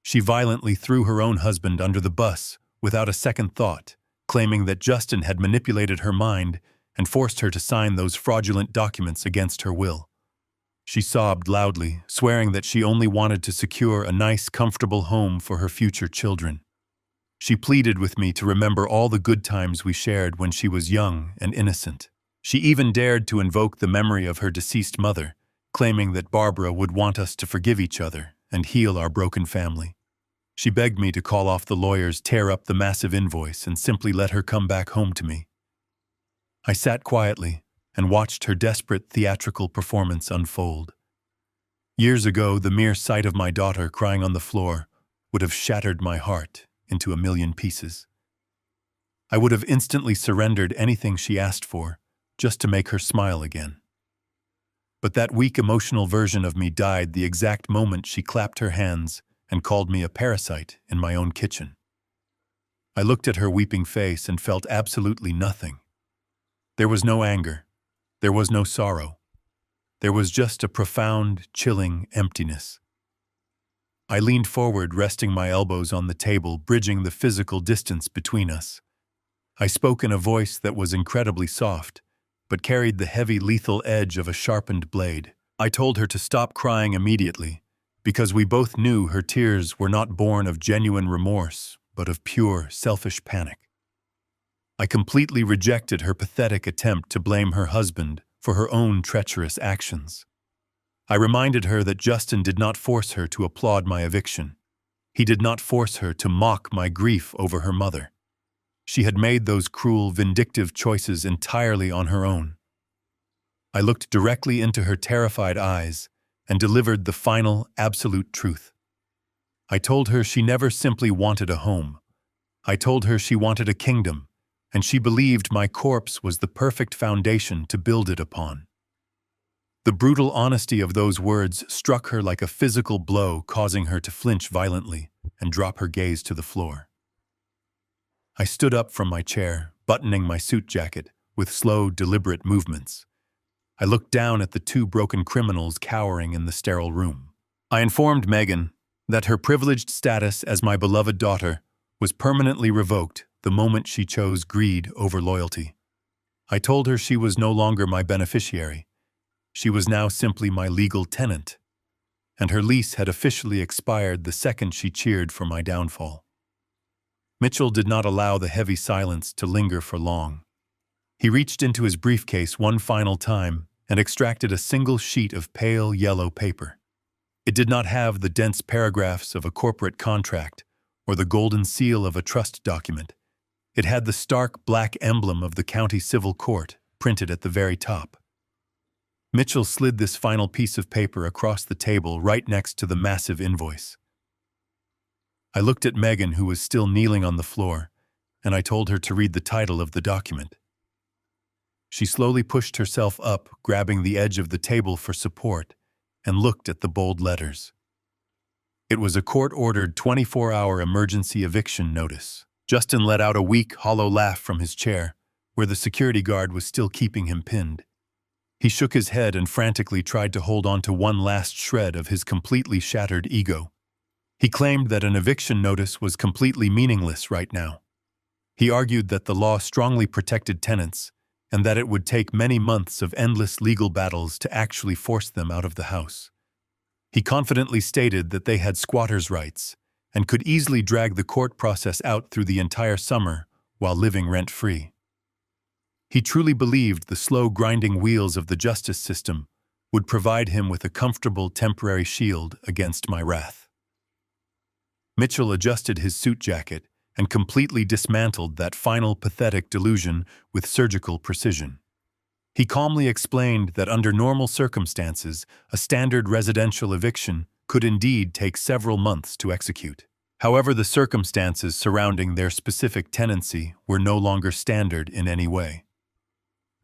She violently threw her own husband under the bus without a second thought, claiming that Justin had manipulated her mind and forced her to sign those fraudulent documents against her will. She sobbed loudly, swearing that she only wanted to secure a nice, comfortable home for her future children. She pleaded with me to remember all the good times we shared when she was young and innocent. She even dared to invoke the memory of her deceased mother, claiming that Barbara would want us to forgive each other and heal our broken family. She begged me to call off the lawyers, tear up the massive invoice, and simply let her come back home to me. I sat quietly and watched her desperate theatrical performance unfold. Years ago, the mere sight of my daughter crying on the floor would have shattered my heart into a million pieces. I would have instantly surrendered anything she asked for, just to make her smile again. But that weak emotional version of me died the exact moment she clapped her hands and called me a parasite in my own kitchen. I looked at her weeping face and felt absolutely nothing. There was no anger. There was no sorrow. There was just a profound, chilling emptiness. I leaned forward, resting my elbows on the table, bridging the physical distance between us. I spoke in a voice that was incredibly soft, but carried the heavy, lethal edge of a sharpened blade. I told her to stop crying immediately, because we both knew her tears were not born of genuine remorse, but of pure, selfish panic. I completely rejected her pathetic attempt to blame her husband for her own treacherous actions. I reminded her that Justin did not force her to applaud my eviction. He did not force her to mock my grief over her mother. She had made those cruel, vindictive choices entirely on her own. I looked directly into her terrified eyes and delivered the final, absolute truth. I told her she never simply wanted a home. I told her she wanted a kingdom, and she believed my corpse was the perfect foundation to build it upon. The brutal honesty of those words struck her like a physical blow, causing her to flinch violently and drop her gaze to the floor. I stood up from my chair, buttoning my suit jacket with slow, deliberate movements. I looked down at the two broken criminals cowering in the sterile room. I informed Megan that her privileged status as my beloved daughter was permanently revoked the moment she chose greed over loyalty. I told her she was no longer my beneficiary. She was now simply my legal tenant, and her lease had officially expired the second she cheered for my downfall. Mitchell did not allow the heavy silence to linger for long. He reached into his briefcase one final time and extracted a single sheet of pale yellow paper. It did not have the dense paragraphs of a corporate contract or the golden seal of a trust document. It had the stark black emblem of the county civil court printed at the very top. Mitchell slid this final piece of paper across the table right next to the massive invoice. I looked at Megan, who was still kneeling on the floor, and I told her to read the title of the document. She slowly pushed herself up, grabbing the edge of the table for support, and looked at the bold letters. It was a court-ordered 24-hour emergency eviction notice. Justin let out a weak, hollow laugh from his chair, where the security guard was still keeping him pinned. He shook his head and frantically tried to hold on to one last shred of his completely shattered ego. He claimed that an eviction notice was completely meaningless right now. He argued that the law strongly protected tenants and that it would take many months of endless legal battles to actually force them out of the house. He confidently stated that they had squatters' rights and could easily drag the court process out through the entire summer while living rent-free. He truly believed the slow grinding wheels of the justice system would provide him with a comfortable temporary shield against my wrath. Mitchell adjusted his suit jacket and completely dismantled that final pathetic delusion with surgical precision. He calmly explained that under normal circumstances, a standard residential eviction could indeed take several months to execute. However, the circumstances surrounding their specific tenancy were no longer standard in any way.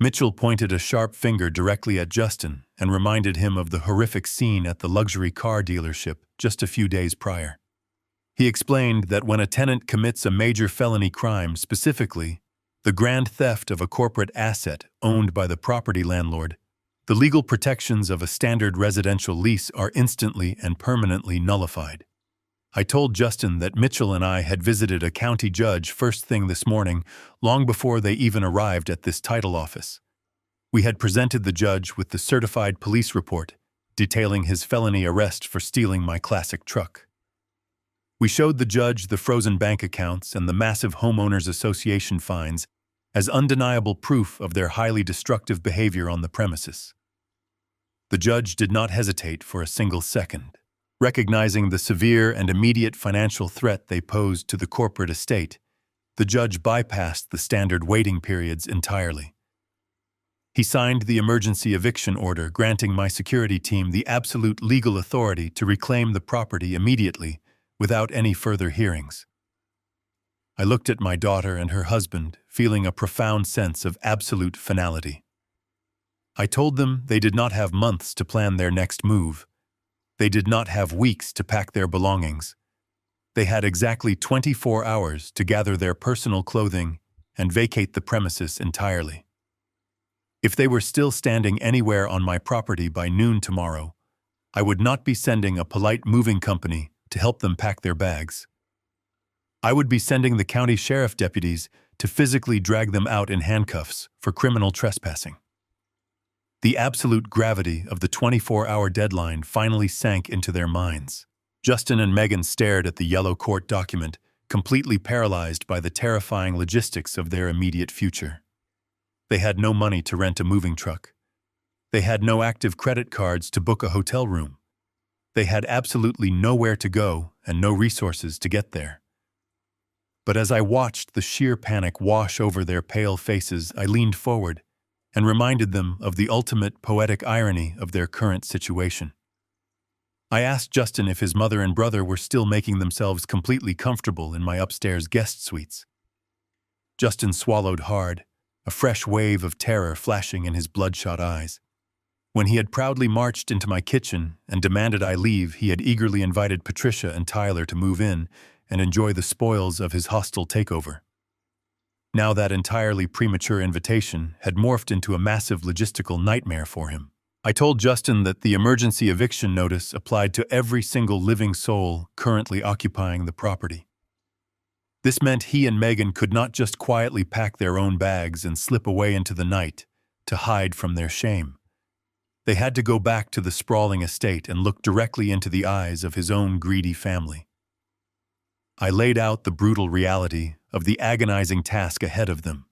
Mitchell pointed a sharp finger directly at Justin and reminded him of the horrific scene at the luxury car dealership just a few days prior. He explained that when a tenant commits a major felony crime, specifically the grand theft of a corporate asset owned by the property landlord, the legal protections of a standard residential lease are instantly and permanently nullified. I told Justin that Mitchell and I had visited a county judge first thing this morning, long before they even arrived at this title office. We had presented the judge with the certified police report, detailing his felony arrest for stealing my classic truck. We showed the judge the frozen bank accounts and the massive homeowners association fines as undeniable proof of their highly destructive behavior on the premises. The judge did not hesitate for a single second. Recognizing the severe and immediate financial threat they posed to the corporate estate, the judge bypassed the standard waiting periods entirely. He signed the emergency eviction order, granting my security team the absolute legal authority to reclaim the property immediately, without any further hearings. I looked at my daughter and her husband, feeling a profound sense of absolute finality. I told them they did not have months to plan their next move. They did not have weeks to pack their belongings. They had exactly 24 hours to gather their personal clothing and vacate the premises entirely. If they were still standing anywhere on my property by noon tomorrow, I would not be sending a polite moving company to help them pack their bags. I would be sending the county sheriff deputies to physically drag them out in handcuffs for criminal trespassing. The absolute gravity of the 24-hour deadline finally sank into their minds. Justin and Megan stared at the yellow court document, completely paralyzed by the terrifying logistics of their immediate future. They had no money to rent a moving truck. They had no active credit cards to book a hotel room. They had absolutely nowhere to go and no resources to get there. But as I watched the sheer panic wash over their pale faces, I leaned forward and reminded them of the ultimate poetic irony of their current situation. I asked Justin if his mother and brother were still making themselves completely comfortable in my upstairs guest suites. Justin swallowed hard, a fresh wave of terror flashing in his bloodshot eyes. When he had proudly marched into my kitchen and demanded I leave, he had eagerly invited Patricia and Tyler to move in and enjoy the spoils of his hostile takeover. Now that entirely premature invitation had morphed into a massive logistical nightmare for him. I told Justin that the emergency eviction notice applied to every single living soul currently occupying the property. This meant he and Megan could not just quietly pack their own bags and slip away into the night to hide from their shame. They had to go back to the sprawling estate and look directly into the eyes of his own greedy family. I laid out the brutal reality of the agonizing task ahead of them.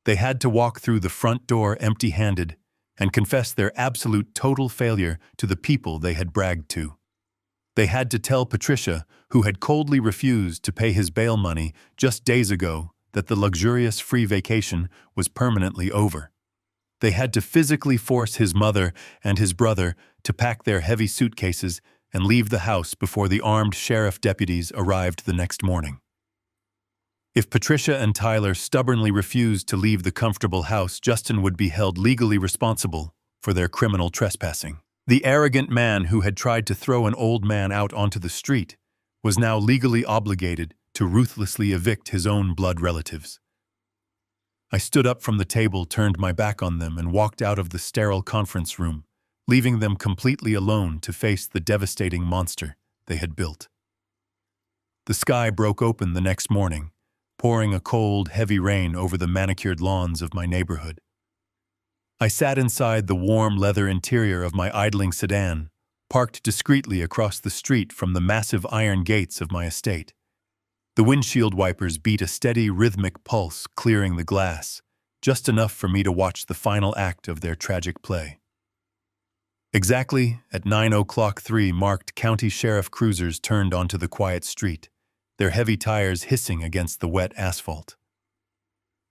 They had to walk through the front door empty-handed and confess their absolute total failure to the people they had bragged to. They had to tell Patricia, who had coldly refused to pay his bail money just days ago, that the luxurious free vacation was permanently over. They had to physically force his mother and his brother to pack their heavy suitcases and leave the house before the armed sheriff deputies arrived the next morning. If Patricia and Tyler stubbornly refused to leave the comfortable house, Justin would be held legally responsible for their criminal trespassing. The arrogant man who had tried to throw an old man out onto the street was now legally obligated to ruthlessly evict his own blood relatives. I stood up from the table, turned my back on them, and walked out of the sterile conference room, leaving them completely alone to face the devastating monster they had built. The sky broke open the next morning, pouring a cold, heavy rain over the manicured lawns of my neighborhood. I sat inside the warm leather interior of my idling sedan, parked discreetly across the street from the massive iron gates of my estate. The windshield wipers beat a steady, rhythmic pulse, clearing the glass, just enough for me to watch the final act of their tragic play. Exactly at 9:03 marked county sheriff cruisers turned onto the quiet street, their heavy tires hissing against the wet asphalt.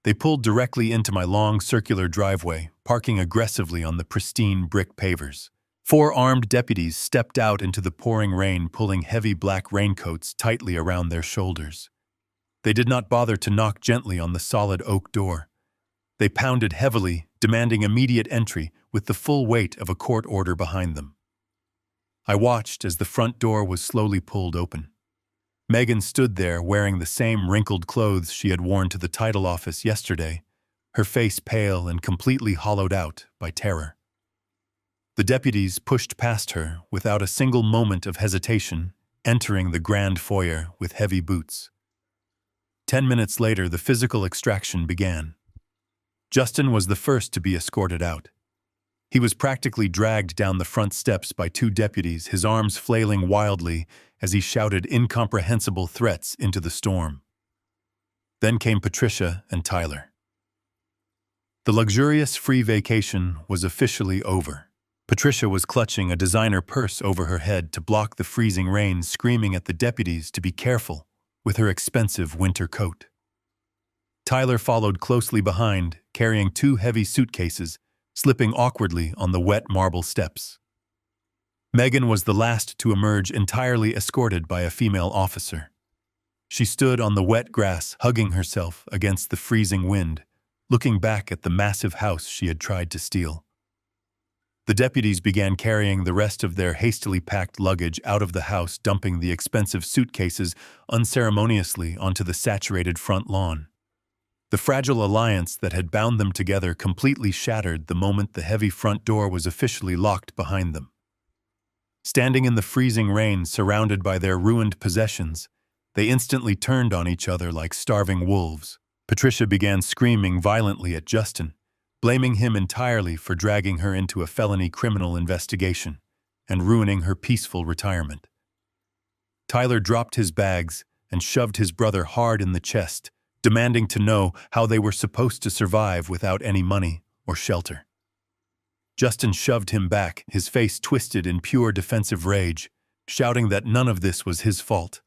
They pulled directly into my long circular driveway, parking aggressively on the pristine brick pavers. 4 armed deputies stepped out into the pouring rain, pulling heavy black raincoats tightly around their shoulders. They did not bother to knock gently on the solid oak door. They pounded heavily, demanding immediate entry with the full weight of a court order behind them. I watched as the front door was slowly pulled open. Megan stood there wearing the same wrinkled clothes she had worn to the title office yesterday, her face pale and completely hollowed out by terror. The deputies pushed past her without a single moment of hesitation, entering the grand foyer with heavy boots. 10 minutes later, the physical extraction began. Justin was the first to be escorted out. He was practically dragged down the front steps by two deputies, his arms flailing wildly as he shouted incomprehensible threats into the storm. Then came Patricia and Tyler. The luxurious free vacation was officially over. Patricia was clutching a designer purse over her head to block the freezing rain, screaming at the deputies to be careful with her expensive winter coat. Tyler followed closely behind, carrying two heavy suitcases, slipping awkwardly on the wet marble steps. Megan was the last to emerge, entirely escorted by a female officer. She stood on the wet grass, hugging herself against the freezing wind, looking back at the massive house she had tried to steal. The deputies began carrying the rest of their hastily packed luggage out of the house, dumping the expensive suitcases unceremoniously onto the saturated front lawn. The fragile alliance that had bound them together completely shattered the moment the heavy front door was officially locked behind them. Standing in the freezing rain, surrounded by their ruined possessions, they instantly turned on each other like starving wolves. Patricia began screaming violently at Justin, blaming him entirely for dragging her into a felony criminal investigation and ruining her peaceful retirement. Tyler dropped his bags and shoved his brother hard in the chest, demanding to know how they were supposed to survive without any money or shelter. Justin shoved him back, his face twisted in pure defensive rage, shouting that none of this was his fault.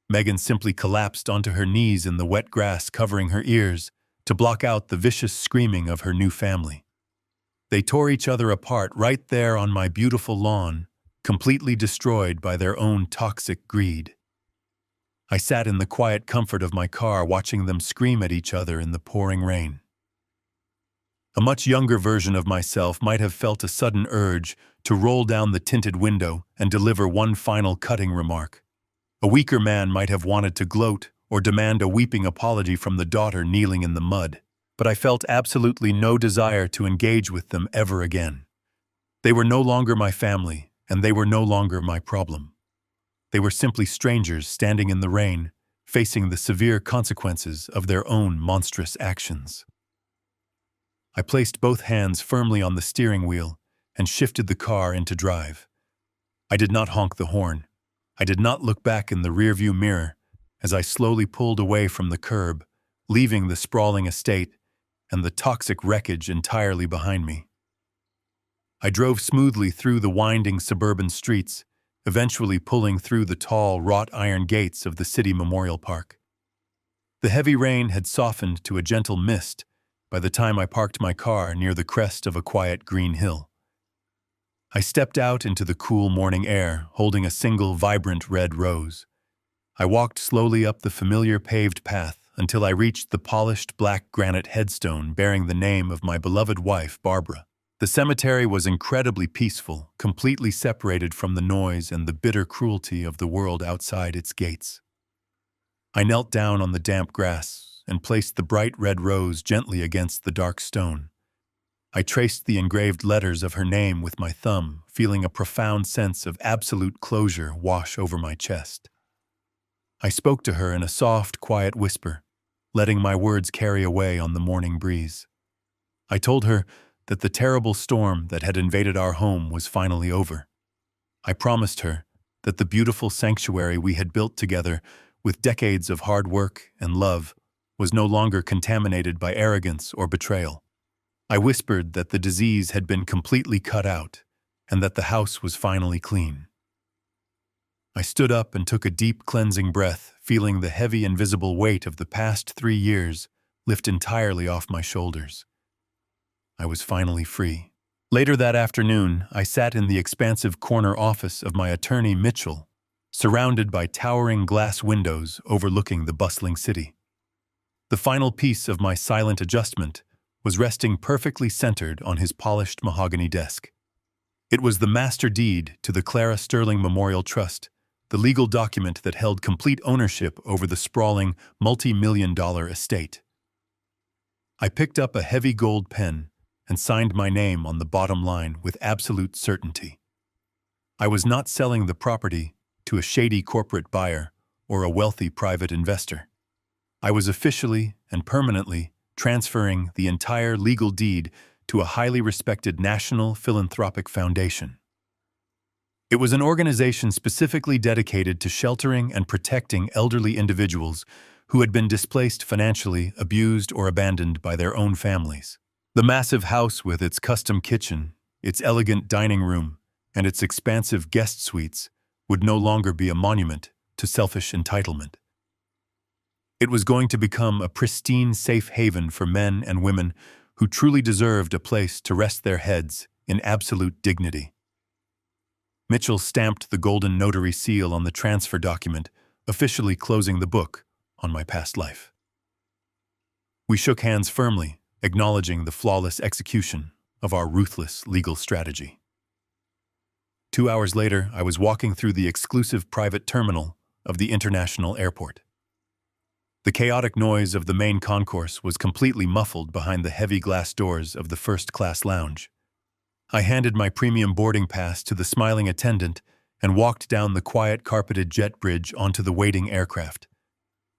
Megan simply collapsed onto her knees in the wet grass, covering her ears to block out the vicious screaming of her new family. They tore each other apart right there on my beautiful lawn, completely destroyed by their own toxic greed. I sat in the quiet comfort of my car, watching them scream at each other in the pouring rain. A much younger version of myself might have felt a sudden urge to roll down the tinted window and deliver one final cutting remark. A weaker man might have wanted to gloat or demand a weeping apology from the daughter kneeling in the mud, but I felt absolutely no desire to engage with them ever again. They were no longer my family, and they were no longer my problem. They were simply strangers standing in the rain, facing the severe consequences of their own monstrous actions. I placed both hands firmly on the steering wheel and shifted the car into drive. I did not honk the horn. I did not look back in the rearview mirror as I slowly pulled away from the curb, leaving the sprawling estate and the toxic wreckage entirely behind me. I drove smoothly through the winding suburban streets, eventually pulling through the tall wrought iron gates of the city memorial park. The heavy rain had softened to a gentle mist by the time I parked my car near the crest of a quiet green hill. I stepped out into the cool morning air, holding a single vibrant red rose. I walked slowly up the familiar paved path until I reached the polished black granite headstone bearing the name of my beloved wife, Barbara. The cemetery was incredibly peaceful, completely separated from the noise and the bitter cruelty of the world outside its gates. I knelt down on the damp grass and placed the bright red rose gently against the dark stone. I traced the engraved letters of her name with my thumb, feeling a profound sense of absolute closure wash over my chest. I spoke to her in a soft, quiet whisper, letting my words carry away on the morning breeze. I told her that the terrible storm that had invaded our home was finally over. I promised her that the beautiful sanctuary we had built together with decades of hard work and love was no longer contaminated by arrogance or betrayal. I whispered that the disease had been completely cut out and that the house was finally clean. I stood up and took a deep cleansing breath, feeling the heavy invisible weight of the past 3 years lift entirely off my shoulders. I was finally free. Later that afternoon, I sat in the expansive corner office of my attorney Mitchell, surrounded by towering glass windows overlooking the bustling city. The final piece of my silent adjustment was resting perfectly centered on his polished mahogany desk. It was the master deed to the Clara Sterling Memorial Trust, the legal document that held complete ownership over the sprawling, multi-million-dollar estate. I picked up a heavy gold pen and signed my name on the bottom line with absolute certainty. I was not selling the property to a shady corporate buyer or a wealthy private investor. I was officially and permanently transferring the entire legal deed to a highly respected national philanthropic foundation. It was an organization specifically dedicated to sheltering and protecting elderly individuals who had been displaced financially, abused, or abandoned by their own families. The massive house with its custom kitchen, its elegant dining room, and its expansive guest suites would no longer be a monument to selfish entitlement. It was going to become a pristine safe haven for men and women who truly deserved a place to rest their heads in absolute dignity. Mitchell stamped the golden notary seal on the transfer document, officially closing the book on my past life. We shook hands firmly, acknowledging the flawless execution of our ruthless legal strategy. 2 hours later, I was walking through the exclusive private terminal of the international airport. The chaotic noise of the main concourse was completely muffled behind the heavy glass doors of the first-class lounge. I handed my premium boarding pass to the smiling attendant and walked down the quiet carpeted jet bridge onto the waiting aircraft.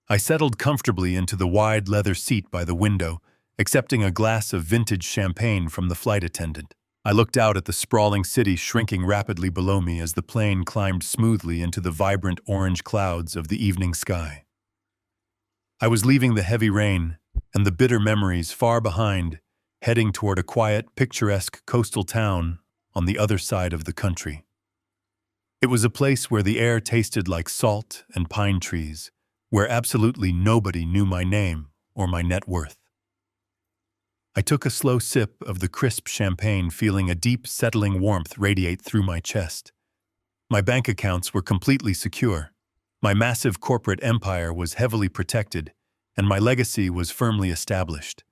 I settled comfortably into the wide leather seat by the window, accepting a glass of vintage champagne from the flight attendant. I looked out at the sprawling city shrinking rapidly below me as the plane climbed smoothly into the vibrant orange clouds of the evening sky. I was leaving the heavy rain and the bitter memories far behind, heading toward a quiet, picturesque coastal town on the other side of the country. It was a place where the air tasted like salt and pine trees, where absolutely nobody knew my name or my net worth. I took a slow sip of the crisp champagne, feeling a deep, settling warmth radiate through my chest. My bank accounts were completely secure. My massive corporate empire was heavily protected, and my legacy was firmly established.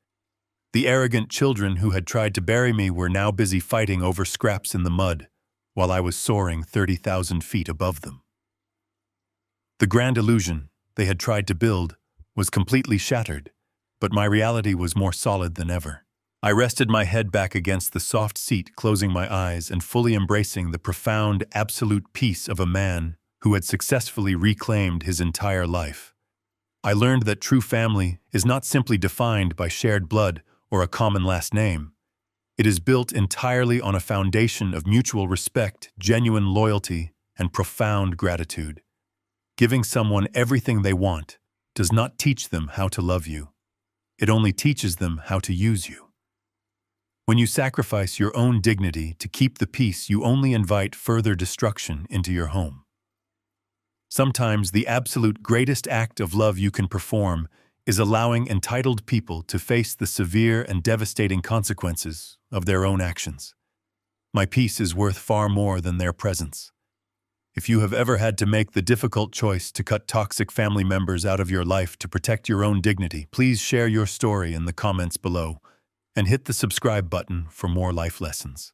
The arrogant children who had tried to bury me were now busy fighting over scraps in the mud, while I was soaring 30,000 feet above them. The grand illusion they had tried to build was completely shattered, but my reality was more solid than ever. I rested my head back against the soft seat, closing my eyes and fully embracing the profound, absolute peace of a man who had successfully reclaimed his entire life. I learned that true family is not simply defined by shared blood or a common last name. It is built entirely on a foundation of mutual respect, genuine loyalty, and profound gratitude. Giving someone everything they want does not teach them how to love you. It only teaches them how to use you. When you sacrifice your own dignity to keep the peace, you only invite further destruction into your home. Sometimes the absolute greatest act of love you can perform is allowing entitled people to face the severe and devastating consequences of their own actions. My peace is worth far more than their presence. If you have ever had to make the difficult choice to cut toxic family members out of your life to protect your own dignity, please share your story in the comments below and hit the subscribe button for more life lessons.